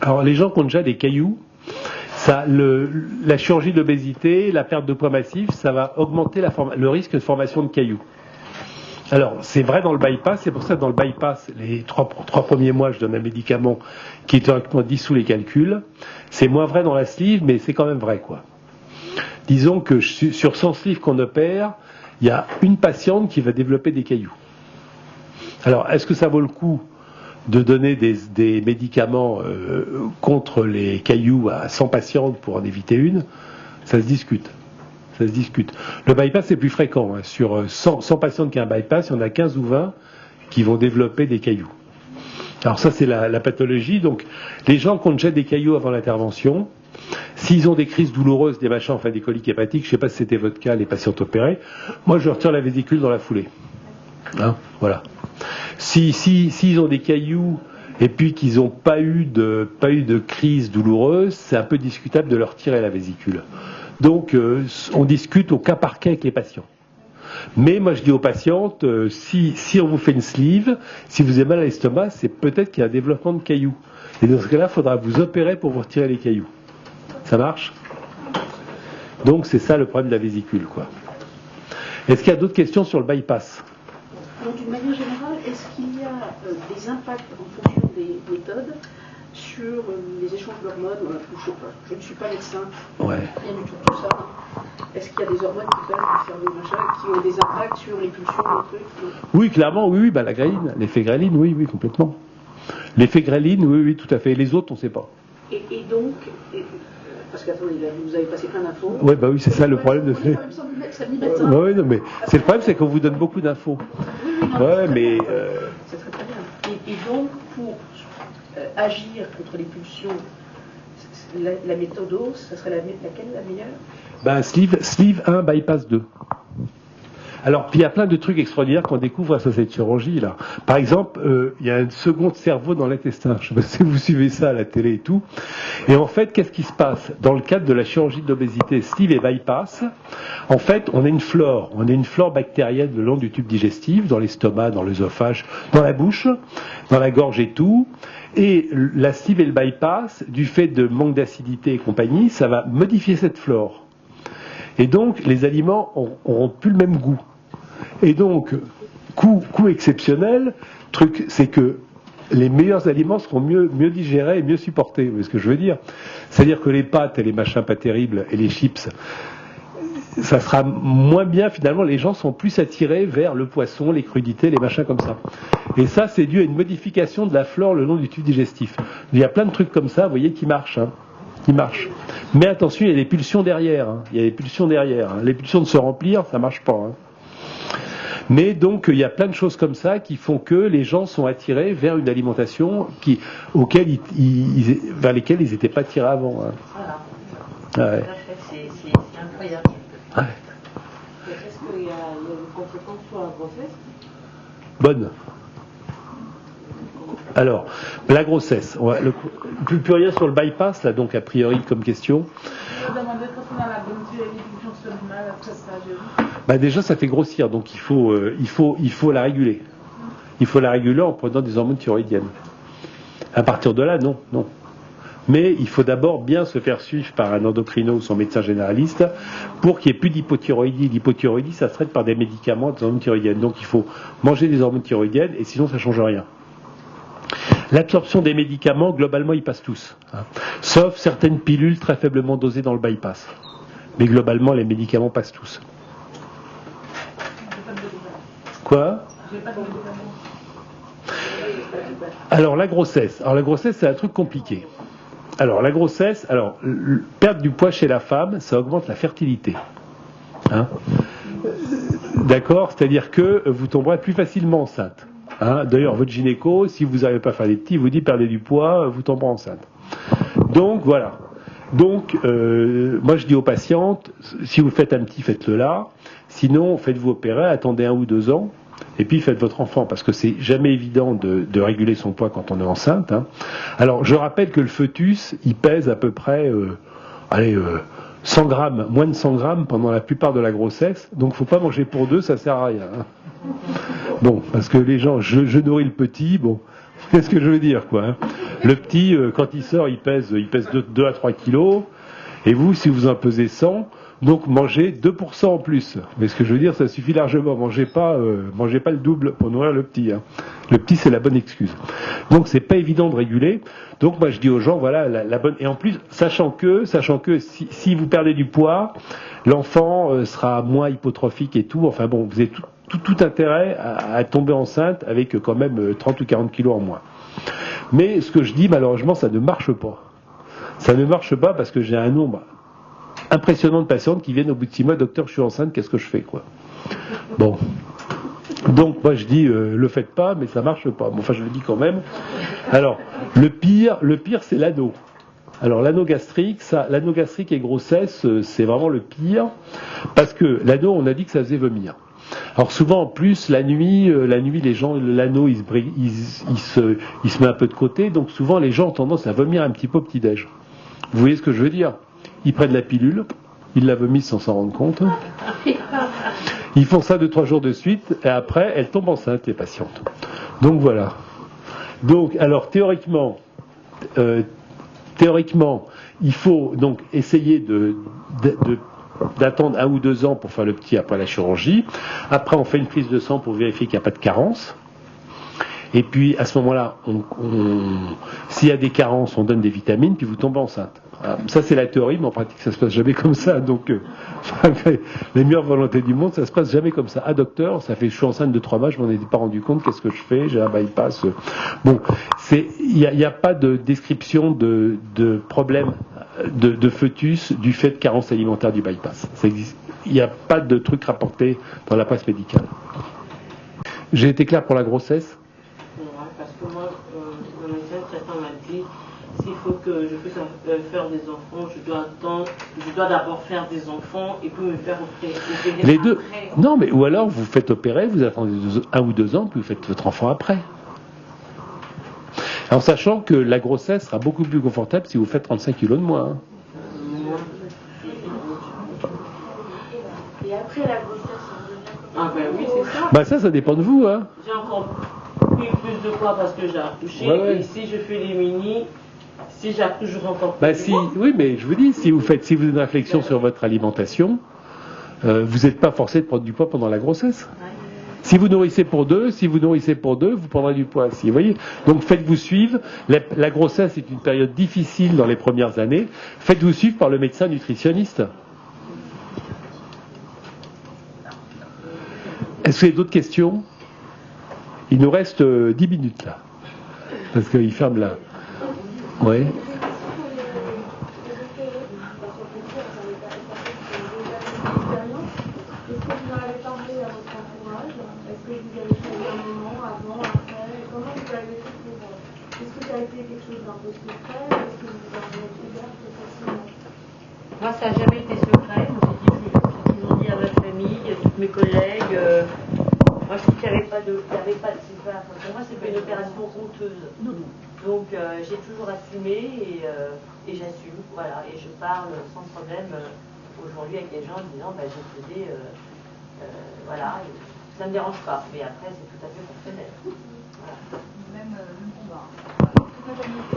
Alors, les gens qui ont déjà des cailloux, la chirurgie d'obésité, la perte de poids massif, ça va augmenter le risque de formation de cailloux. Alors, c'est vrai dans le bypass, c'est pour ça que dans le bypass, les trois premiers mois, je donne un médicament qui est directement dissous les calculs. C'est moins vrai dans la sleeve, mais c'est quand même vrai, quoi. Disons que sur 100 sleeves qu'on opère, il y a une patiente qui va développer des cailloux. Alors, est-ce que ça vaut le coup de donner des médicaments contre les cailloux à 100 patientes pour en éviter une? Ça se discute. Ça se discute. Le bypass est plus fréquent. Hein. Sur 100 patientes qui ont un bypass, il y en a 15 ou 20 qui vont développer des cailloux. Alors ça, c'est la pathologie. Donc, les gens qui ont déjà des cailloux avant l'intervention, s'ils ont des crises douloureuses, des machins, enfin des coliques hépatiques, je ne sais pas si c'était votre cas, les patients opérés, moi je retire la vésicule dans la foulée. Hein, voilà. S'ils ont des cailloux et puis qu'ils n'ont pas eu de crise douloureuse, c'est un peu discutable de leur tirer la vésicule. Donc, on discute au cas par cas avec les patients. Mais moi, je dis aux patientes, si on vous fait une sleeve, si vous avez mal à l'estomac, c'est peut-être qu'il y a un développement de cailloux. Et dans ce cas-là, il faudra vous opérer pour vous retirer les cailloux. Ça marche? Donc, c'est ça le problème de la vésicule, quoi. Est-ce qu'il y a d'autres questions sur le bypass? Donc, d'une manière générale, est-ce qu'il y a des impacts en fonction des méthodes sur les échanges d'hormones? Je ne suis pas médecin, ouais. Rien du tout ça. Est-ce qu'il y a des hormones qui peuvent faire des machins, qui ont des impacts sur les pulsions, les trucs? Oui, clairement, oui, bah, la gréline, l'effet gréline, oui, complètement. L'effet gréline, oui, tout à fait. Les autres, on ne sait pas. Et donc, parce qu'attendez, vous avez passé plein d'infos. Ouais, bah oui, c'est ça le problème de fait. Oui, non, mais c'est le problème, c'est qu'on vous donne beaucoup d'infos. Oui, non, ouais, mais. C'est très bien. Et donc, pour agir contre les pulsions, la méthode O, ça serait laquelle la meilleure? Ben, sleeve 1, bypass 2. Alors, puis il y a plein de trucs extraordinaires qu'on découvre grâce à cette chirurgie-là. Par exemple, il y a un second cerveau dans l'intestin. Je ne sais pas si vous suivez ça à la télé et tout. Et en fait, qu'est-ce qui se passe? Dans le cadre de la chirurgie de l'obésité, sleeve et bypass, en fait, on a une flore bactérienne le long du tube digestif, dans l'estomac, dans l'œsophage, dans la bouche, dans la gorge et tout. Et la sleeve et le bypass, du fait de manque d'acidité et compagnie, ça va modifier cette flore. Et donc, les aliments n'auront plus le même goût. Et donc, coup exceptionnel, truc, c'est que les meilleurs aliments seront mieux digérés et mieux supportés. Vous voyez ce que je veux dire? C'est-à-dire que les pâtes et les machins pas terribles et les chips, ça sera moins bien finalement. Les gens sont plus attirés vers le poisson, les crudités, les machins comme ça. Et ça, c'est dû à une modification de la flore le long du tube digestif. Il y a plein de trucs comme ça, vous voyez, qui marchent. Hein. Qui marche. Mais attention, il y a des pulsions derrière. Hein. Il y a des pulsions derrière. Hein. Les pulsions de se remplir, ça marche pas. Hein. Mais donc, il y a plein de choses comme ça qui font que les gens sont attirés vers une alimentation vers lesquelles ils n'étaient pas attirés avant. Hein. Voilà. Ouais. C'est incroyable. Ouais. Est-ce qu'il y a une conséquence sur la grossesse? Bonne. Alors, la grossesse. Plus rien sur le bypass, là, donc, a priori, comme question. Bah, déjà, ça fait grossir, donc il faut la réguler. Il faut la réguler en prenant des hormones thyroïdiennes. À partir de là, non. Mais il faut d'abord bien se faire suivre par un endocrino ou son médecin généraliste pour qu'il n'y ait plus d'hypothyroïdie. L'hypothyroïdie, ça se traite par des médicaments, des hormones thyroïdiennes. Donc il faut manger des hormones thyroïdiennes et sinon ça ne change rien. L'absorption des médicaments, globalement, ils passent tous. Hein. Sauf certaines pilules très faiblement dosées dans le bypass. Mais globalement, les médicaments passent tous. Quoi? Alors, la grossesse. Alors, la grossesse, c'est un truc compliqué. Alors, la grossesse, perdre du poids chez la femme, ça augmente la fertilité. Hein? D'accord? C'est-à-dire que vous tomberez plus facilement enceinte. Hein, d'ailleurs, votre gynéco, si vous n'arrivez pas à faire des petits, vous dit perdez du poids, vous tomberez enceinte. Donc voilà. Donc, moi je dis aux patientes, si vous faites un petit, faites-le là. Sinon, faites-vous opérer, attendez 1 ou 2 ans, et puis faites votre enfant, parce que c'est jamais évident de réguler son poids quand on est enceinte. Hein. Alors, je rappelle que le fœtus, il pèse à peu près, 100 grammes, moins de 100 grammes pendant la plupart de la grossesse. Donc, il ne faut pas manger pour 2, ça sert à rien. Hein. Bon, parce que les gens, je nourris le petit, bon, qu'est-ce que je veux dire, quoi. Hein. Le petit, quand il sort, il pèse 2 à 3 kilos, et vous, si vous en pesez 100, Donc mangez 2% en plus. Mais ce que je veux dire, ça suffit largement. Mangez pas le double pour nourrir le petit. Hein. Le petit, c'est la bonne excuse. Donc c'est pas évident de réguler. Donc moi je dis aux gens, voilà, la bonne. Et en plus, sachant que si vous perdez du poids, l'enfant sera moins hypotrophique et tout. Enfin bon, vous avez tout intérêt à tomber enceinte avec quand même 30 ou 40 kilos en moins. Mais ce que je dis, malheureusement, ça ne marche pas. Ça ne marche pas parce que j'ai un nombre impressionnant de patientes qui viennent au bout de 6 mois, docteur, je suis enceinte, qu'est-ce que je fais, quoi. Bon. Donc, moi, je dis, le faites pas, mais ça marche pas. Bon, enfin, je le dis quand même. Alors, le pire, c'est l'anneau. Alors, l'anneau gastrique et grossesse, c'est vraiment le pire, parce que l'anneau, on a dit que ça faisait vomir. Alors souvent en plus la nuit les gens l'anneau il se met un peu de côté, donc souvent les gens ont tendance à vomir un petit peu au petit-déj. Vous voyez ce que je veux dire? Ils prennent la pilule, ils la vomissent sans s'en rendre compte. Ils font ça 2-3 jours de suite et après elles tombent enceintes les patientes. Donc voilà. Donc alors théoriquement il faut donc essayer d'attendre 1 ou 2 ans pour faire le petit après la chirurgie. Après, on fait une prise de sang pour vérifier qu'il n'y a pas de carence. Et puis, à ce moment-là, s'il y a des carences, on donne des vitamines, puis vous tombez enceinte. Voilà. Ça, c'est la théorie, mais en pratique, ça se passe jamais comme ça. Donc, les meilleures volontés du monde, ça se passe jamais comme ça. Ah, docteur, je suis enceinte de 3 mois, je m'en étais pas rendu compte, qu'est-ce que je fais? J'ai un bypass. Bon, il n'y a pas de description de problème de fœtus du fait de carence alimentaire du bypass. Ça existe. Il n'y a pas de truc rapporté dans la presse médicale. J'ai été clair pour la grossesse? Ouais, parce que moi, le médecin traitant m'a dit s'il faut que je puisse faire des enfants, je dois d'abord faire des enfants et puis me faire opérer. Les deux. Non, mais ou alors vous faites opérer, vous attendez 1 ou 2 ans, puis vous faites votre enfant après. En sachant que la grossesse sera beaucoup plus confortable si vous faites 35 kilos de moins. Hein. Et après la grossesse, on devient Ah ben oui, c'est ça. Bah ça dépend de vous. Hein. J'ai encore pris plus de poids parce que j'ai accouché. Ouais. Et si je fais les mini, si j'accouche, j'aurai encore plus de poids. Oui, mais je vous dis, si vous avez une réflexion sur votre alimentation, vous n'êtes pas forcé de prendre du poids pendant la grossesse. Si vous nourrissez pour 2, vous prendrez du poids. Vous voyez. Donc faites-vous suivre. La grossesse est une période difficile dans les premières années. Faites-vous suivre par le médecin nutritionniste. Est-ce que vous avez d'autres questions? Il nous reste 10 minutes là. Parce qu'il ferme là. Oui. Moi, ça n'a jamais été secret. Ils ont dit à ma famille, à toutes mes collègues. Moi, je trouve qu'il n'y avait pas de CEPA. Pour moi, c'est pas une opération honteuse. Donc, j'ai toujours assumé et j'assume. Voilà. Et je parle sans problème aujourd'hui avec les gens en disant j'ai plaidé. Voilà. Ça ne me dérange pas. Mais après, c'est tout à fait personnel. Voilà. Même combat. Toute ma famille était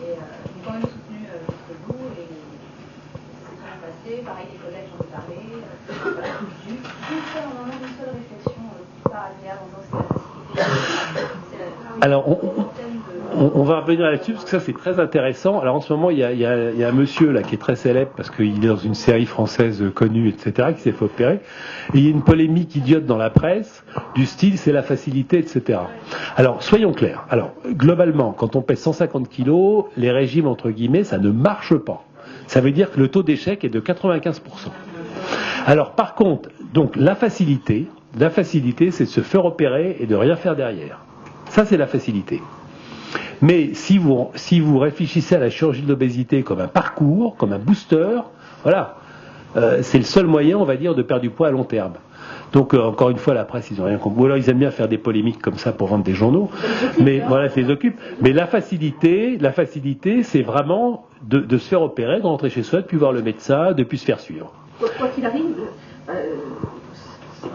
et j'ai quand même soutenu jusqu'au bout et c'est bien passé. Pareil, les collègues, j'en ai parlé. Juste faire un moment d'une seule réflexion pas agréable en tant que alors, on va revenir là-dessus parce que ça c'est très intéressant. Alors en ce moment, il y a un monsieur là qui est très célèbre parce qu'il est dans une série française connue, etc., qui s'est fait opérer. Et il y a une polémique idiote dans la presse du style c'est la facilité, etc. Alors soyons clairs. Alors globalement, quand on pèse 150 kilos, les régimes entre guillemets, ça ne marche pas. Ça veut dire que le taux d'échec est de 95%. Alors par contre, donc la facilité, c'est de se faire opérer et de rien faire derrière. Ça, c'est la facilité. Mais si vous réfléchissez à la chirurgie de l'obésité comme un parcours, comme un booster, voilà, c'est le seul moyen, on va dire, de perdre du poids à long terme. Donc, encore une fois, la presse, ils n'ont rien compris. Ou alors, ils aiment bien faire des polémiques comme ça pour vendre des journaux. Mais voilà, ça les occupe. Mais la facilité, c'est vraiment de se faire opérer, de rentrer chez soi, de puis voir le médecin, de puis se faire suivre. Quoi qu'il arrive,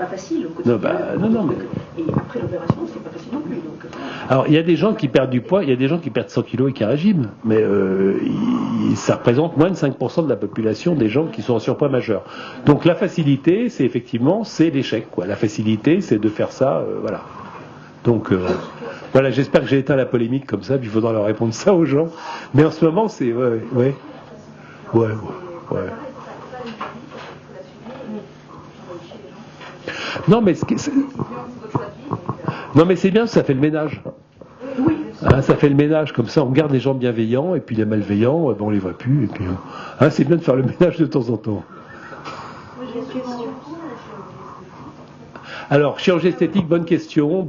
pas facile au quotidien. Non, mais... Et après l'opération, c'est pas facile non plus. Donc... Alors, il y a des gens qui perdent du poids, il y a des gens qui perdent 100 kilos et qui régiment, mais ça représente moins de 5% de la population des gens qui sont en surpoids majeur. Donc la facilité, c'est effectivement, c'est l'échec, quoi. La facilité, c'est de faire ça, voilà. Donc voilà, j'espère que j'ai éteint la polémique comme ça, puis il faudra leur répondre ça aux gens. Mais en ce moment, c'est... Ouais. Non, mais c'est bien, ça fait le ménage. Ça fait le ménage, comme ça on garde les gens bienveillants, et puis les malveillants, on les voit plus, et puis c'est bien de faire le ménage de temps en temps. Alors, chirurgie esthétique, bonne question,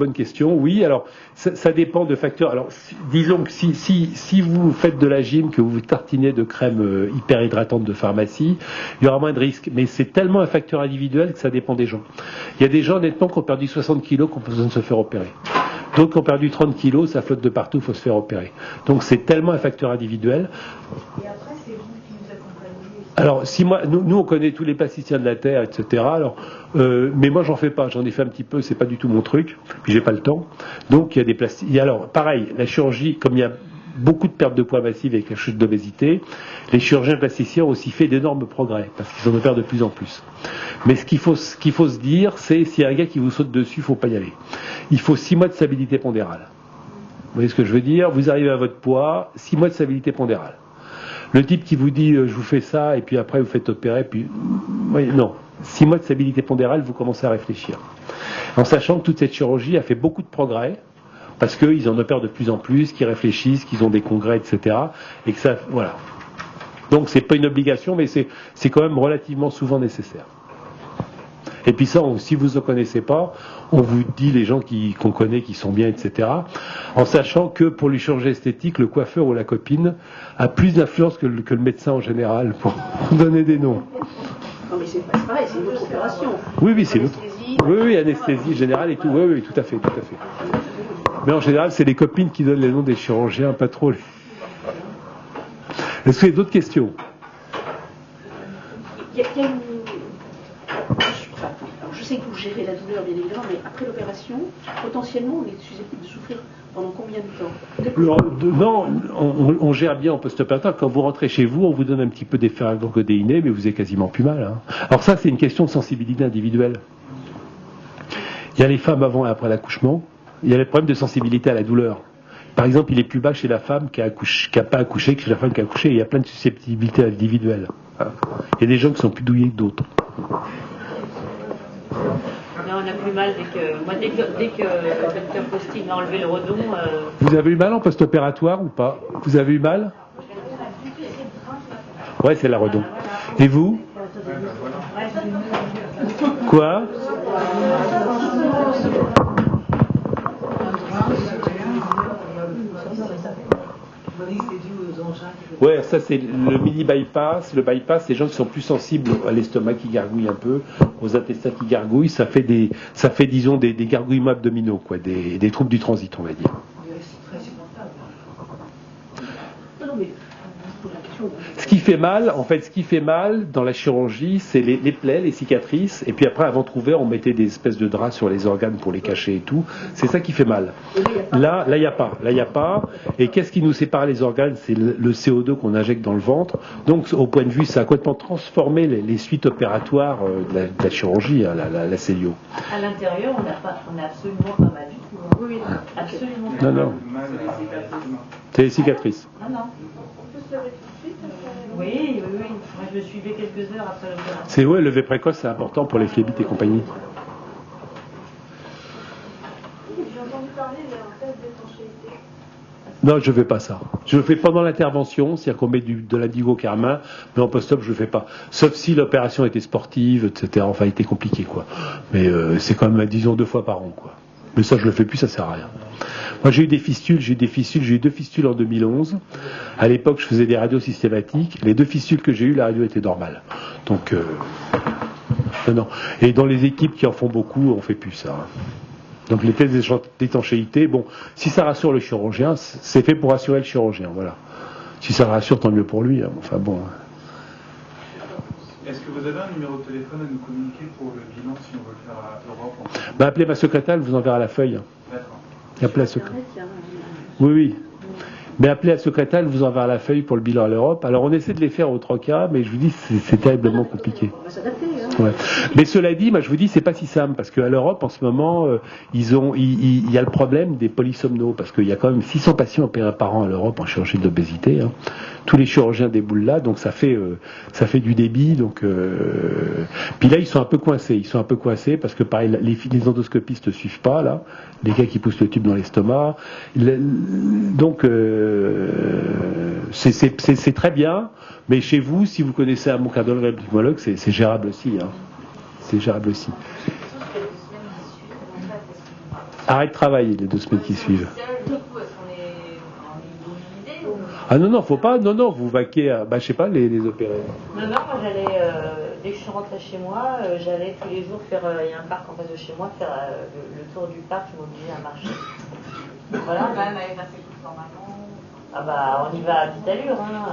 oui. Alors, ça dépend de facteurs. Alors, disons que si vous faites de la gym, que vous vous tartinez de crème hyper hydratante de pharmacie, il y aura moins de risques. Mais c'est tellement un facteur individuel que ça dépend des gens. Il y a des gens, honnêtement, qui ont perdu 60 kilos, qui ont besoin de se faire opérer. D'autres qui ont perdu 30 kilos, ça flotte de partout, il faut se faire opérer. Donc, c'est tellement un facteur individuel. Et après, c'est vous qui nous accompagnez. Alors, si moi, nous on connaît tous les plasticiens de la Terre, etc. Alors, mais moi j'en fais pas, j'en ai fait un petit peu, c'est pas du tout mon truc, puis j'ai pas le temps. Donc il y a des plasticiens. Alors, pareil, la chirurgie, comme il y a beaucoup de perte de poids massive avec la chute d'obésité, les chirurgiens plasticiens ont aussi fait d'énormes progrès, parce qu'ils en opèrent de plus en plus. Mais ce qu'il faut se dire, c'est s'il y a un gars qui vous saute dessus, il faut pas y aller. Il faut 6 mois de stabilité pondérale. Vous voyez ce que je veux dire? Vous arrivez à votre poids, 6 mois de stabilité pondérale. Le type qui vous dit je vous fais ça et puis après vous faites opérer, puis non. 6 mois de stabilité pondérale, vous commencez à réfléchir. En sachant que toute cette chirurgie a fait beaucoup de progrès, parce qu'ils en opèrent de plus en plus, qu'ils réfléchissent, qu'ils ont des congrès, etc. Et que ça, voilà. Donc c'est pas une obligation, mais c'est quand même relativement souvent nécessaire. Et puis ça, si vous ne connaissez pas, on vous dit les gens qu'on connaît, qui sont bien, etc. En sachant que pour les chirurgies esthétiques, le coiffeur ou la copine a plus d'influence que le médecin en général, pour donner des noms. Non mais c'est pareil, c'est une autre opération. Oui, c'est l'autre. Oui, anesthésie générale et tout. Oui, tout à fait. Mais en général, c'est les copines qui donnent les noms des chirurgiens, pas trop les... Est-ce qu'il y a d'autres questions? Il y a une... Alors, je sais que vous gérez la douleur, bien évidemment, mais après l'opération, potentiellement, on est susceptible de souffrir pendant combien de temps? Non, on gère bien en post-opératoire. Quand vous rentrez chez vous, on vous donne un petit peu d'effervescence, mais vous avez quasiment plus mal. Hein. Alors ça, c'est une question de sensibilité individuelle. Il y a les femmes avant et après l'accouchement. Il y a les problèmes de sensibilité à la douleur. Par exemple, il est plus bas chez la femme qui n'a pas accouché que chez la femme qui a accouché. Il y a plein de susceptibilités individuelles. Il y a des gens qui sont plus douillés que d'autres. Non, on a plus mal dès que le docteur Posting a enlevé le redon. Vous avez eu mal en post-opératoire ou pas? Vous avez eu mal? Ouais, c'est la redon. Et vous? Quoi? Ouais, ça c'est le mini bypass. Le bypass, c'est les gens qui sont plus sensibles à l'estomac qui gargouille un peu, aux intestins qui gargouillent. Ça fait disons des gargouillements abdominaux, quoi, des troubles du transit, on va dire. Ce qui fait mal dans la chirurgie, c'est les plaies, les cicatrices, et puis après, avant de trouver, on mettait des espèces de draps sur les organes pour les cacher et tout. C'est ça qui fait mal. Là, il n'y a pas. Et qu'est-ce qui nous sépare les organes? C'est le CO2 qu'on injecte dans le ventre. Donc, au point de vue, ça a complètement transformé les suites opératoires de la chirurgie, hein, la cellio. À l'intérieur, on n'a absolument pas mal du tout. Oui, absolument pas. Non. C'est les cicatrices. Non. Oui. Moi, je me suivais quelques heures après l'opération. C'est le lever précoce, c'est important pour les phlébites et compagnie. J'ai entendu parler d'un test d'étanchéité. Non, je ne fais pas ça. Je le fais pendant l'intervention, c'est-à-dire qu'on met de l'indigo-carmin, mais en post-op, je ne le fais pas. Sauf si l'opération était sportive, etc. Enfin, était compliquée, quoi. Mais c'est quand même, disons, 2 fois par an, quoi. Mais ça, je le fais plus, ça sert à rien. Moi, j'ai eu 2 fistules en 2011. À l'époque, je faisais des radios systématiques. Les 2 fistules que j'ai eues, la radio était normale. Donc, non. Et dans les équipes qui en font beaucoup, on fait plus ça. Donc, les tests d'étanchéité, bon, si ça rassure le chirurgien, c'est fait pour rassurer le chirurgien, voilà. Si ça rassure, tant mieux pour lui. Hein. Enfin, bon. Est-ce que vous avez un numéro de téléphone à nous communiquer pour le bilan si on veut le faire à Europe en Bah, appelez ma secrétaire, elle vous enverra la feuille. D'accord. Appelez la secrétaire. Oui, oui. Mais appelez la secrétaire, elle vous enverra la feuille pour le bilan à l'Europe. Alors on essaie de les faire aux 3 cas, mais je vous dis, c'est terriblement compliqué. On va s'adapter. Hein. Ouais. Mais cela dit, moi je vous dis, c'est pas si simple, parce qu'à l'Europe, en ce moment, il y a le problème des polysomnos, parce qu'il y a quand même 600 patients opérés par an à l'Europe en chirurgie d'obésité. Hein. Tous les chirurgiens déboulent là, donc ça fait du débit. Donc, puis là, ils sont un peu coincés, parce que pareil, les endoscopistes ne suivent pas, là, les gars qui poussent le tube dans l'estomac. Donc, c'est très bien, mais chez vous, si vous connaissez un bon cardiologue, un pneumologue, c'est gérable aussi. Hein. C'est gérable aussi. Arrête de travailler les 2 semaines qui suivent. Ah non, faut pas, non, vous vaquez à, je sais pas, les opérer. Non, moi j'allais, dès que je suis rentrée chez moi, j'allais tous les jours faire, il y a un parc en face de chez moi, faire le tour du parc, je m'obligeais à marcher. Voilà. Quand même aller faire ses courses normalement. Ah bah, on y va à petite allure, hein,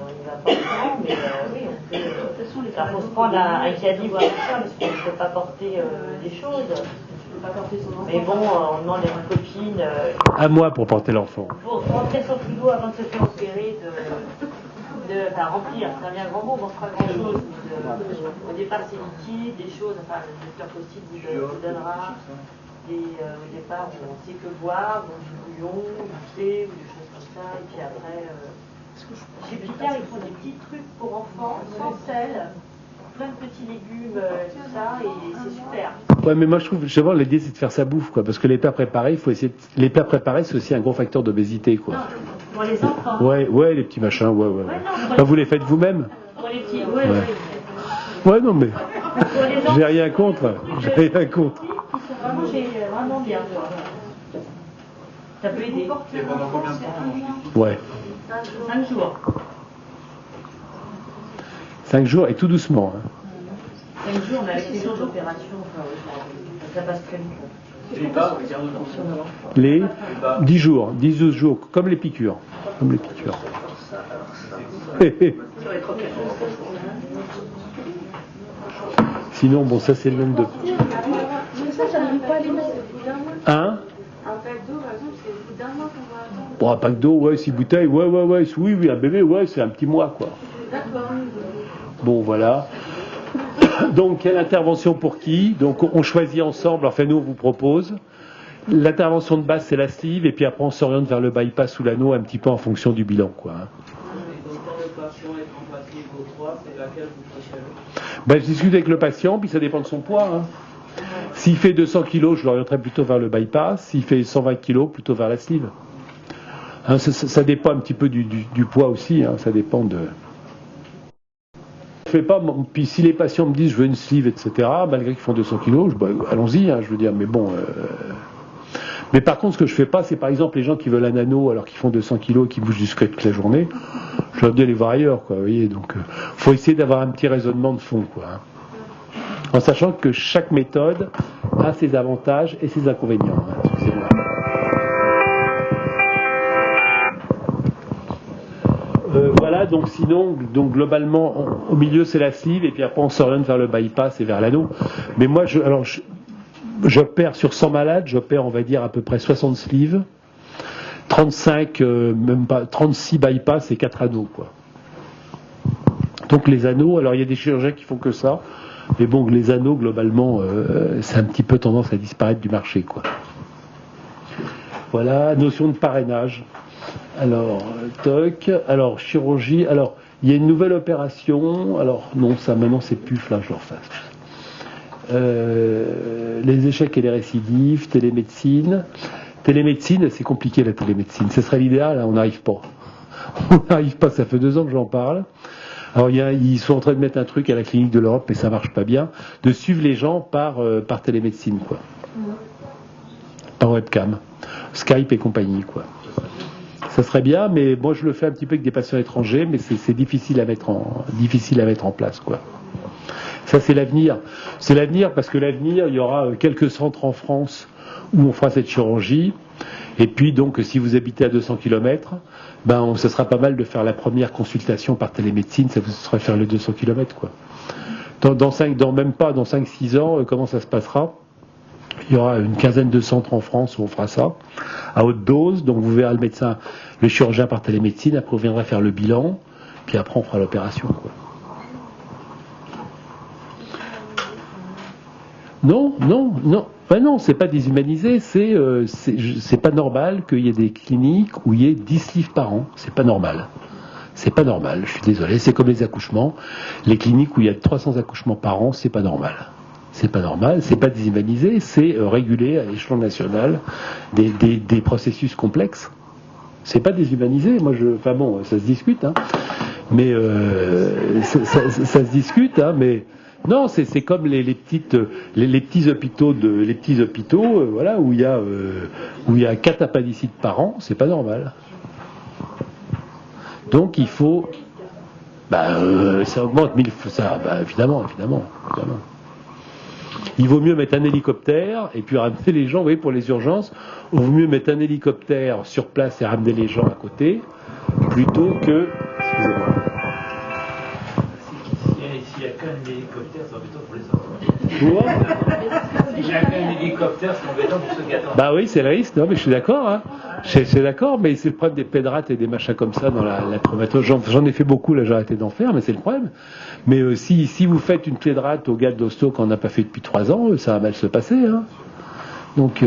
on y va pas longtemps, mais oui, on peut. De toute façon, il faut se prendre un caddie ou un machin, parce qu'on ne peut pas porter des choses. Mais bon, on demande à une copine. À moi pour porter l'enfant. Pour rentrer son frigo avant de se faire opérer, remplir, c'est un bien grand mot, on ne fera pas grand chose. Au départ, c'est liquide, des choses, enfin, le docteur possible vous donnera. Au départ, on ne sait que boire, donc du bouillon, du thé, ou des choses comme ça, et puis après. Chez Picard, ils font des petits trucs pour enfants, sans sel. Plein de petits légumes, tout ça, et c'est super. Ouais, mais moi je trouve, justement, l'idée c'est de faire sa bouffe, quoi, parce que les plats préparés, il faut essayer. Les plats préparés, c'est aussi un gros facteur d'obésité, quoi. Non, pour les enfants. Ouais, les petits machins, ouais. Non, vous les faites vous-même? Pour les petits, Ouais, non, mais. J'ai rien contre. J'ai vraiment bien, quoi. Ça peut aider. Et pendant combien de temps? Ouais. 5 jours. 5 jours et tout doucement. Hein. 5 jours, mais avec les jours d'opération, ça passe très vite. Les 10 jours, 10-12 jours, comme les piqûres. Sinon, bon, ça c'est le nombre de. Hein? Un pack d'eau, par exemple, c'est au bout d'un mois qu'on va attendre. Bon, un pack d'eau, ouais, 6 bouteilles, ouais, oui, un bébé, ouais, c'est un petit mois, quoi. D'accord. Bon, voilà. Donc, quelle intervention pour qui? Donc, on choisit ensemble, enfin, nous, on vous propose. L'intervention de base, c'est la sleeve, et puis après, on s'oriente vers le bypass ou l'anneau, un petit peu en fonction du bilan, quoi. Hein. Je discute avec le patient, puis ça dépend de son poids. Hein. S'il fait 200 kg, je l'orienterai plutôt vers le bypass. S'il fait 120 kg, plutôt vers la sleeve. Hein, ça dépend un petit peu du poids aussi. Hein, ça dépend de. Je fais pas. Puis si les patients me disent je veux une sleeve, etc., malgré qu'ils font 200 kg, allons-y. Hein, je veux dire, mais bon. Mais par contre, ce que je fais pas, c'est par exemple les gens qui veulent un anneau alors qu'ils font 200 kg et qui bougent du squelette toute la journée. Je leur dis d'aller voir ailleurs, quoi. Vous voyez, donc, faut essayer d'avoir un petit raisonnement de fond, quoi. Hein. En sachant que chaque méthode a ses avantages et ses inconvénients. Hein. Excusez-moi. Voilà, donc sinon, globalement, au milieu c'est la sleeve et puis après on s'oriente vers le bypass et vers l'anneau. Mais moi, j'opère sur 100 malades, j'opère on va dire à peu près 60 sleeves, 35, même pas 36 bypass et 4 anneaux, quoi. Donc les anneaux, alors il y a des chirurgiens qui font que ça. Mais bon, les anneaux, globalement, c'est un petit peu tendance à disparaître du marché, quoi. Voilà, notion de parrainage. Alors, alors, chirurgie. Alors, il y a une nouvelle opération. Alors, non, ça, maintenant, c'est plus là, je le refasse. Les échecs et les récidives, télémédecine. Télémédecine, c'est compliqué, la télémédecine. Ce serait l'idéal, hein, on n'arrive pas. On n'arrive pas, ça fait 2 ans que j'en parle. Alors ils sont en train de mettre un truc à la clinique de l'Europe, mais ça marche pas bien, de suivre les gens par télémédecine, quoi. Par webcam, Skype et compagnie, quoi. Ça serait bien, mais moi je le fais un petit peu avec des patients étrangers, mais c'est difficile à mettre en place, quoi. Ça c'est l'avenir. C'est l'avenir parce que l'avenir, il y aura quelques centres en France où on fera cette chirurgie. Et puis donc si vous habitez à 200 km, ce sera pas mal de faire la première consultation par télémédecine, ça vous fera faire les 200 km quoi. Dans 5-6 ans, comment ça se passera? Il y aura une quinzaine de centres en France où on fera ça, à haute dose, donc vous verrez le médecin, le chirurgien par télémédecine, après on viendra faire le bilan, puis après on fera l'opération quoi. Non, c'est pas déshumanisé, c'est pas normal qu'il y ait des cliniques où il y ait 10 livres par an, c'est pas normal. C'est pas normal, je suis désolé, c'est comme les accouchements. Les cliniques où il y a 300 accouchements par an, c'est pas normal. C'est pas normal, c'est pas déshumanisé, c'est régulé à l'échelon national des processus complexes. C'est pas déshumanisé, ça se discute, hein. Mais ça se discute, hein, mais non, c'est comme les petits hôpitaux voilà, où il y a 4 appendicites par an, c'est pas normal. Donc il faut, ça augmente, évidemment. Il vaut mieux mettre un hélicoptère et puis ramener les gens, vous voyez, pour les urgences, il vaut mieux mettre un hélicoptère sur place et ramener les gens à côté, plutôt que... Excusez-moi. S'il n'y a qu'un hélicoptère, c'est embêtant pour les autres. Quoi? S'il n'y a qu'un hélicoptère, c'est embêtant pour ceux qui attendent. Oui, c'est le risque, non, mais je suis d'accord, hein. Je suis d'accord, mais c'est le problème des pédrates et des machins comme ça dans la traumatologie. J'en ai fait beaucoup, là j'ai arrêté d'en faire, mais c'est le problème. Mais si vous faites une pédrate au gars d'hosto qu'on n'a pas fait depuis 3 ans, ça va mal se passer, hein. Donc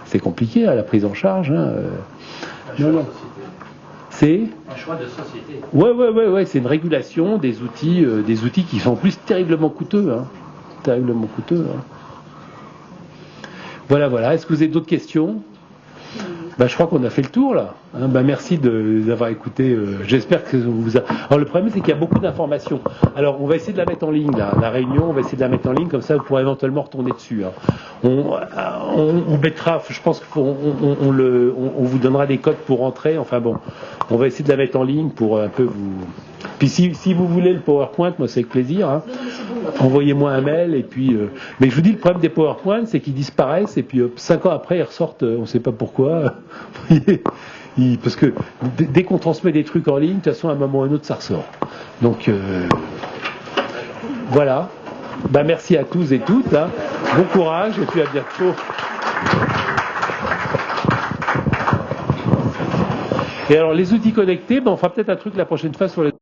c'est compliqué la prise en charge, hein. Non. C'est un choix de société. Ouais, c'est une régulation des outils qui sont en plus terriblement coûteux, hein. Terriblement coûteux, hein. Voilà. Est-ce que vous avez d'autres questions? Je crois qu'on a fait le tour là. Merci d'avoir écouté. J'espère que vous a... Alors le problème c'est qu'il y a beaucoup d'informations. Alors on va essayer de la mettre en ligne là. La réunion, on va essayer de la mettre en ligne comme ça vous pourrez éventuellement retourner dessus. Hein. On mettra, je pense qu'on vous donnera des codes pour rentrer. Enfin bon, on va essayer de la mettre en ligne pour un peu vous. Puis si vous voulez le PowerPoint, moi c'est avec plaisir. Hein. Envoyez-moi un mail et puis. Mais je vous dis le problème des PowerPoint, c'est qu'ils disparaissent et puis 5 ans après ils ressortent. On ne sait pas pourquoi. Parce que dès qu'on transmet des trucs en ligne, de toute façon à un moment ou à un autre ça ressort. Donc voilà. Merci à tous et toutes. Hein. Bon courage et puis à bientôt. Et alors les outils connectés, on fera peut-être un truc la prochaine fois sur les